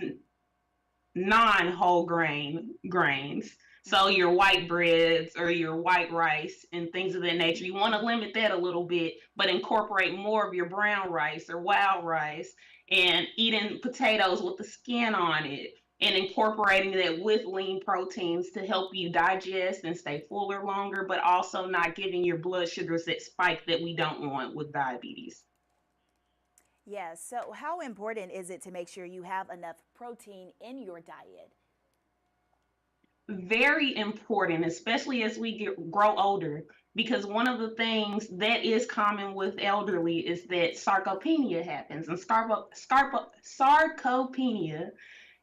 non-whole grains, so your white breads or your white rice and things of that nature, you want to limit that a little bit, but incorporate more of your brown rice or wild rice, and eating potatoes with the skin on it, and incorporating that with lean proteins to help you digest and stay fuller longer, but also not giving your blood sugars that spike that we don't want with diabetes. Yeah, so how important is it to make sure you have enough protein in your diet? Very important, especially as we grow older, because one of the things that is common with elderly is that sarcopenia happens. And sarcopenia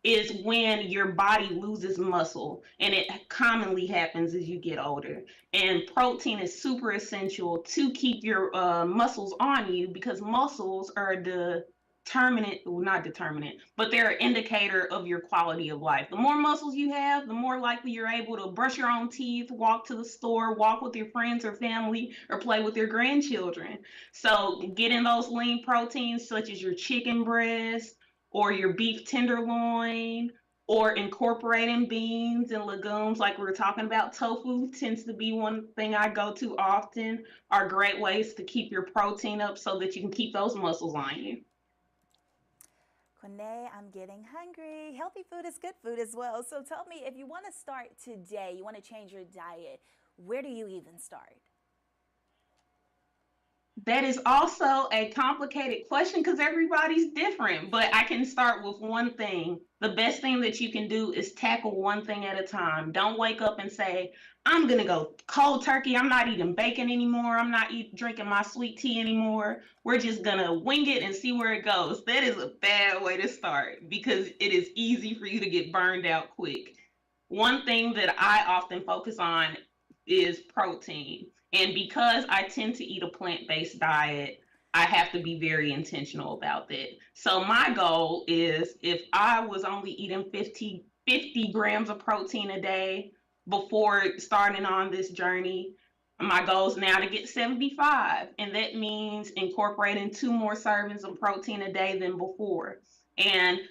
is when your body loses muscle, and it commonly happens as you get older. And protein is super essential to keep your muscles on you, because muscles are not determinant, but they're an indicator of your quality of life. The more muscles you have, the more likely you're able to brush your own teeth, walk to the store, walk with your friends or family, or play with your grandchildren. So getting those lean proteins such as your chicken breast or your beef tenderloin, or incorporating beans and legumes like we were talking about, tofu tends to be one thing I go to often, are great ways to keep your protein up so that you can keep those muscles on you. Quinay, I'm getting hungry. Healthy food is good food as well. So tell me, if you want to start today, you want to change your diet, where do you even start? That is also a complicated question because everybody's different, but I can start with one thing. The best thing that you can do is tackle one thing at a time. Don't wake up and say, I'm going to go cold turkey. I'm not eating bacon anymore. I'm not drinking my sweet tea anymore. We're just going to wing it and see where it goes. That is a bad way to start because it is easy for you to get burned out quick. One thing that I often focus on is protein. And because I tend to eat a plant-based diet, I have to be very intentional about that. So my goal is, if I was only eating 50 grams of protein a day before starting on this journey, my goal is now to get 75. And that means incorporating 2 more servings of protein a day than before. And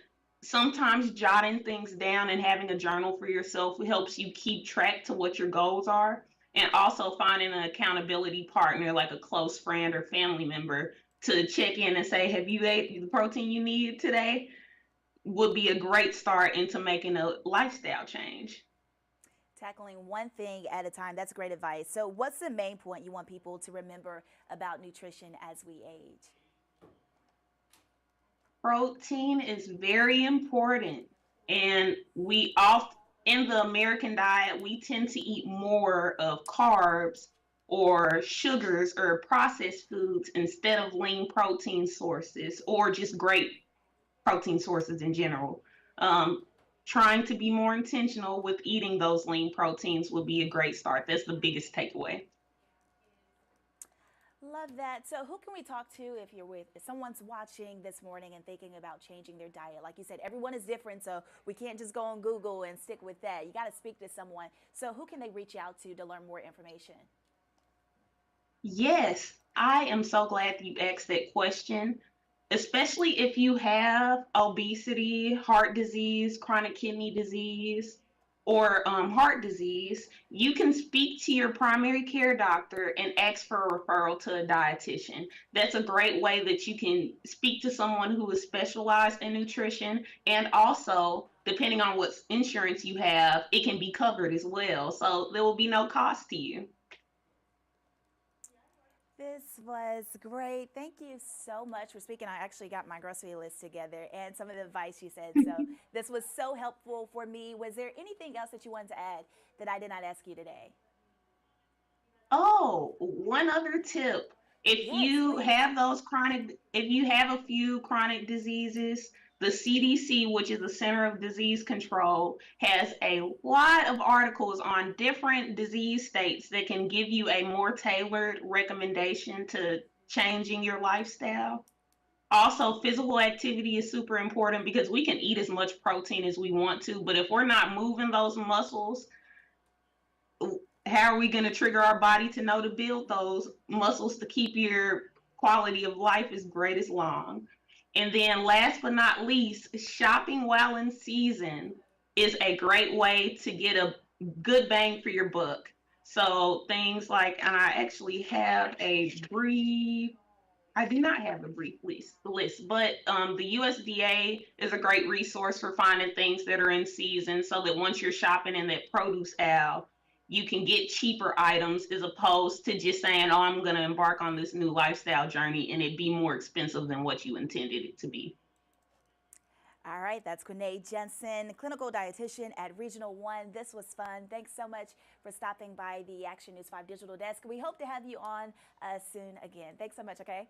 sometimes jotting things down and having a journal for yourself helps you keep track to what your goals are. And also finding an accountability partner, like a close friend or family member, to check in and say, have you ate the protein you need today? Would be a great start into making a lifestyle change. Tackling one thing at a time. That's great advice. So what's the main point you want people to remember about nutrition as we age? Protein is very important. And we often, in the American diet, we tend to eat more of carbs or sugars or processed foods instead of lean protein sources or just great protein sources in general. Trying to be more intentional with eating those lean proteins would be a great start. That's the biggest takeaway. love that. So who can we talk to if someone's watching this morning and thinking about changing their diet? Like you said, everyone is different, so we can't just go on Google and stick with that. You got to speak to someone. So who can they reach out to learn more information? Yes, I am so glad that you asked that question, especially if you have obesity, heart disease, chronic kidney disease, or heart disease. You can speak to your primary care doctor and ask for a referral to a dietitian. That's a great way that you can speak to someone who is specialized in nutrition, and also, depending on what insurance you have, it can be covered as well. So there will be no cost to you. This was great. Thank you so much for speaking. I actually got my grocery list together and some of the advice you said. So this was so helpful for me. Was there anything else that you wanted to add that I did not ask you today? Oh, one other tip. If you have a few chronic diseases, the CDC, which is the Center of Disease Control, has a lot of articles on different disease states that can give you a more tailored recommendation to changing your lifestyle. Also, physical activity is super important because we can eat as much protein as we want to, but if we're not moving those muscles, how are we going to trigger our body to know to build those muscles to keep your quality of life as great as long? And then last but not least, shopping while in season is a great way to get a good bang for your buck. So things like, and I actually have a brief, I do not have a brief list, but the USDA is a great resource for finding things that are in season so that once you're shopping in that produce aisle, you can get cheaper items as opposed to just saying, oh, I'm going to embark on this new lifestyle journey and it be more expensive than what you intended it to be. All right, that's Quenae Jensen, clinical dietitian at Regional One. This was fun. Thanks so much for stopping by the Action News 5 Digital Desk. We hope to have you on soon again. Thanks so much, okay?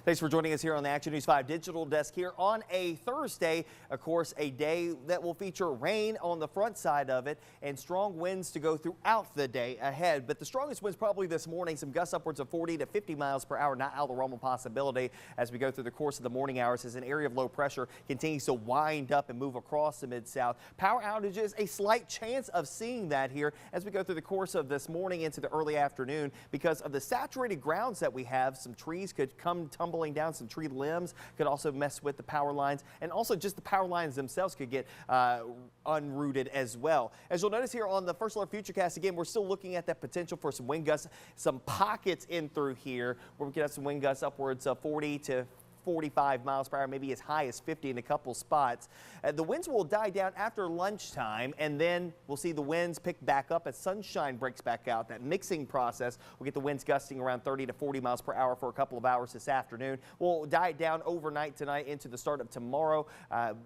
Thanks for joining us here on the Action News 5 Digital Desk here on a Thursday. Of course, a day that will feature rain on the front side of it and strong winds to go throughout the day ahead. But the strongest winds probably this morning, some gusts upwards of 40 to 50 miles per hour, not out of the realm of possibility as we go through the course of the morning hours as an area of low pressure continues to wind up and move across the Mid-South. Power outages, a slight chance of seeing that here as we go through the course of this morning into the early afternoon because of the saturated grounds that we have. Some trees could come tumbling down, some tree limbs could also mess with the power lines, and also just the power lines themselves could get unrooted as well. As you'll notice here on the First Alert Futurecast, again, we're still looking at that potential for some wind gusts, some pockets in through here where we could have some wind gusts upwards of 40 to 45 miles per hour, maybe as high as 50 in a couple spots. The winds will die down after lunchtime, and then we'll see the winds pick back up as sunshine breaks back out. That mixing process will get the winds gusting around 30 to 40 miles per hour for a couple of hours this afternoon. We'll die down overnight tonight into the start of tomorrow,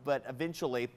but eventually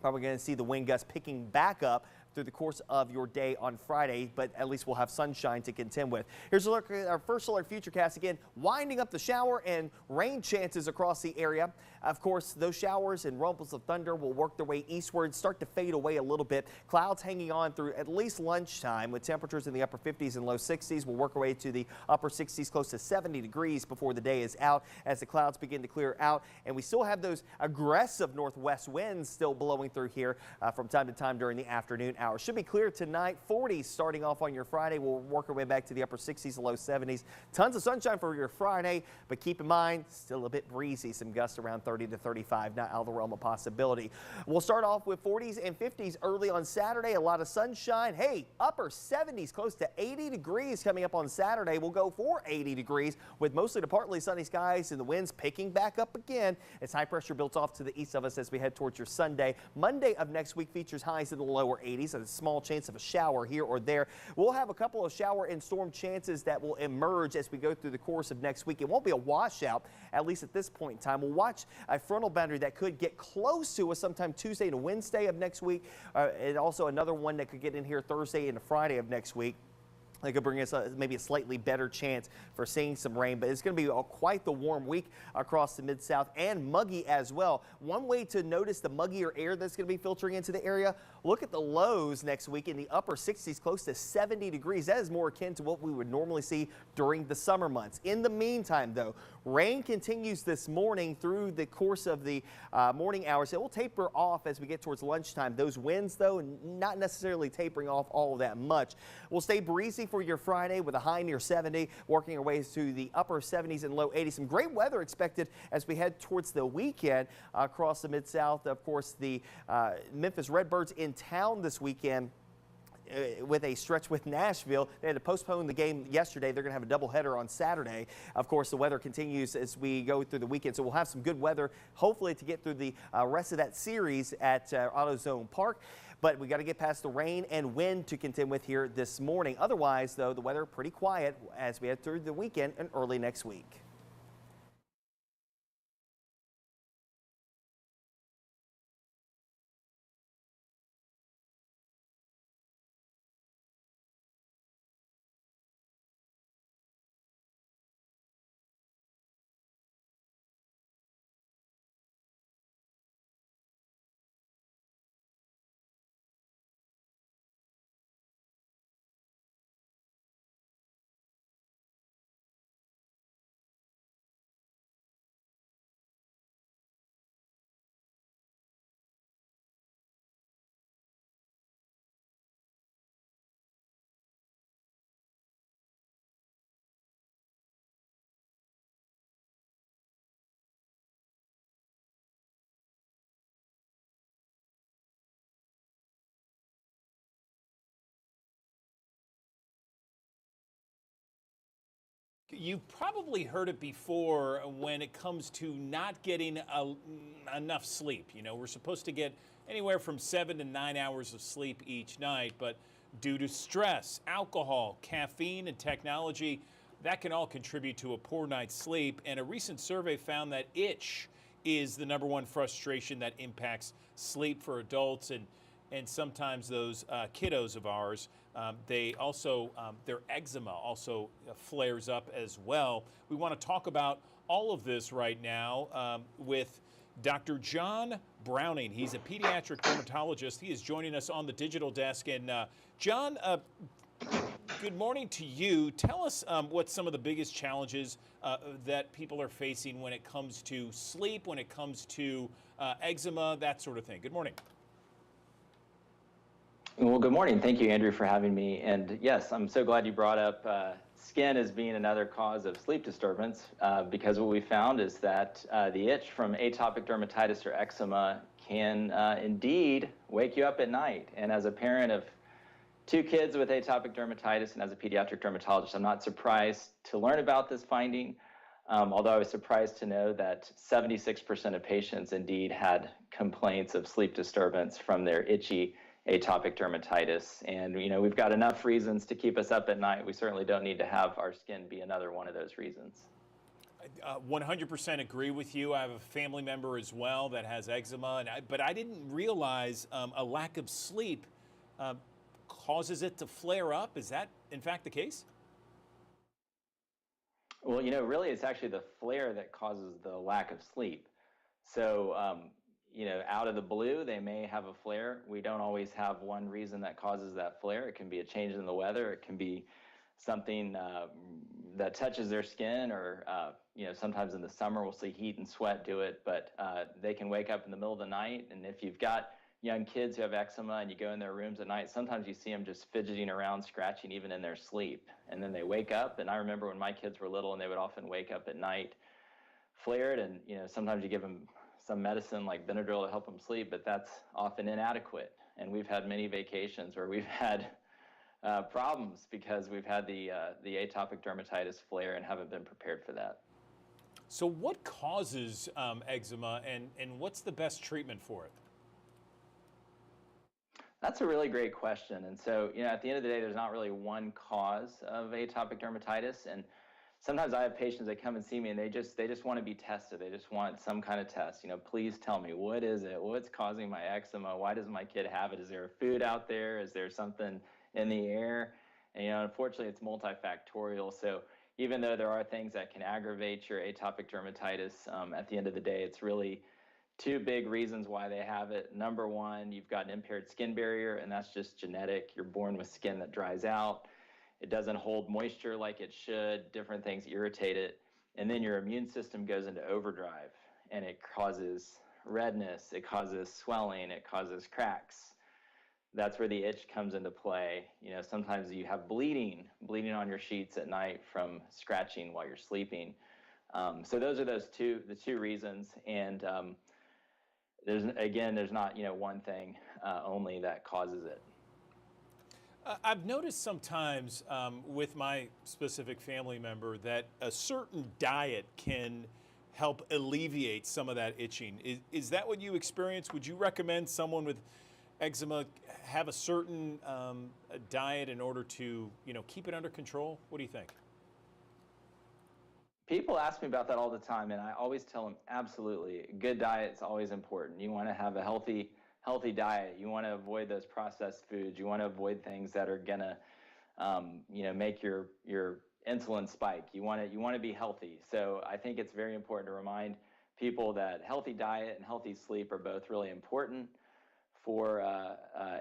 probably going to see the wind gusts picking back up through the course of your day on Friday, but at least we'll have sunshine to contend with. Here's a look at our First Alert Futurecast again, winding up the shower and rain chances across the area. Of course, those showers and rumbles of thunder will work their way eastward, start to fade away a little bit. Clouds hanging on through at least lunchtime with temperatures in the upper 50s and low 60s. We'll work our way to the upper 60s, close to 70 degrees before the day is out as the clouds begin to clear out. And we still have those aggressive northwest winds still blowing through here from time to time during the afternoon hours. Should be clear tonight. 40s starting off on your Friday. We'll work our way back to the upper 60s, low 70s. Tons of sunshine for your Friday, but keep in mind, still a bit breezy. Some gusts around 30 to 35, not out of the realm of possibility. We'll start off with 40s and 50s early on Saturday. A lot of sunshine. Hey, upper 70s, close to 80 degrees coming up on Saturday. We'll go for 80 degrees with mostly to partly sunny skies and the winds picking back up again as high pressure builds off to the east of us as we head towards your Sunday. Monday of next week features highs in the lower 80s and a small chance of a shower here or there. We'll have a couple of shower and storm chances that will emerge as we go through the course of next week. It won't be a washout, at least at this point in time. We'll watch a frontal boundary that could get close to us sometime Tuesday to Wednesday of next week, and also another one that could get in here Thursday and Friday of next week. That could bring us maybe a slightly better chance for seeing some rain, but it's going to be quite the warm week across the Mid-South and muggy as well. One way to notice the muggier air that's going to be filtering into the area, look at the lows next week in the upper 60s, close to 70 degrees. That is more akin to what we would normally see during the summer months. In the meantime, though, rain continues this morning through the course of the morning hours. It will taper off as we get towards lunchtime. Those winds, though, not necessarily tapering off all that much. We'll stay breezy for your Friday with a high near 70, working our way to the upper 70s and low 80s. Some great weather expected as we head towards the weekend across the Mid-South. Of course, the Memphis Redbirds in town this weekend with a stretch with Nashville. They had to postpone the game yesterday. They're going to have a doubleheader on Saturday. Of course, the weather continues as we go through the weekend, so we'll have some good weather, hopefully, to get through the rest of that series at AutoZone Park. But we got to get past the rain and wind to contend with here this morning. Otherwise, though, the weather pretty quiet as we head through the weekend and early next week. You've probably heard it before when it comes to not getting enough sleep. You know, we're supposed to get anywhere from 7 to 9 hours of sleep each night, but due to stress, alcohol, caffeine, and technology, that can all contribute to a poor night's sleep. And a recent survey found that itch is the #1 frustration that impacts sleep for adults and sometimes those kiddos of ours. They also, their eczema also flares up as well. We want to talk about all of this right now with Dr. John Browning. He's a pediatric dermatologist. He is joining us on the digital desk. And John, good morning to you. Tell us what some of the biggest challenges that people are facing when it comes to sleep, when it comes to eczema, that sort of thing. Good morning. Well, good morning. Thank you, Andrew, for having me. And yes, I'm so glad you brought up skin as being another cause of sleep disturbance, because what we found is that the itch from atopic dermatitis or eczema can indeed wake you up at night. And as a parent of 2 kids with atopic dermatitis and as a pediatric dermatologist, I'm not surprised to learn about this finding, although I was surprised to know that 76% of patients indeed had complaints of sleep disturbance from their itchy atopic dermatitis. And, you know, we've got enough reasons to keep us up at night. We certainly don't need to have our skin be another one of those reasons. 100% agree with you. I have a family member as well that has eczema, but I didn't realize a lack of sleep causes it to flare up. Is that, in fact, the case? Well, you know, really, it's actually the flare that causes the lack of sleep. So, you know, out of the blue, they may have a flare. We don't always have one reason that causes that flare. It can be a change in the weather. It can be something that touches their skin, or, you know, sometimes in the summer we'll see heat and sweat do it, but they can wake up in the middle of the night. And if you've got young kids who have eczema and you go in their rooms at night, sometimes you see them just fidgeting around, scratching even in their sleep. And then they wake up. And I remember when my kids were little and they would often wake up at night flared, and sometimes you give them some medicine like Benadryl to help them sleep, but that's often inadequate. And we've had many vacations where we've had problems because we've had the atopic dermatitis flare and haven't been prepared for that. So what causes eczema, and what's the best treatment for it? That's a really great question. And so, at the end of the day, there's not really one cause of atopic dermatitis. And sometimes I have patients that come and see me and they just want to be tested. They just want some kind of test. Please tell me, what is it? What's causing my eczema? Why does my kid have it? Is there food out there? Is there something in the air? And, unfortunately, it's multifactorial. So even though there are things that can aggravate your atopic dermatitis, at the end of the day, it's really two big reasons why they have it. Number one, you've got an impaired skin barrier, and that's just genetic. You're born with skin that dries out. It doesn't hold moisture like it should. Different things irritate it. And then your immune system goes into overdrive, and it causes redness. It causes swelling. It causes cracks. That's where the itch comes into play. Sometimes you have bleeding on your sheets at night from scratching while you're sleeping. So those are the two reasons. And there's not one thing only that causes it. I've noticed sometimes with my specific family member that a certain diet can help alleviate some of that itching. Is that what you experience? Would you recommend someone with eczema have a certain diet in order to keep it under control? What do you think? People ask me about that all the time, and I always tell them absolutely. Good diet is always important. You want to have a healthy diet. You want to avoid those processed foods. You want to avoid things that are gonna make your insulin spike. You want to be healthy. So I think it's very important to remind people that healthy diet and healthy sleep are both really important for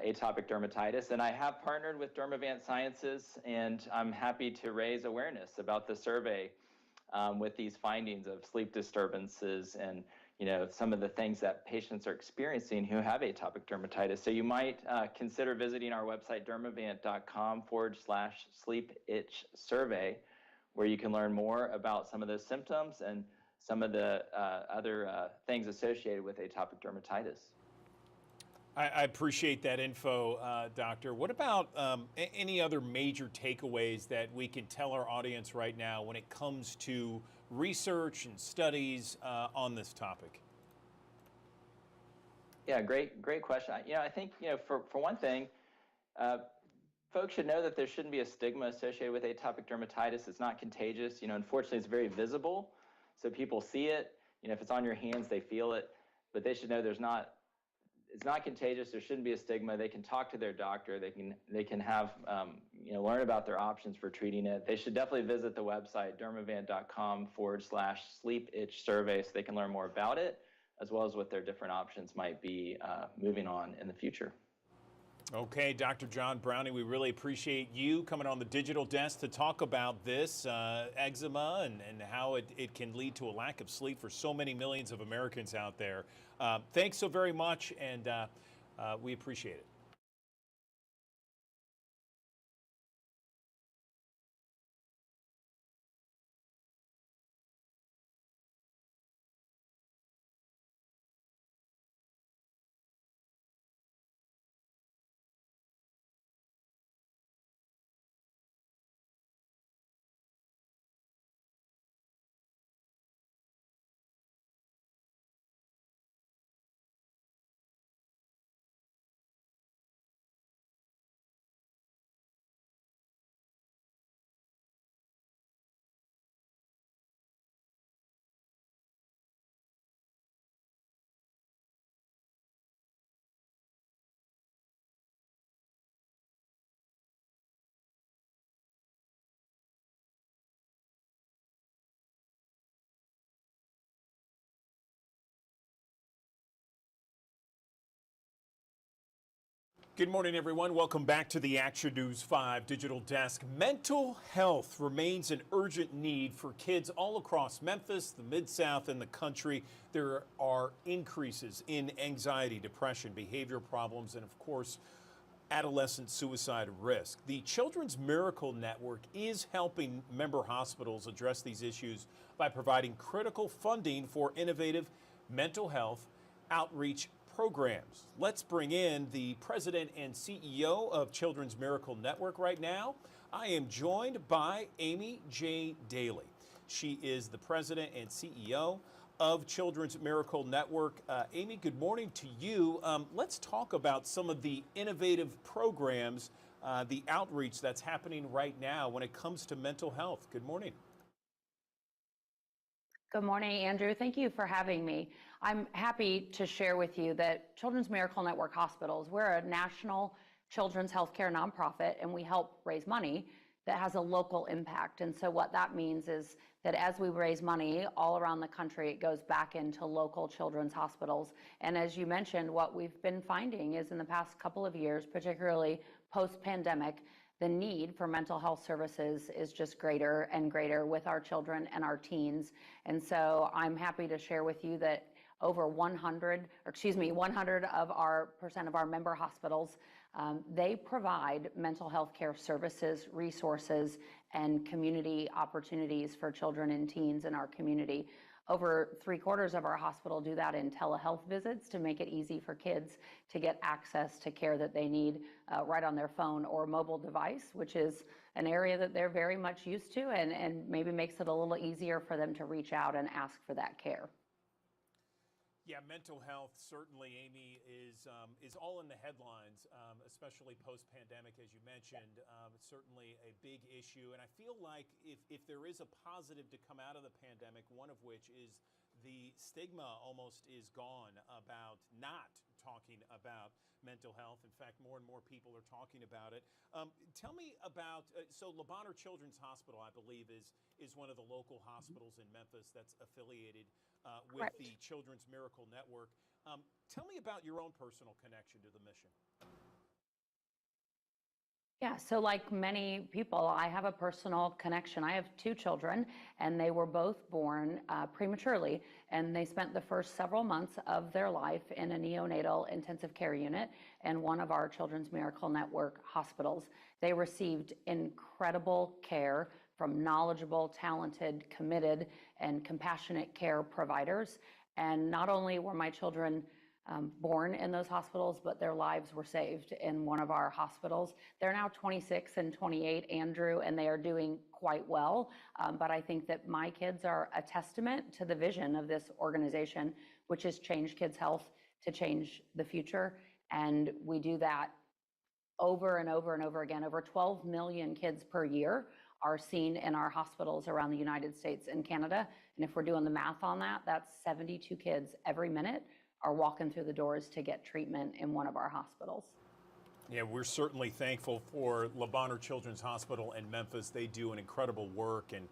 atopic dermatitis. And I have partnered with Dermavant Sciences, and I'm happy to raise awareness about the survey with these findings of sleep disturbances and some of the things that patients are experiencing who have atopic dermatitis. So you might consider visiting our website, dermavant.com/sleep itch survey, where you can learn more about some of those symptoms and some of the other things associated with atopic dermatitis. I appreciate that info, Doctor. What about any other major takeaways that we can tell our audience right now when it comes to research and studies on this topic? Yeah, great question. I think for one thing, folks should know that there shouldn't be a stigma associated with atopic dermatitis. It's not contagious. Unfortunately, it's very visible, so people see it. If it's on your hands, they feel it, but they should know it's not contagious. There shouldn't be a stigma. They can talk to their doctor. They can have learn about their options for treating it. They should definitely visit the website dermavant.com/sleep itch survey so they can learn more about it, as well as what their different options might be moving on in the future. Okay, Dr. John Browning, we really appreciate you coming on the digital desk to talk about this eczema and how it can lead to a lack of sleep for so many millions of Americans out there. Thanks so very much, and we appreciate it. Good morning, everyone. Welcome back to the Action News 5 Digital Desk. Mental health remains an urgent need for kids all across Memphis, the Mid-South, and the country. There are increases in anxiety, depression, behavior problems, and of course, adolescent suicide risk. The Children's Miracle Network is helping member hospitals address these issues by providing critical funding for innovative mental health outreach programs. Let's bring in the president and CEO of Children's Miracle Network right now. I am joined by Amy J. Daly. She is the president and CEO of Children's Miracle Network. Amy, good morning to you. Let's talk about some of the innovative programs, the outreach that's happening right now when it comes to mental health. Good morning. Good morning, Andrew. Thank you for having me. I'm happy to share with you that Children's Miracle Network Hospitals, we're a national children's healthcare nonprofit, and we help raise money that has a local impact. And so what that means is that as we raise money all around the country, it goes back into local children's hospitals. And as you mentioned, what we've been finding is in the past couple of years, particularly post-pandemic, the need for mental health services is just greater and greater with our children and our teens. And so I'm happy to share with you that over 100% of our member hospitals, they provide mental health care services, resources, and community opportunities for children and teens in our community. Over 3/4 of our hospital do that in telehealth visits to make it easy for kids to get access to care that they need right on their phone or mobile device, which is an area that they're very much used to and maybe makes it a little easier for them to reach out and ask for that care. Yeah, mental health certainly, Amy, is all in the headlines, especially post-pandemic, as you mentioned. It's certainly a big issue, and I feel like if there is a positive to come out of the pandemic, one of which is the stigma almost is gone about not talking about mental health. In fact, more and more people are talking about it. Tell me about, so Le Bonheur Children's Hospital, I believe, is one of the local hospitals in Memphis that's affiliated with the Children's Miracle Network. Tell me about your own personal connection to the mission. Yeah, so like many people, I have a personal connection. I have 2 children, and they were both born prematurely, and they spent the first several months of their life in a neonatal intensive care unit in one of our Children's Miracle Network hospitals. They received incredible care from knowledgeable, talented, committed, and compassionate care providers. And not only were my children born in those hospitals, but their lives were saved in one of our hospitals. They're now 26 and 28, Andrew, and they are doing quite well. But I think that my kids are a testament to the vision of this organization, which is change kids' health to change the future. And we do that over and over and over again. Over 12 million kids per year are seen in our hospitals around the United States and Canada. And if we're doing the math on that, that's 72 kids every minute are walking through the doors to get treatment in one of our hospitals. Yeah, we're certainly thankful for Le Bonheur Children's Hospital in Memphis. They do an incredible work, and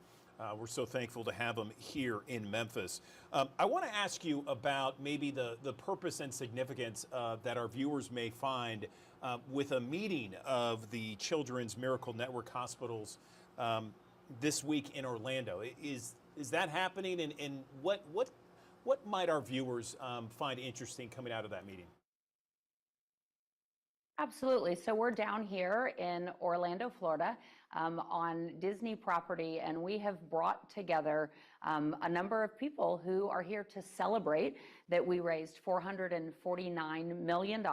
we're so thankful to have them here in Memphis. I want to ask you about maybe the purpose and significance that our viewers may find with a meeting of the Children's Miracle Network hospitals this week in Orlando. Is that happening, and what might our viewers find interesting coming out of that meeting? Absolutely. So we're down here in Orlando, Florida, on Disney property, and we have brought together a number of people who are here to celebrate that we raised $449 million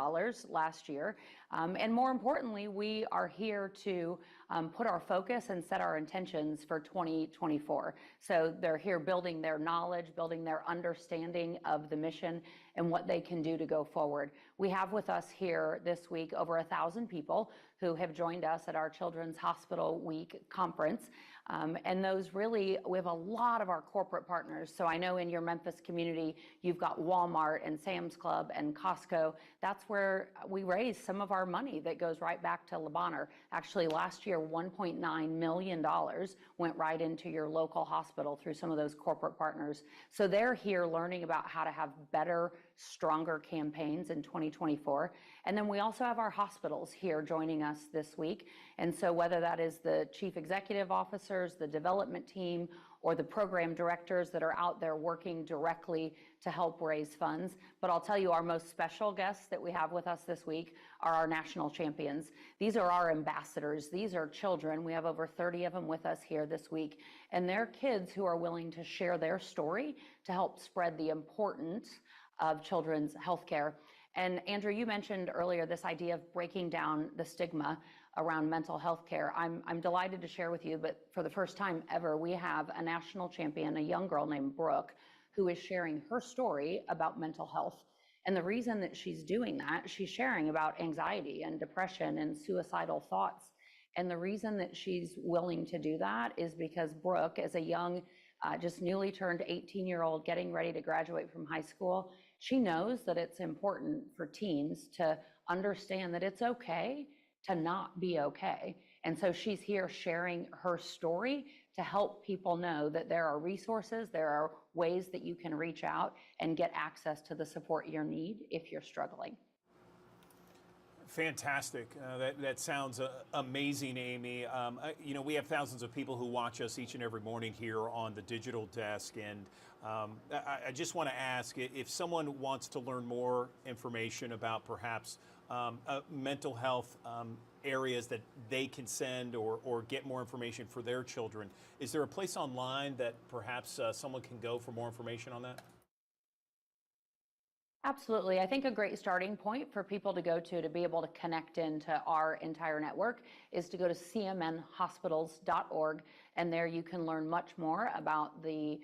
last year. And more importantly, we are here to put our focus and set our intentions for 2024. So they're here building their knowledge, building their understanding of the mission and what they can do to go forward. We have with us here this week over 1,000 people who have joined us at our Children's Hospital Week conference. And those really, we have a lot of our corporate partners. So I know in your Memphis community, you've got Walmart and Sam's Club and Costco. That's where we raise some of our money that goes right back to Le Bonheur. Actually, last year, $1.9 million went right into your local hospital through some of those corporate partners. So they're here learning about how to have better, stronger campaigns in 2024. And then we also have our hospitals here joining us this week. And so whether that is the chief executive officers, the development team, or the program directors that are out there working directly to help raise funds. But I'll tell you, our most special guests that we have with us this week are our national champions. These are our ambassadors. These are children. We have over 30 of them with us here this week. And they're kids who are willing to share their story to help spread the importance of children's healthcare. And Andrew, you mentioned earlier this idea of breaking down the stigma around mental health care. I'm delighted to share with you, but for the first time ever, we have a national champion, a young girl named Brooke, who is sharing her story about mental health. And the reason that she's doing that, she's sharing about anxiety and depression and suicidal thoughts. And the reason that she's willing to do that is because Brooke, as a young, just newly turned 18-year-old getting ready to graduate from high school, she knows that it's important for teens to understand that it's okay to not be okay. And so she's here sharing her story to help people know that there are resources, there are ways that you can reach out and get access to the support you need if you're struggling. Fantastic. That sounds amazing, Amy. You know, we have thousands of people who watch us each and every morning here on the Digital Desk. And I just want to ask, if someone wants to learn more information about perhaps mental health areas that they can send or get more information for their children, is there a place online that perhaps someone can go for more information on that? Absolutely. I think a great starting point for people to go to be able to connect into our entire network is to go to cmnhospitals.org. And there you can learn much more about the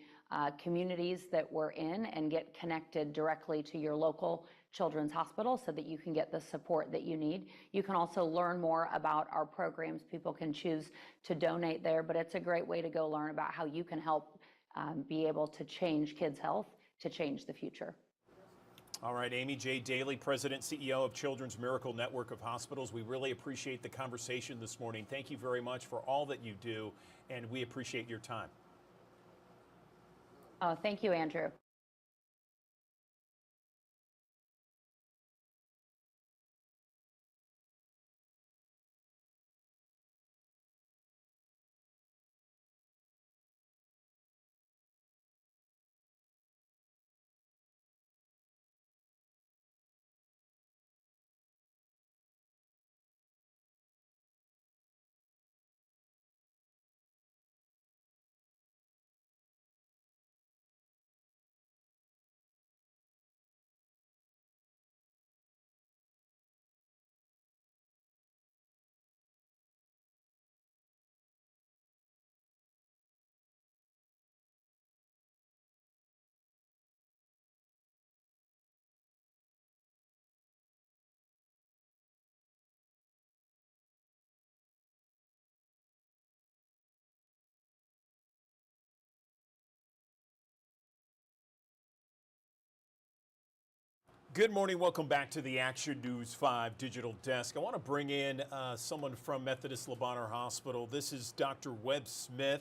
communities that we're in and get connected directly to your local children's hospital so that you can get the support that you need. You can also learn more about our programs. People can choose to donate there, but it's a great way to go learn about how you can help be able to change kids' health to change the future. All right, Amy J. Daly, President, CEO of Children's Miracle Network of Hospitals. We really appreciate the conversation this morning. Thank you very much for all that you do, and we appreciate your time. Thank you, Andrew. Good morning. Welcome back to the Action News 5 Digital Desk. I want to bring in someone from Methodist Le Bonheur Hospital. This is Dr. Webb Smith.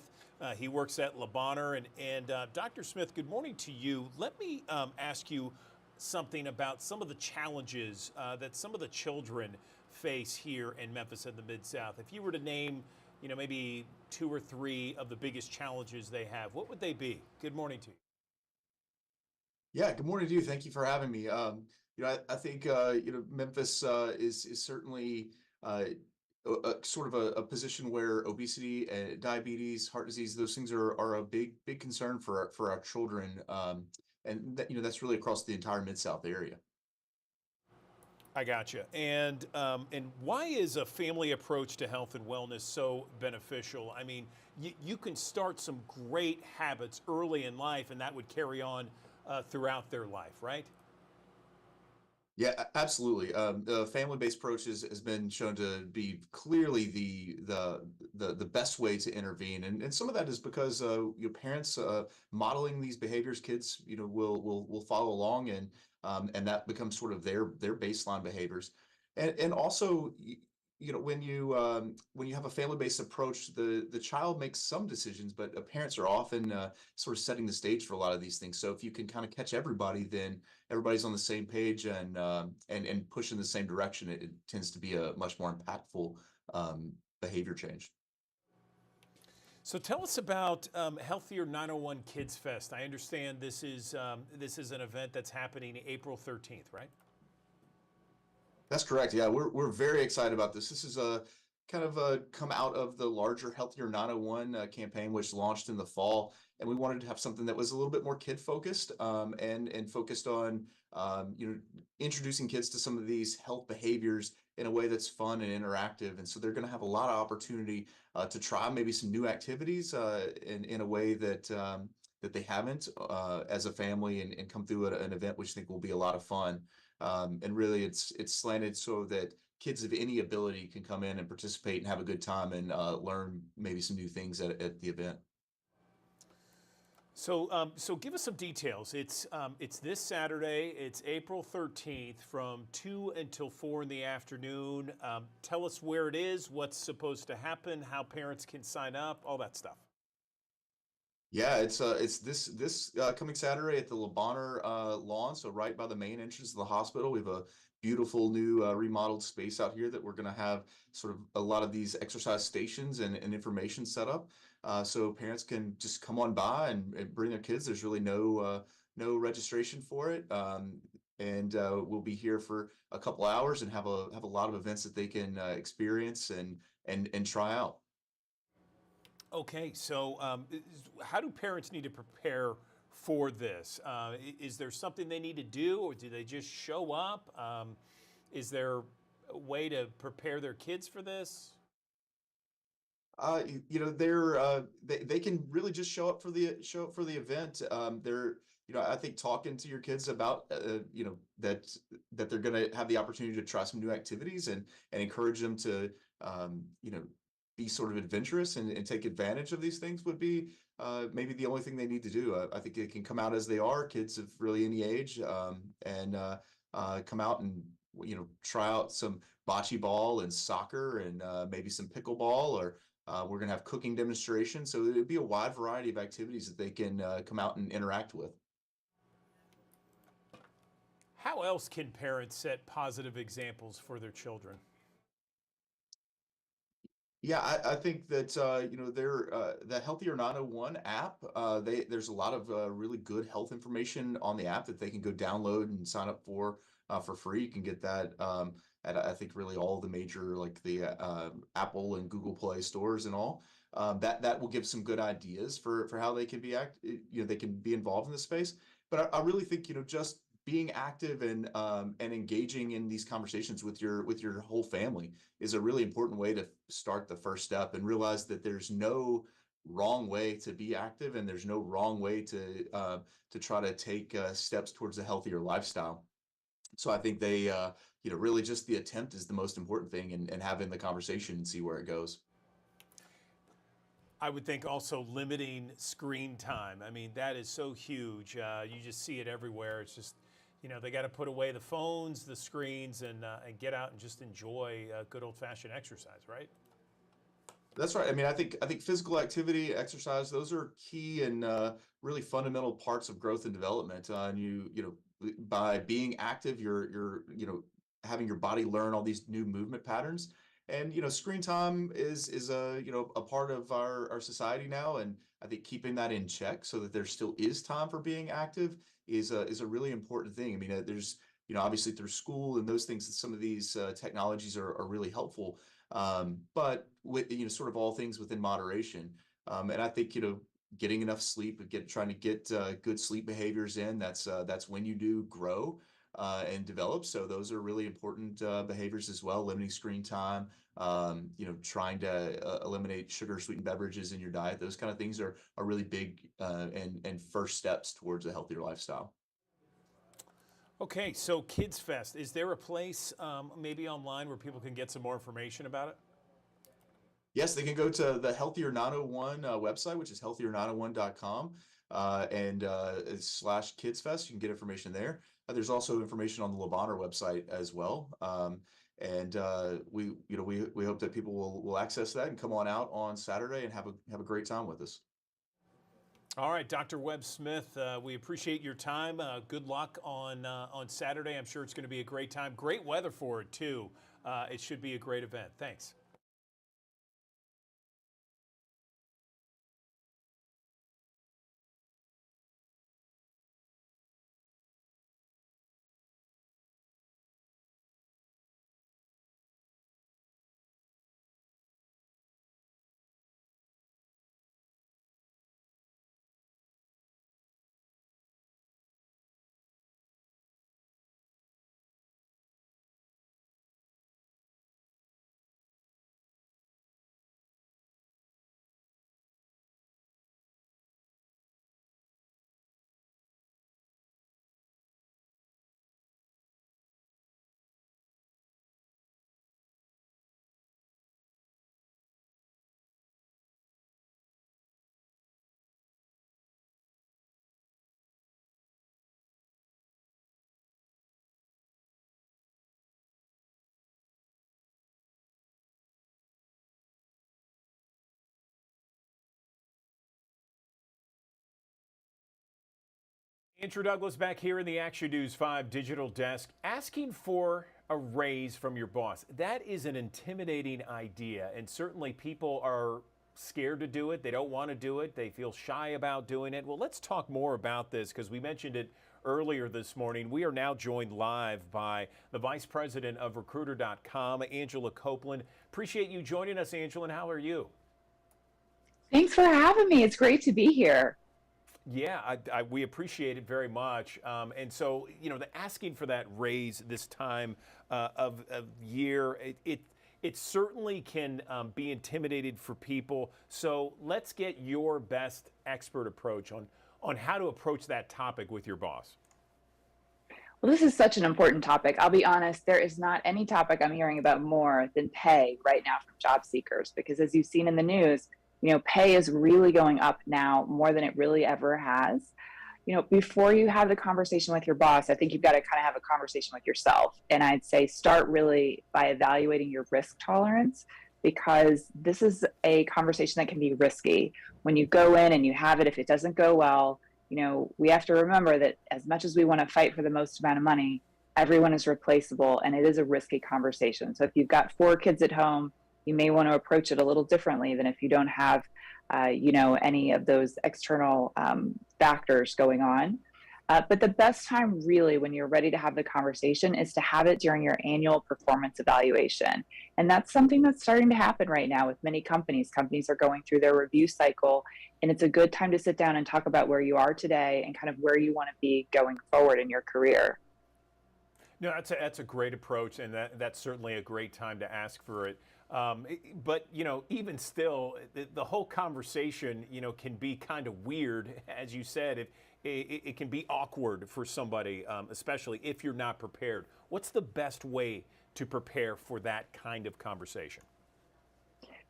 He works at Le Bonheur. And Dr. Smith, good morning to you. Let me ask you something about some of the challenges that some of the children face here in Memphis and the Mid-South. If you were to name, you know, maybe 2 or 3 of the biggest challenges they have, what would they be? Good morning to you. Yeah, good morning to you. Thank you for having me. I think Memphis is certainly sort of a position where obesity, diabetes, heart disease, those things are a big concern for our children, and that's really across the entire Mid-South area. I gotcha. And why is a family approach to health and wellness so beneficial? I mean, you can start some great habits early in life, and that would carry on throughout their life, right? Yeah, absolutely. The family-based approach has been shown to be clearly the best way to intervene, and some of that is because your parents modeling these behaviors, kids will follow along, and that becomes sort of their baseline behaviors, and also when you have a family-based approach, the child makes some decisions, but parents are often sort of setting the stage for a lot of these things. So if you can kind of catch everybody, then everybody's on the same page and push in the same direction. It tends to be a much more impactful behavior change. So tell us about Healthier 901 Kids Fest. I understand this is an event that's happening April 13th, right? That's correct. Yeah, we're very excited about this. This is a kind of come out of the larger Healthier 901 campaign, which launched in the fall, and we wanted to have something that was a little bit more kid focused, and focused on introducing kids to some of these health behaviors in a way that's fun and interactive. And so they're going to have a lot of opportunity to try maybe some new activities in a way that they haven't as a family, and come through an event which I think will be a lot of fun. And really, it's slanted so that kids of any ability can come in and participate and have a good time and learn maybe some new things at the event. So give us some details. It's this Saturday. It's April 13th from 2 until 4 in the afternoon. Tell us where it is, what's supposed to happen, how parents can sign up, all that stuff. Yeah, it's this coming Saturday at the Le Bonheur lawn, so right by the main entrance of the hospital. We have a beautiful new remodeled space out here that we're going to have sort of a lot of these exercise stations and information set up, so parents can just come on by and bring their kids. There's really no registration for it, and we'll be here for a couple hours and have a lot of events that they can experience and try out. Okay, so how do parents need to prepare for this? Is there something they need to do, or do they just show up? Is there a way to prepare their kids for this? They can really just show up for the event. I think talking to your kids about that they're going to have the opportunity to try some new activities, and encourage them to be sort of adventurous and take advantage of these things would be maybe the only thing they need to do. I think they can come out as they are, kids of really any age, and come out and try out some bocce ball and soccer, and maybe some pickleball, or we're going to have cooking demonstrations. So it'd be a wide variety of activities that they can come out and interact with. How else can parents set positive examples for their children? Yeah, I think that the Healthier 901 app. There's a lot of really good health information on the app that they can go download and sign up for free. You can get that at I think really all the major, like the Apple and Google Play stores and all. That will give some good ideas for how they can they can be involved in this space. But I really think just being active and engaging in these conversations with your whole family is a really important way to start the first step, and realize that there's no wrong way to be active, and there's no wrong way to try to take steps towards a healthier lifestyle. So I think they really just the attempt is the most important thing, and having the conversation and see where it goes. I would think also limiting screen time. I mean, that is so huge. You just see it everywhere. It's just, they got to put away the phones, the screens, and get out and just enjoy good old-fashioned exercise, right? That's right. I mean, I think physical activity, exercise, those are key and really fundamental parts of growth and development. And by being active, you're having your body learn all these new movement patterns. And screen time is a part of our society now, and I think keeping that in check so that there still is time for being active is a really important thing. I mean, there's obviously through school and those things, some of these technologies are really helpful, but with sort of all things within moderation. And I think getting enough sleep, trying to get good sleep behaviors in. That's when you do grow and develop. So those are really important behaviors as well. Limiting screen time, trying to eliminate sugar sweetened beverages in your diet. Those kind of things are really big and first steps towards a healthier lifestyle. Okay, so Kids Fest, is there a place maybe online where people can get some more information about it? Yes, they can go to the Healthier 901 website, which is healthier901.com, and slash Kids Fest. You can get information there. There's also information on the Le Bonheur website as well. And we hope that people will access that and come on out on Saturday and have a great time with us. All right, Dr. Webb Smith, we appreciate your time. Good luck on Saturday. I'm sure it's going to be a great time. Great weather for it, too. It should be a great event. Thanks. Andrew Douglas back here in the Action News 5 digital desk, asking for a raise from your boss. That is an intimidating idea, and certainly people are scared to do it. They don't want to do it. They feel shy about doing it. Well, let's talk more about this because we mentioned it earlier this morning. We are now joined live by the Vice President of Recruiter.com, Angela Copeland. Appreciate you joining us, Angela, and how are you? Thanks for having me. It's great to be here. Yeah, we appreciate it very much. And so, the asking for that raise this time of year, it certainly can be intimidating for people. So let's get your best expert approach on how to approach that topic with your boss. Well, this is such an important topic. I'll be honest, there is not any topic I'm hearing about more than pay right now from job seekers, because as you've seen in the news, pay is really going up now more than it really ever has. Before you have the conversation with your boss, I think you've got to kind of have a conversation with yourself. And I'd say start really by evaluating your risk tolerance, because this is a conversation that can be risky. When you go in and you have it, if it doesn't go well, we have to remember that as much as we want to fight for the most amount of money, everyone is replaceable, and it is a risky conversation. So if you've got 4 kids at home, you may want to approach it a little differently than if you don't have, any of those external factors going on. But the best time really when you're ready to have the conversation is to have it during your annual performance evaluation. And that's something that's starting to happen right now with many companies. Companies are going through their review cycle, and it's a good time to sit down and talk about where you are today and kind of where you want to be going forward in your career. No, that's a great approach, and that's certainly a great time to ask for it. But, even still, the whole conversation, can be kind of weird. As you said, it can be awkward for somebody, especially if you're not prepared. What's the best way to prepare for that kind of conversation?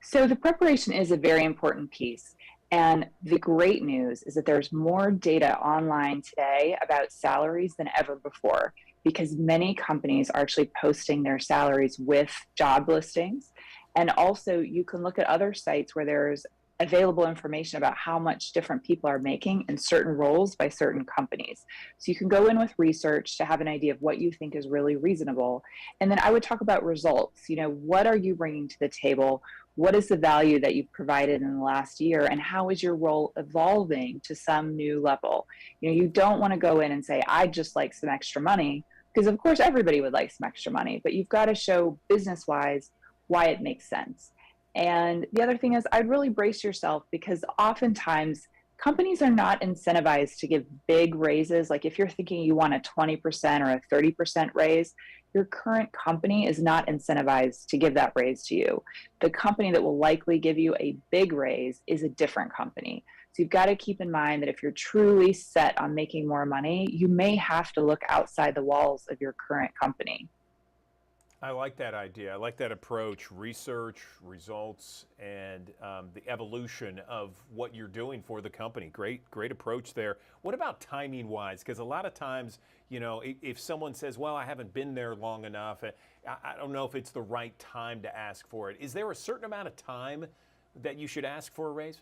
So the preparation is a very important piece. And the great news is that there's more data online today about salaries than ever before, because many companies are actually posting their salaries with job listings. And also you can look at other sites where there's available information about how much different people are making in certain roles by certain companies. So you can go in with research to have an idea of what you think is really reasonable. And then I would talk about results. What are you bringing to the table? What is the value that you've provided in the last year? And how is your role evolving to some new level? You don't want to go in and say, I'd just like some extra money, because of course everybody would like some extra money, but you've got to show business-wise why it makes sense. And the other thing is, I'd really brace yourself, because oftentimes companies are not incentivized to give big raises. Like if you're thinking you want a 20% or a 30% raise, your current company is not incentivized to give that raise to you. The company that will likely give you a big raise is a different company. So you've got to keep in mind that if you're truly set on making more money, you may have to look outside the walls of your current company. I like that idea. I like that approach, research, results, and the evolution of what you're doing for the company. Great approach there. What about timing wise? Because a lot of times, you know, if someone says, well, I haven't been there long enough, I don't know if it's the right time to ask for it. Is there a certain amount of time that you should ask for a raise?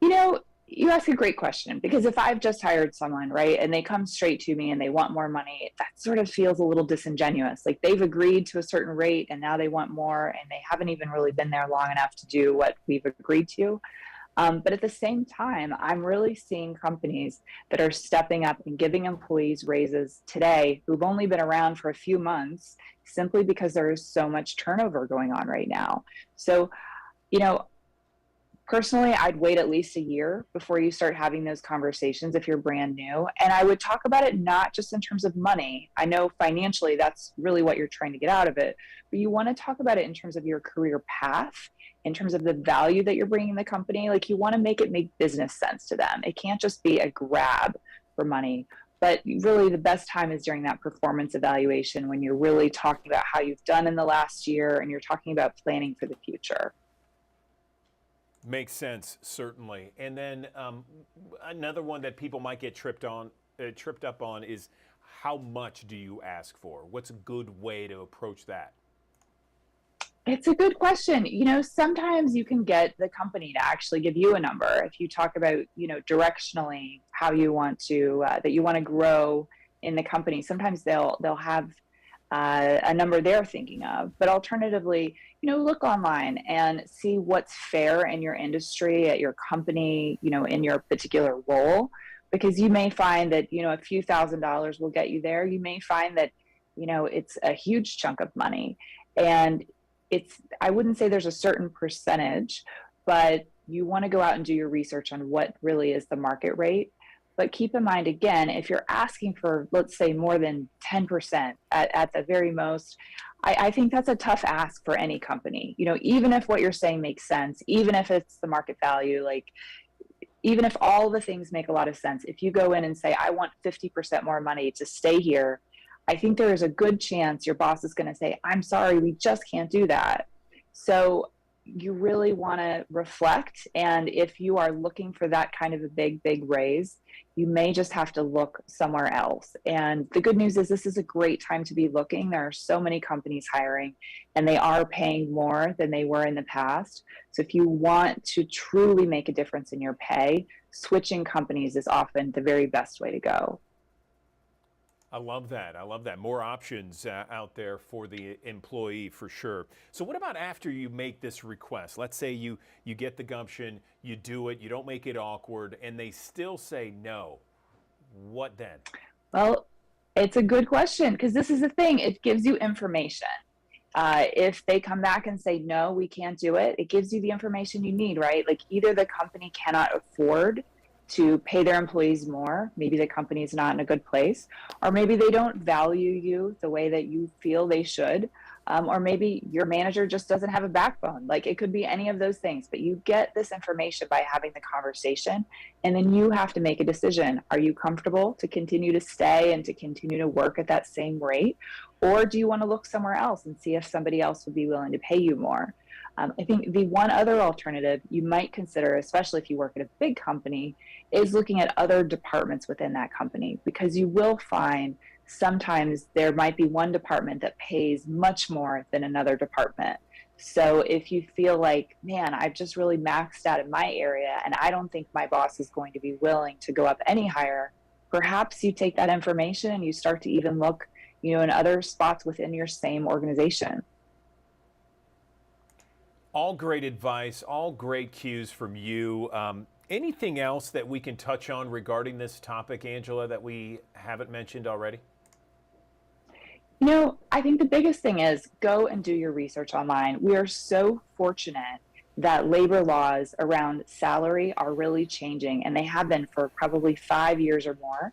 You know, you ask a great question, because if I've just hired someone, right, and they come straight to me and they want more money, that sort of feels a little disingenuous. Like they've agreed to a certain rate and now they want more, and they haven't even really been there long enough to do what we've agreed to. But at the same time, I'm really seeing companies that are stepping up and giving employees raises today who've only been around for a few months, simply because there is so much turnover going on right now. So, you know, personally, I'd wait at least a year before you start having those conversations if you're brand new. And I would talk about it not just in terms of money. I know financially that's really what you're trying to get out of it, but you want to talk about it in terms of your career path, in terms of the value that you're bringing the company. Like you want to make it make business sense to them. It can't just be a grab for money. But really the best time is during that performance evaluation, when you're really talking about how you've done in the last year and you're talking about planning for the future. Makes sense, certainly. And then another one that people might get tripped up on is, how much do you ask for? What's a good way to approach that? It's a good question. You know, sometimes you can get the company to actually give you a number. If you talk about, you know, directionally how you want to, that you want to grow in the company, sometimes they'll have a number they're thinking of. But alternatively, you know, look online and see what's fair in your industry, at your company, you know, in your particular role, because you may find that, you know, a few $1,000s will get you there. You may find that, you know, it's a huge chunk of money. And I wouldn't say there's a certain percentage, but you want to go out and do your research on what really is the market rate. But keep in mind, again, if you're asking for, let's say, more than 10% at the very most, I think that's a tough ask for any company. You know, even if what you're saying makes sense, even if it's the market value, like even if all the things make a lot of sense, if you go in and say, I want 50% more money to stay here, I think there is a good chance your boss is going to say, I'm sorry, we just can't do that. So you really want to reflect. And if you are looking for that kind of a big raise, you may just have to look somewhere else. And the good news is this is a great time to be looking. There are so many companies hiring, and they are paying more than they were in the past. So if you want to truly make a difference in your pay, switching companies is often the very best way to go. I love that. I love that. More options out there for the employee, for sure. So what about after you make this request? Let's say you get the gumption, you do it, you don't make it awkward, and they still say no. What then? Well, it's a good question, because this is the thing. It gives you information. If they come back and say, no, we can't do it, it gives you the information you need, right? Like either the company cannot afford to pay their employees more, maybe the company is not in a good place, or maybe they don't value you the way that you feel they should, or maybe your manager just doesn't have a backbone. Like it could be any of those things, but you get this information by having the conversation, and then you have to make a decision. Are you comfortable to continue to stay and to continue to work at that same rate, or do you want to look somewhere else and see if somebody else would be willing to pay you more? I think the one other alternative you might consider, especially if you work at a big company, is looking at other departments within that company, because you will find sometimes there might be one department that pays much more than another department. So if you feel like, man, I've just really maxed out in my area and I don't think my boss is going to be willing to go up any higher, perhaps you take that information and you start to even look, you know, in other spots within your same organization. All great advice, all great cues from you. Anything else that we can touch on regarding this topic, Angela, that we haven't mentioned already? You know, I think the biggest thing is go and do your research online. We are so fortunate that labor laws around salary are really changing, and they have been for probably 5 years or more.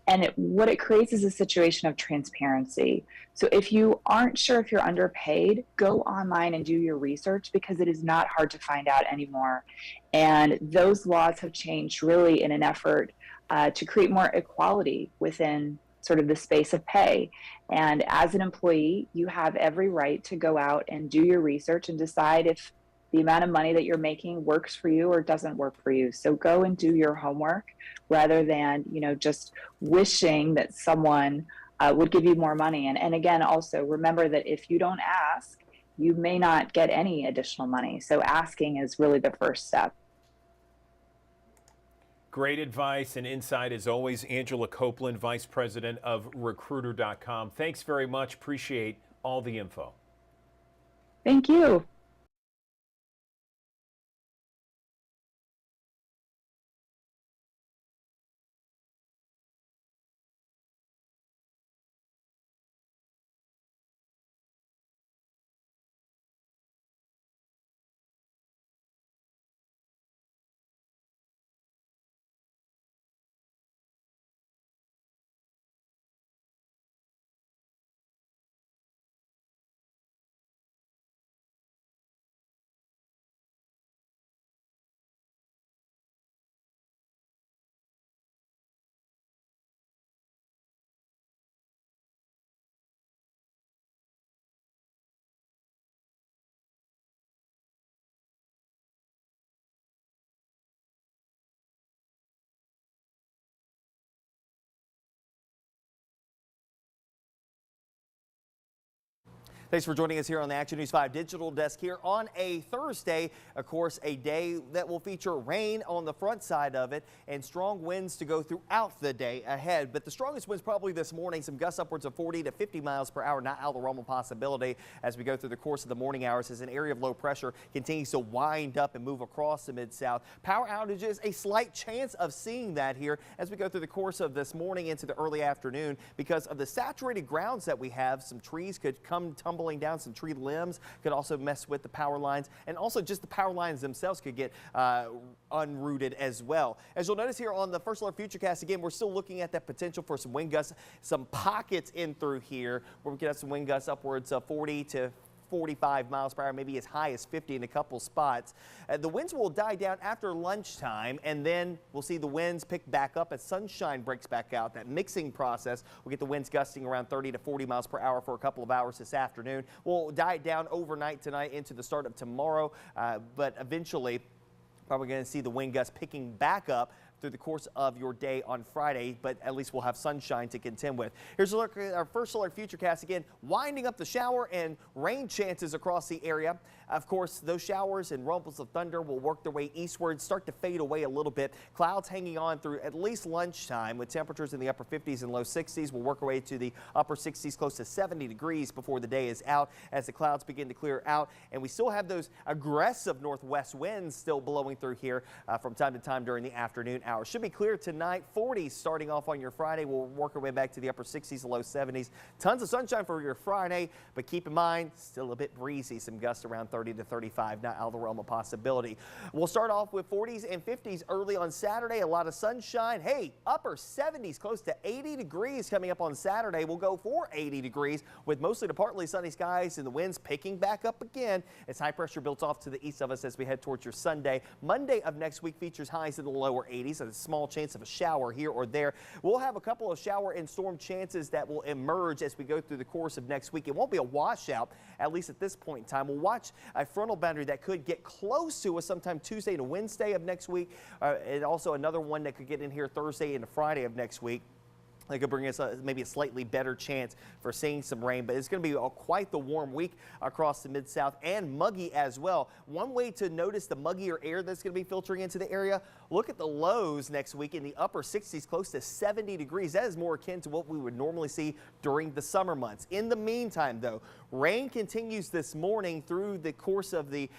And what it creates is a situation of transparency. So if you aren't sure if you're underpaid, go online and do your research, because it is not hard to find out anymore. And those laws have changed really in an effort to create more equality within sort of the space of pay. And as an employee, you have every right to go out and do your research and decide if the amount of money that you're making works for you or doesn't work for you. So go and do your homework rather than, just wishing that someone would give you more money. And again, also remember that if you don't ask, you may not get any additional money. So asking is really the first step. Great advice and insight as always. Angela Copeland, Vice President of Recruiter.com. Thanks very much. Appreciate all the info. Thank you. Thanks for joining us here on the Action News 5 Digital Desk here on a Thursday. Of course, a day that will feature rain on the front side of it and strong winds to go throughout the day ahead. But the strongest winds probably this morning, some gusts upwards of 40 to 50 miles per hour, not out of the realm of possibility as we go through the course of the morning hours as an area of low pressure continues to wind up and move across the Mid-South. Power outages, a slight chance of seeing that here as we go through the course of this morning into the early afternoon because of the saturated grounds that we have. Some trees could come tumbling down, some tree limbs could also mess with the power lines, and also just the power lines themselves could get unrooted as well. As you'll notice here on the First Alert Futurecast, again, we're still looking at that potential for some wind gusts, some pockets in through here where we could have some wind gusts upwards of 40 to 45 miles per hour, maybe as high as 50 in a couple spots. The winds will die down after lunchtime, and then we'll see the winds pick back up as sunshine breaks back out. That mixing process will get the winds gusting around 30 to 40 miles per hour for a couple of hours this afternoon. We'll die down overnight tonight into the start of tomorrow, but eventually probably going to see the wind gusts picking back up through the course of your day on Friday, but at least we'll have sunshine to contend with. Here's a look at our First Alert Futurecast again, winding up the shower and rain chances across the area. Of course, those showers and rumbles of thunder will work their way eastward, start to fade away a little bit. Clouds hanging on through at least lunchtime with temperatures in the upper 50s and low 60s. We'll work our way to the upper 60s, close to 70 degrees before the day is out as the clouds begin to clear out. And we still have those aggressive northwest winds still blowing through here from time to time during the afternoon hours. Should be clear tonight, 40s starting off on your Friday. We'll work our way back to the upper 60s, low 70s. Tons of sunshine for your Friday, but keep in mind, still a bit breezy. Some gusts around 30 to 35, not out of the realm of possibility. We'll start off with 40s and 50s early on Saturday. A lot of sunshine. Hey, upper 70s, close to 80 degrees coming up on Saturday. We'll go for 80 degrees with mostly to partly sunny skies and the winds picking back up again as high pressure builds off to the east of us as we head towards your Sunday. Monday of next week features highs in the lower 80s, a small chance of a shower here or there. We'll have a couple of shower and storm chances that will emerge as we go through the course of next week. It won't be a washout, at least at this point in time. We'll watch a frontal boundary that could get close to us sometime Tuesday to Wednesday of next week, and also another one that could get in here Thursday and Friday of next week. That could bring us maybe a slightly better chance for seeing some rain, but it's going to be quite the warm week across the Mid-South and muggy as well. One way to notice the muggier air that's going to be filtering into the area, look at the lows next week in the upper 60s, close to 70 degrees. That is more akin to what we would normally see during the summer months. In the meantime, though, rain continues this morning through the course of the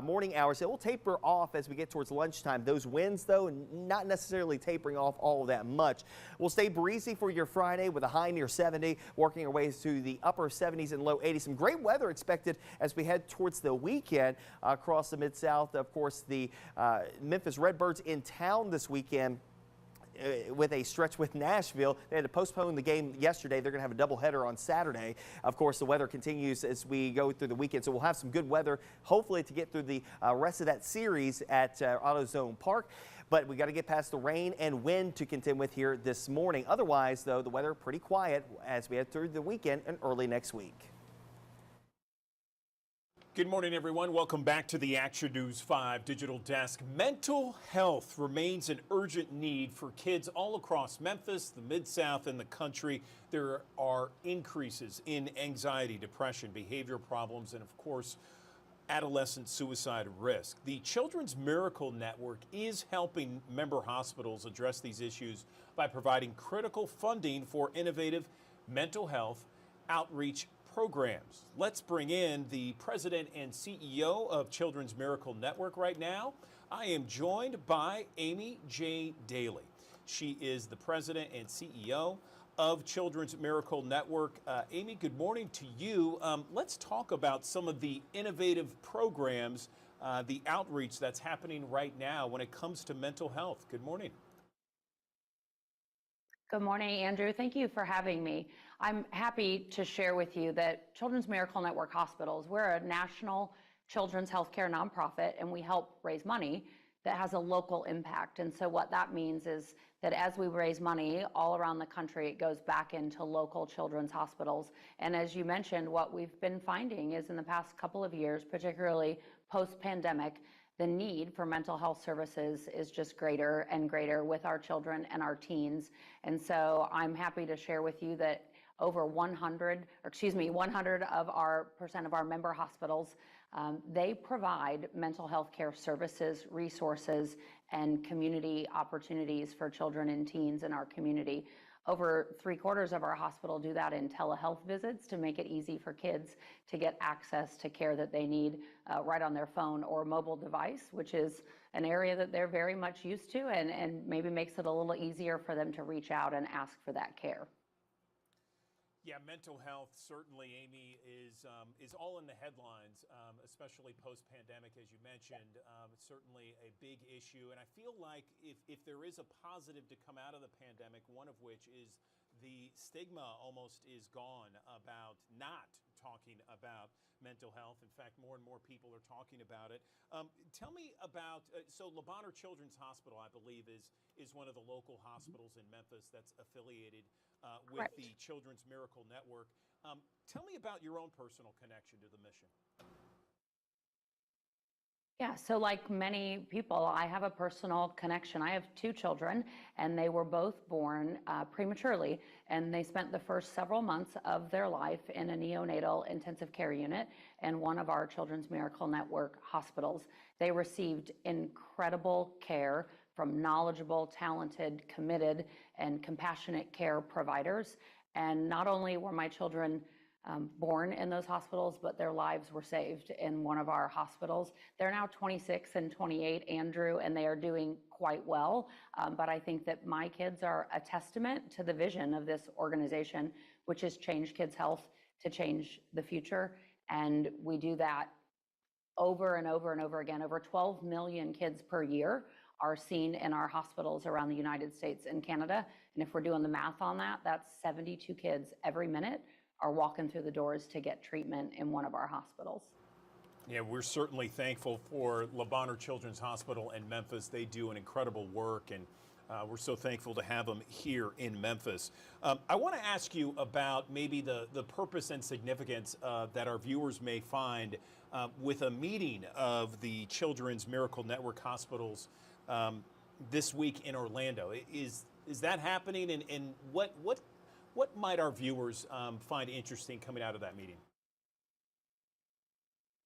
morning hours. It will taper off as we get towards lunchtime. Those winds, though, not necessarily tapering off all that much. We'll stay breezy for your Friday with a high near 70, working our way to the upper 70s and low 80s. Some great weather expected as we head towards the weekend across the Mid-South. Of course, the Memphis Redbirds in town this weekend. with a stretch with Nashville. They had to postpone the game yesterday. They're going to have a doubleheader on Saturday. Of course, the weather continues as we go through the weekend, so we'll have some good weather, hopefully, to get through the rest of that series at AutoZone Park. But we got to get past the rain and wind to contend with here this morning. Otherwise, though, the weather pretty quiet as we head through the weekend and early next week. Good morning, everyone. Welcome back to the Action News 5 Digital Desk. Mental health remains an urgent need for kids all across Memphis, the Mid-South, and the country. There are increases in anxiety, depression, behavior problems, and, of course, adolescent suicide risk. The Children's Miracle Network is helping member hospitals address these issues by providing critical funding for innovative mental health outreach programs. Let's bring in the president and CEO of Children's Miracle Network right now. I am joined by Amy J. Daly. She is the president and CEO of Children's Miracle Network. Amy, good morning to you. Let's talk about some of the innovative programs, the outreach that's happening right now when it comes to mental health. Good morning. Good morning, Andrew. Thank you for having me. I'm happy to share with you that Children's Miracle Network Hospitals, we're a national children's healthcare nonprofit, and we help raise money that has a local impact. And so what that means is that as we raise money all around the country, it goes back into local children's hospitals. And as you mentioned, what we've been finding is in the past couple of years, particularly post-pandemic, the need for mental health services is just greater and greater with our children and our teens. And so I'm happy to share with you that over 100% of our member hospitals, they provide mental health care services, resources, and community opportunities for children and teens in our community. Over 3/4 of our hospital do that in telehealth visits to make it easy for kids to get access to care that they need right on their phone or mobile device, which is an area that they're very much used to and maybe makes it a little easier for them to reach out and ask for that care. Yeah, mental health certainly, Amy, is all in the headlines, especially post-pandemic, as you mentioned. It's certainly a big issue, and I feel like if there is a positive to come out of the pandemic, one of which is the stigma almost is gone about not talking about mental health. In fact, more and more people are talking about it. Tell me about, so Le Bonheur Children's Hospital, I believe, is one of the local hospitals in Memphis that's affiliated with the Children's Miracle Network. Tell me about your own personal connection to the mission. Yeah, so like many people, I have a personal connection. I have 2 children, and they were both born prematurely, and they spent the first several months of their life in a neonatal intensive care unit in one of our Children's Miracle Network hospitals. They received incredible care from knowledgeable, talented, committed, and compassionate care providers. And not only were my children born in those hospitals, but their lives were saved in one of our hospitals. They're now 26 and 28, Andrew, and they are doing quite well. But I think that my kids are a testament to the vision of this organization, which is change kids' health to change the future. And we do that over and over and over again. Over 12 million kids per year are seen in our hospitals around the United States and Canada. And if we're doing the math on that, that's 72 kids every minute are walking through the doors to get treatment in one of our hospitals. Yeah, we're certainly thankful for Le Bonheur Children's Hospital in Memphis. They do an incredible work, and we're so thankful to have them here in Memphis. I want to ask you about maybe the purpose and significance that our viewers may find with a meeting of the Children's Miracle Network hospitals this week in Orlando. Is that happening, and what might our viewers find interesting coming out of that meeting?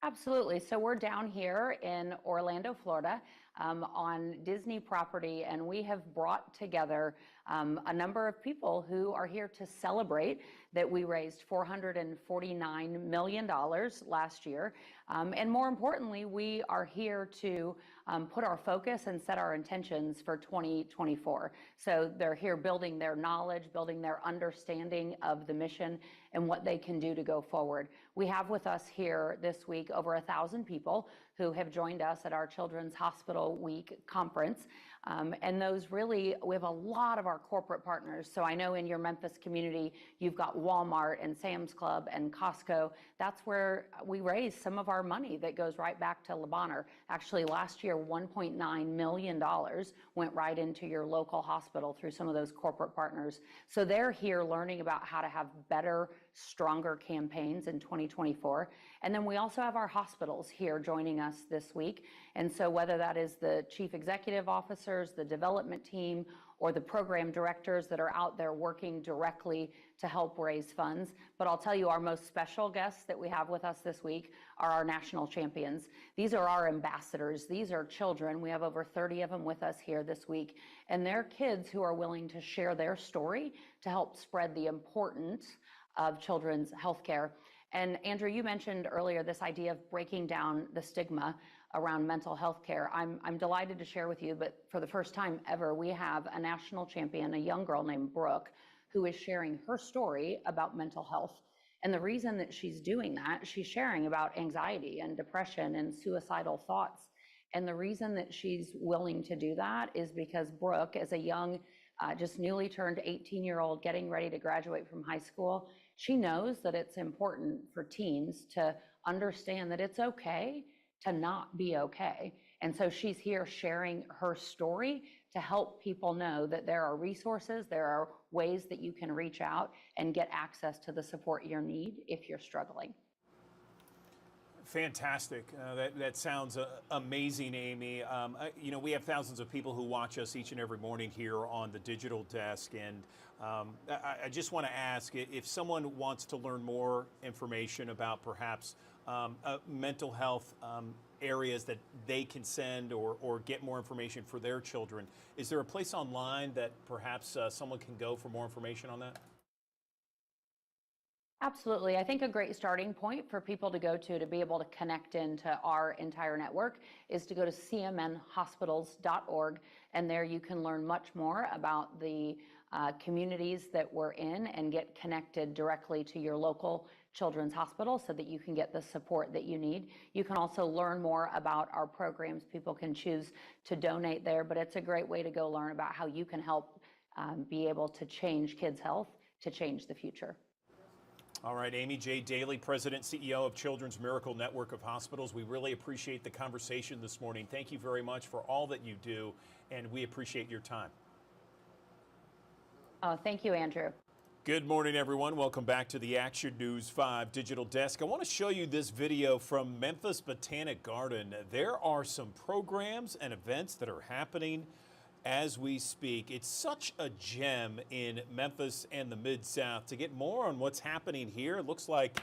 Absolutely. So we're down here in Orlando, Florida, on Disney property, and we have brought together a number of people who are here to celebrate that we raised $449 million last year. And more importantly, we are here to put our focus and set our intentions for 2024. So they're here building their knowledge, building their understanding of the mission and what they can do to go forward. We have with us here this week over 1,000 people who have joined us at our Children's Hospital Week conference. And those really, we have a lot of our corporate partners. So I know in your Memphis community, you've got Walmart and Sam's Club and Costco. That's where we raise some of our money that goes right back to Le Bonheur. Actually, last year, $1.9 million went right into your local hospital through some of those corporate partners. So they're here learning about how to have better, stronger campaigns in 2024. And then we also have our hospitals here joining us this week. And so whether that is the chief executive officers, the development team, or the program directors that are out there working directly to help raise funds. But I'll tell you, our most special guests that we have with us this week are our national champions. These are our ambassadors. These are children. We have over 30 of them with us here this week. And they're kids who are willing to share their story to help spread the importance of children's healthcare. And Andrew, you mentioned earlier this idea of breaking down the stigma around mental health care. I'm delighted to share with you, but for the first time ever, we have a national champion, a young girl named Brooke, who is sharing her story about mental health. And the reason that she's doing that, she's sharing about anxiety and depression and suicidal thoughts. And the reason that she's willing to do that is because Brooke, as a young, just newly turned 18-year-old getting ready to graduate from high school, she knows that it's important for teens to understand that it's okay to not be okay. And so she's here sharing her story to help people know that there are resources, there are ways that you can reach out and get access to the support you need if you're struggling. Fantastic. That sounds amazing, Amy. You know, we have thousands of people who watch us each and every morning here on the Digital Desk. And I just want to ask, if someone wants to learn more information about perhaps mental health areas that they can send or get more information for their children, is there a place online that perhaps someone can go for more information on that? Absolutely. I think a great starting point for people to go to be able to connect into our entire network is to go to cmnhospitals.org. And there you can learn much more about the communities that we're in and get connected directly to your local children's hospital so that you can get the support that you need. You can also learn more about our programs. People can choose to donate there, but it's a great way to go learn about how you can help be able to change kids' health to change the future. All right, Amy J. Daly, President, CEO of Children's Miracle Network of Hospitals. We really appreciate the conversation this morning. Thank you very much for all that you do, and we appreciate your time. Thank you, Andrew. Good morning, everyone. Welcome back to the Action News 5 Digital Desk. I want to show you this video from Memphis Botanic Garden. There are some programs and events that are happening as we speak. It's such a gem in Memphis and the Mid-South. To get more on what's happening here, it looks like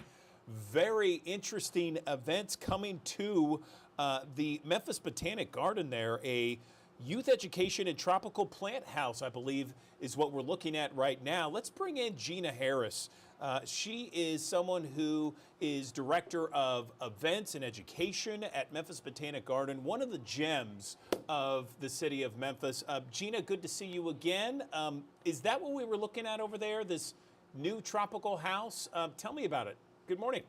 very interesting events coming to the Memphis Botanic Garden there. A youth education and tropical plant house, I believe, is what we're looking at right now. Let's bring in Gina Harris. She is someone who is director of events and education at Memphis Botanic Garden, one of the gems of the city of Memphis. Gina, good to see you again. Is that what we were looking at over there, this new tropical house? Tell me about it. Good morning.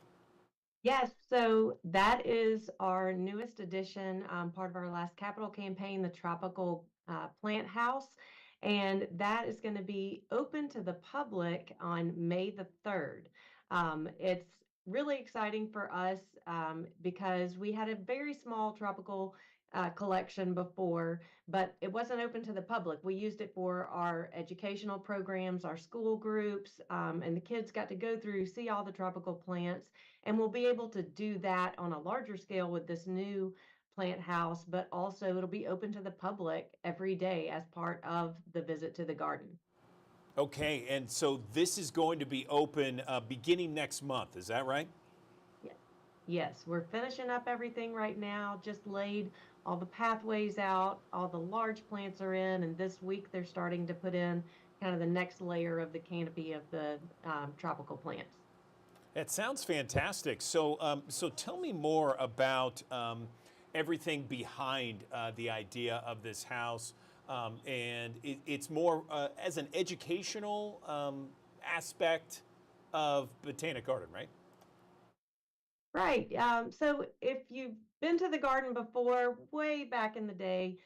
Yes, so that is our newest addition, part of our last capital campaign, the Tropical Plant House. And that is going to be open to the public on May the 3rd. It's really exciting for us because we had a very small tropical collection before, but it wasn't open to the public. We used it for our educational programs, our school groups, and the kids got to go through, see all the tropical plants. And we'll be able to do that on a larger scale with this new plant house, but also it'll be open to the public every day as part of the visit to the garden. Okay, and so this is going to be open beginning next month, is that right? Yes, we're finishing up everything right now, just laid all the pathways out, all the large plants are in, and this week they're starting to put in kind of the next layer of the canopy of the tropical plants. It sounds fantastic. So, so tell me more about everything behind the idea of this house, and it's more as an educational aspect of Botanic Garden, right? Right. So if you've been to the garden before, way back in the day,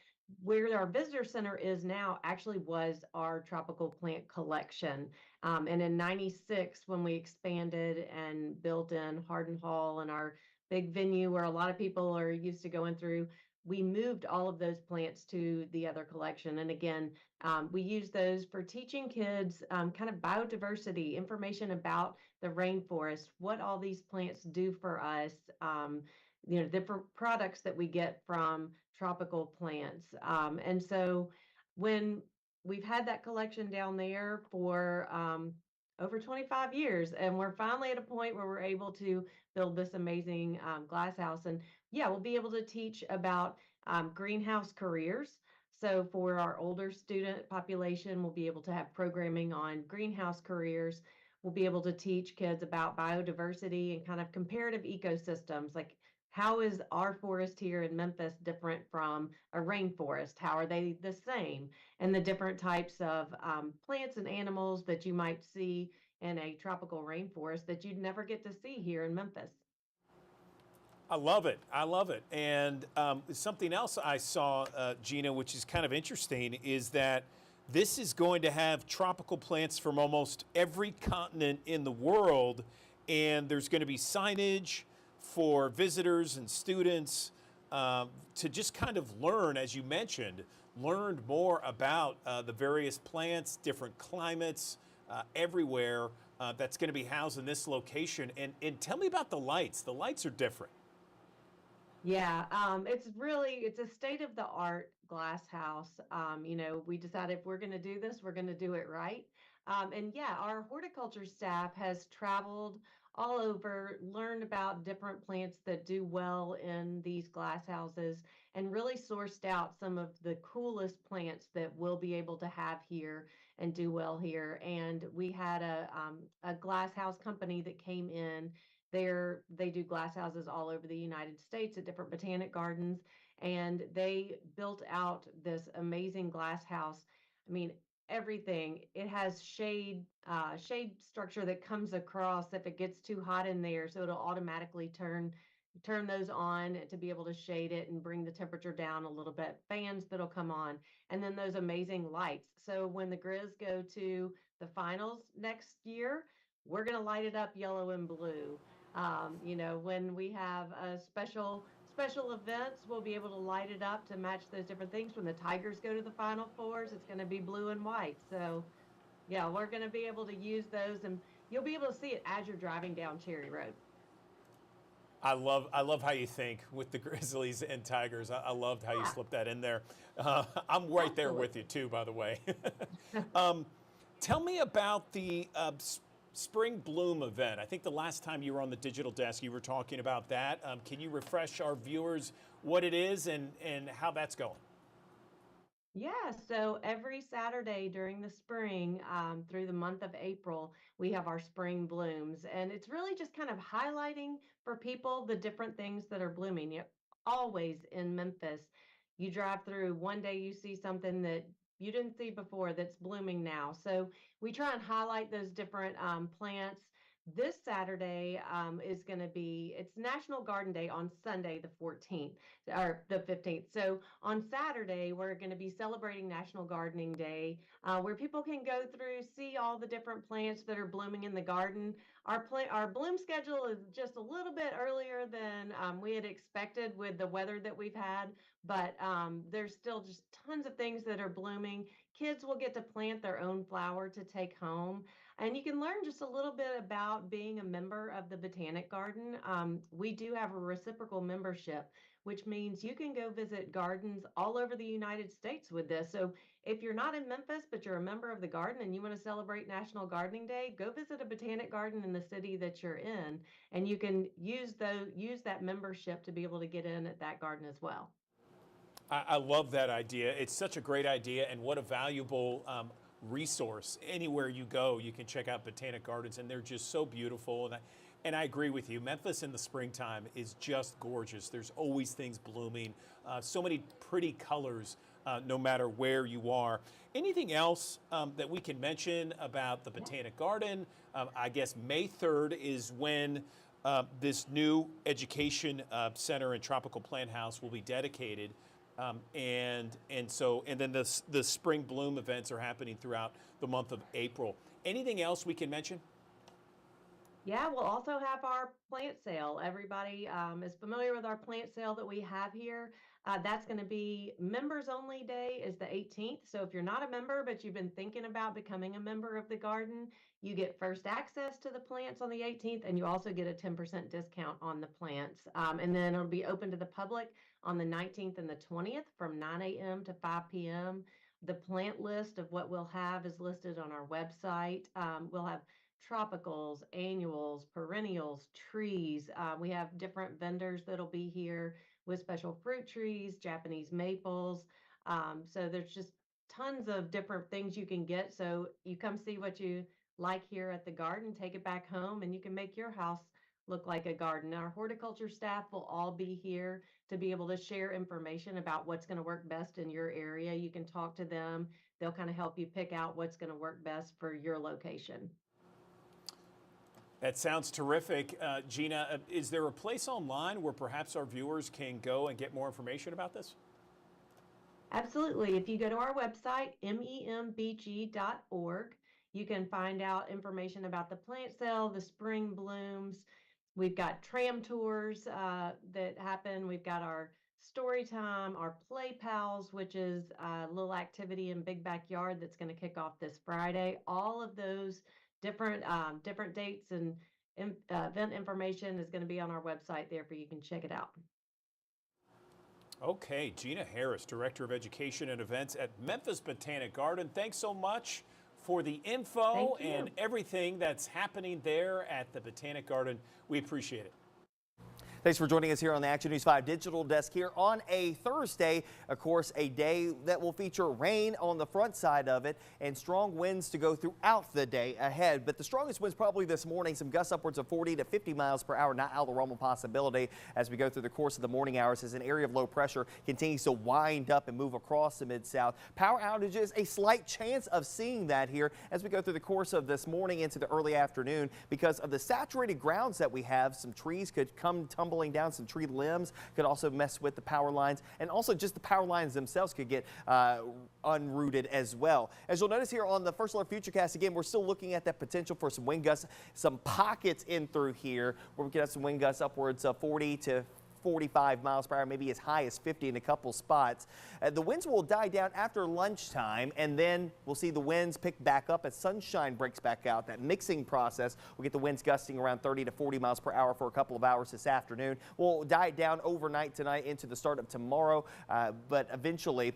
where our visitor center is now actually was our tropical plant collection. And in 96, when we expanded and built in Hardin Hall and our big venue where a lot of people are used to going through, we moved all of those plants to the other collection. And again, we use those for teaching kids kind of biodiversity, information about the rainforest, what all these plants do for us, different products that we get from tropical plants. And so when we've had that collection down there for over 25 years, and we're finally at a point where we're able to build this amazing glass house. And yeah, we'll be able to teach about greenhouse careers. So for our older student population, we'll be able to have programming on greenhouse careers. We'll be able to teach kids about biodiversity and kind of comparative ecosystems, like how is our forest here in Memphis different from a rainforest? How are they the same? And the different types of plants and animals that you might see in a tropical rainforest that you'd never get to see here in Memphis. I love it. I love it. And something else I saw, Gina, which is kind of interesting, is that this is going to have tropical plants from almost every continent in the world. And there's going to be signage for visitors and students to just kind of learn, as you mentioned, learned more about the various plants, different climates everywhere that's going to be housed in this location. And tell me about the lights. The lights are different. Yeah, it's a state of the art glass house. We decided if we're going to do this, we're going to do it right. And yeah, our horticulture staff has traveled all over, learned about different plants that do well in these glass houses, and really sourced out some of the coolest plants that we'll be able to have here and do well here. And we had a glass house company that came in. They do glass houses all over the United States at different botanic gardens, and they built out this amazing glass house. I mean, everything. It has shade structure that comes across if it gets too hot in there, so it'll automatically turn those on to be able to shade it and bring the temperature down a little bit. Fans that'll come on, and then those amazing lights. So when the Grizz go to the finals next year, we're going to light it up yellow and blue. When we have a special events, we'll be able to light it up to match those different things. When the Tigers go to the Final Fours, it's going to be blue and white. So yeah, we're going to be able to use those, and you'll be able to see it as you're driving down Cherry Road. I love how you think with the Grizzlies and Tigers. I loved how you slipped that in there. I'm right there with you too, by the way. Tell me about the Spring Bloom event. I think the last time you were on the digital desk, you were talking about that. Can you refresh our viewers what it is and how that's going? Yeah, so every Saturday during the spring, through the month of April, we have our spring blooms. And it's really just kind of highlighting for people the different things that are blooming. Always in Memphis, you drive through, one day you see something that you didn't see before that's blooming now. So we try and highlight those different plants. This Saturday is going to be, it's National Garden Day on Sunday, the 14th or the 15th. So on Saturday, we're going to be celebrating National Gardening Day, where people can go through, see all the different plants that are blooming in the garden. Our bloom schedule is just a little bit earlier than we had expected with the weather that we've had, but there's still just tons of things that are blooming. Kids will get to plant their own flower to take home. And you can learn just a little bit about being a member of the Botanic Garden. We do have a reciprocal membership, which means you can go visit gardens all over the United States with this. So if you're not in Memphis, but you're a member of the garden and you want to celebrate National Gardening Day, go visit a botanic garden in the city that you're in, and you can use that membership to be able to get in at that garden as well. I love that idea. It's such a great idea, and what a valuable resource. Anywhere you go, you can check out botanic gardens, and they're just so beautiful. And I agree with you. Memphis in the springtime is just gorgeous. There's always things blooming, so many pretty colors, no matter where you are. Anything else that we can mention about the Botanic Garden? I guess May 3rd is when this new education center and tropical plant house will be dedicated. And then the spring bloom events are happening throughout the month of April. Anything else we can mention? Yeah, we'll also have our plant sale. Everybody is familiar with our plant sale that we have here. That's going to be members only day is the 18th. So if you're not a member, but you've been thinking about becoming a member of the garden, you get first access to the plants on the 18th, and you also get a 10% discount on the plants. And then it'll be open to the public on the 19th and the 20th from 9 a.m. to 5 p.m. The plant list of what we'll have is listed on our website. We'll have tropicals, annuals, perennials, trees. We have different vendors that'll be here with special fruit trees, Japanese maples. So there's just tons of different things you can get. So you come see what you like here at the garden, take it back home, and you can make your house look like a garden. Our horticulture staff will all be here to be able to share information about what's going to work best in your area. You can talk to them. They'll kind of help you pick out what's going to work best for your location. That sounds terrific. Gina, is there a place online where perhaps our viewers can go and get more information about this? Absolutely. If you go to our website, membg.org, you can find out information about the plant sale, the spring blooms. We've got tram tours that happen. We've got our story time, our Play Pals, which is a little activity in Big Backyard that's going to kick off this Friday. All of those different dates and event information is going to be on our website there for you can check it out. Okay, Gina Harris, Director of Education and Events at Memphis Botanic Garden. Thanks so much for the info and everything that's happening there at the Botanic Garden. We appreciate it. Thanks for joining us here on the Action News 5 Digital Desk here on a Thursday. Of course, a day that will feature rain on the front side of it and strong winds to go throughout the day ahead. But the strongest winds probably this morning, some gusts upwards of 40 to 50 miles per hour, not out of the realm of possibility as we go through the course of the morning hours as an area of low pressure continues to wind up and move across the Mid-South. Power outages, a slight chance of seeing that here as we go through the course of this morning into the early afternoon because of the saturated grounds that we have. Some trees could come tumbling down, some tree limbs could also mess with the power lines, and also just the power lines themselves could get unrooted as well. As you'll notice here on the First Alert Futurecast, again, we're still looking at that potential for some wind gusts, some pockets in through here where we could have some wind gusts upwards of 40 to 45 miles per hour, maybe as high as 50 in a couple spots. The winds will die down after lunchtime, and then we'll see the winds pick back up as sunshine breaks back out. That mixing process will get the winds gusting around 30 to 40 miles per hour for a couple of hours this afternoon. We'll die down overnight tonight into the start of tomorrow, but eventually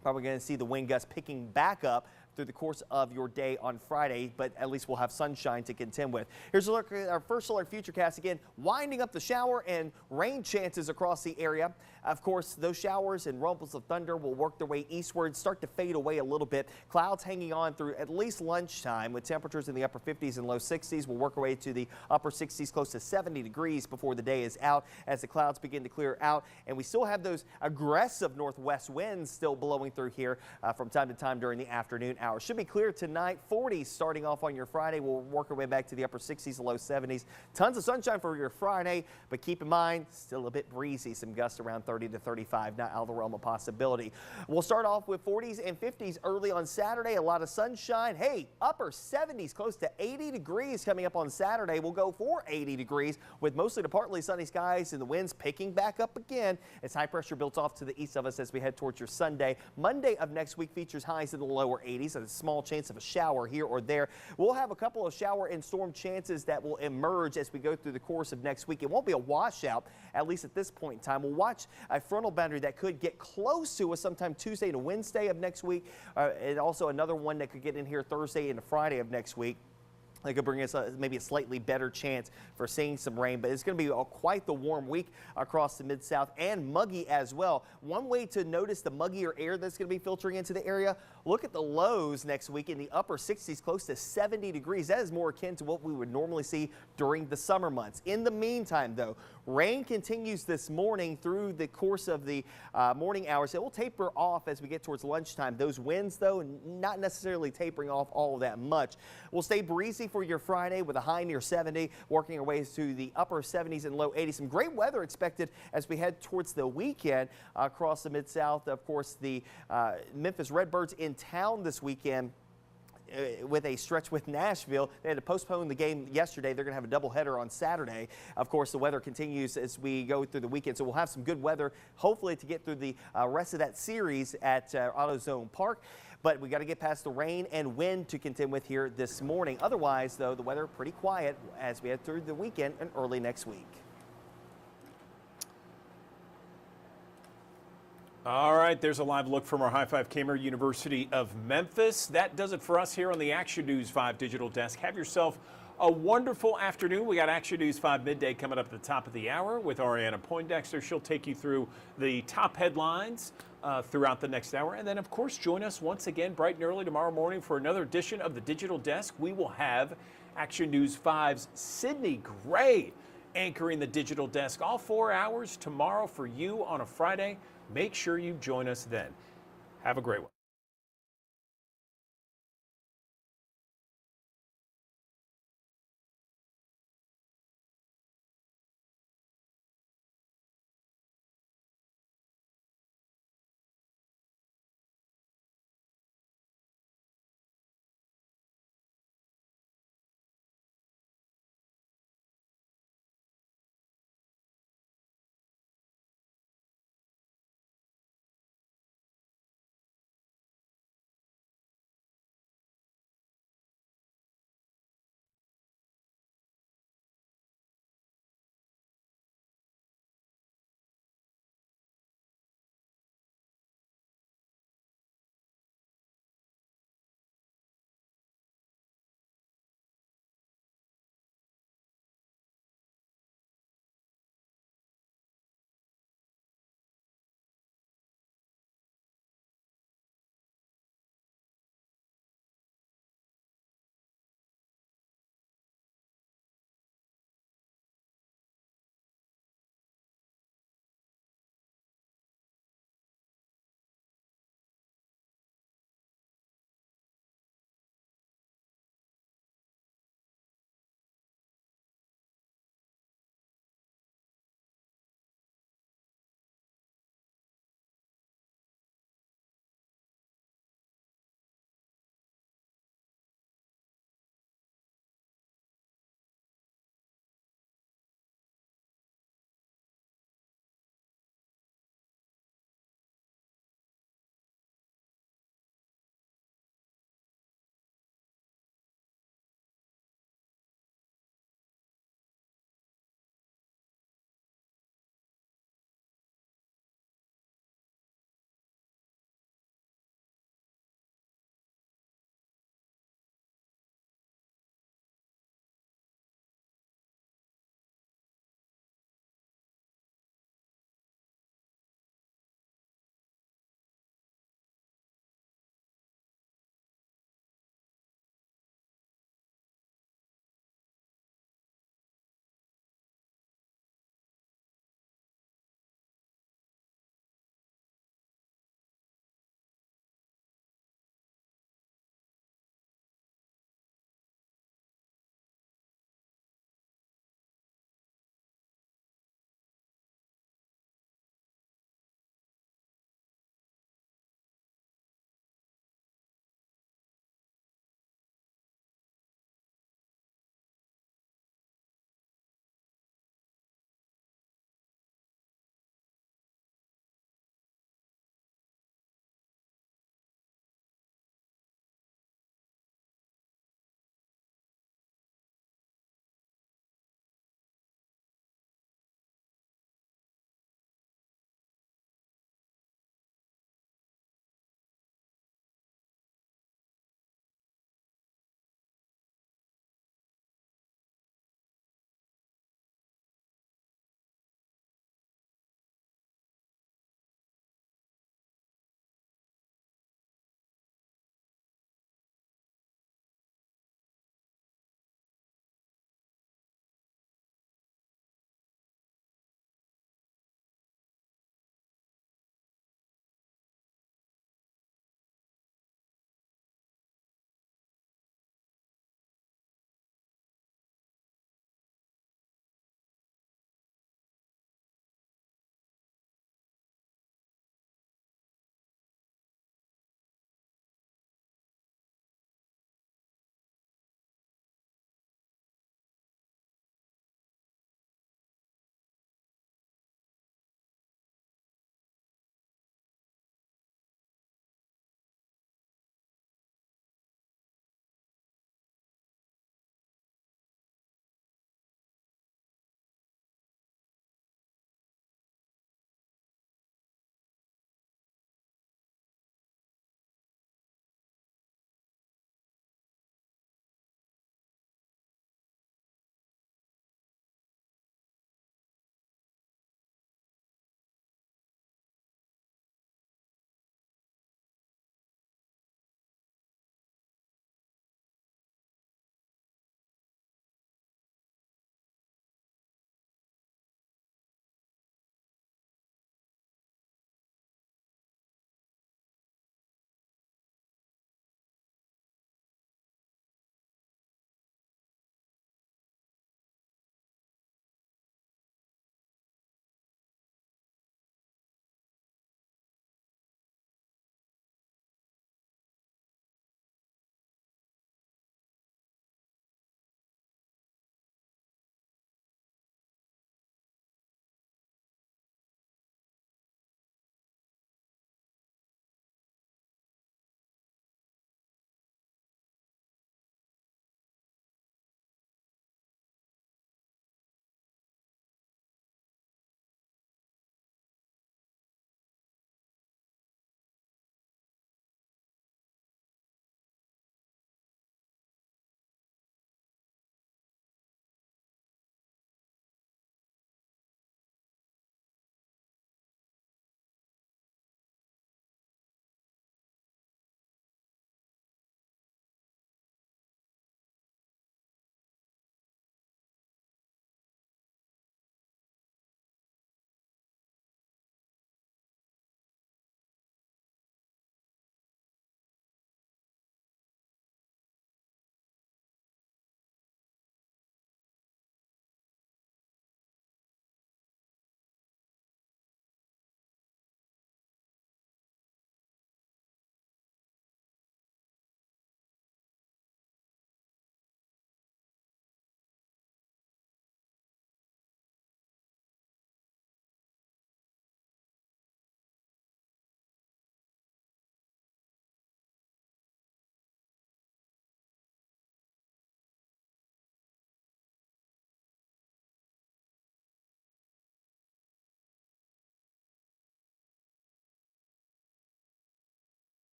probably going to see the wind gusts picking back up through the course of your day on Friday, but at least we'll have sunshine to contend with. Here's a look at our First Alert Futurecast again, winding up the shower and rain chances across the area. Of course, those showers and rumbles of thunder will work their way eastward, start to fade away a little bit. Clouds hanging on through at least lunchtime with temperatures in the upper 50s and low 60s. We'll work our way to the upper 60s, close to 70 degrees before the day is out as the clouds begin to clear out. And we still have those aggressive northwest winds still blowing through here from time to time during the afternoon hours. Should be clear tonight. 40s starting off on your Friday. We'll work our way back to the upper 60s to low 70s. Tons of sunshine for your Friday, but keep in mind, still a bit breezy. Some gusts around 30 to 35, not out of the realm of possibility. We'll start off with 40s and 50s early on Saturday. A lot of sunshine. Hey, upper 70s, close to 80 degrees coming up on Saturday. We'll go for 80 degrees with mostly to partly sunny skies and the winds picking back up again as high pressure builds off to the east of us as we head towards your Sunday. Monday of next week features highs in the lower 80s and a small chance of a shower here or there. We'll have a couple of shower and storm chances that will emerge as we go through the course of next week. It won't be a washout, at least at this point in time. We'll watch a frontal boundary that could get close to us sometime Tuesday to Wednesday of next week, and also another one that could get in here Thursday and Friday of next week. That could bring us maybe a slightly better chance for seeing some rain, but it's going to be quite the warm week across the Mid-South and muggy as well. One way to notice the muggier air that's going to be filtering into the area, look at the lows next week in the upper 60s, close to 70 degrees. That is more akin to what we would normally see during the summer months. In the meantime, though, Rain continues this morning through the course of the morning hours. It will taper off as we get towards lunchtime. Those winds, though, not necessarily tapering off all that much. We'll stay breezy for your Friday with a high near 70, working our way to the upper 70s and low 80s. Some great weather expected as we head towards the weekend across the Mid-South. Of course, the Memphis Redbirds in town this weekend with a stretch with Nashville. They had to postpone the game yesterday. They're going to have a doubleheader on Saturday. Of course, the weather continues as we go through the weekend, so we'll have some good weather, hopefully, to get through the rest of that series at AutoZone Park. But we got to get past the rain and wind to contend with here this morning. Otherwise, though, the weather pretty quiet as we head through the weekend and early next week. All right, there's a live look from our High Five Camera University of Memphis. That does it for us here on the Action News 5 digital desk. Have yourself a wonderful afternoon. We got Action News 5 midday coming up at the top of the hour with Ariana Poindexter. She'll take you through the top headlines throughout the next hour. And then, of course, join us once again bright and early tomorrow morning for another edition of the digital desk. We will have Action News 5's Sydney Gray anchoring the digital desk all 4 hours tomorrow for you on a Friday. Make sure you join us then. Have a great one.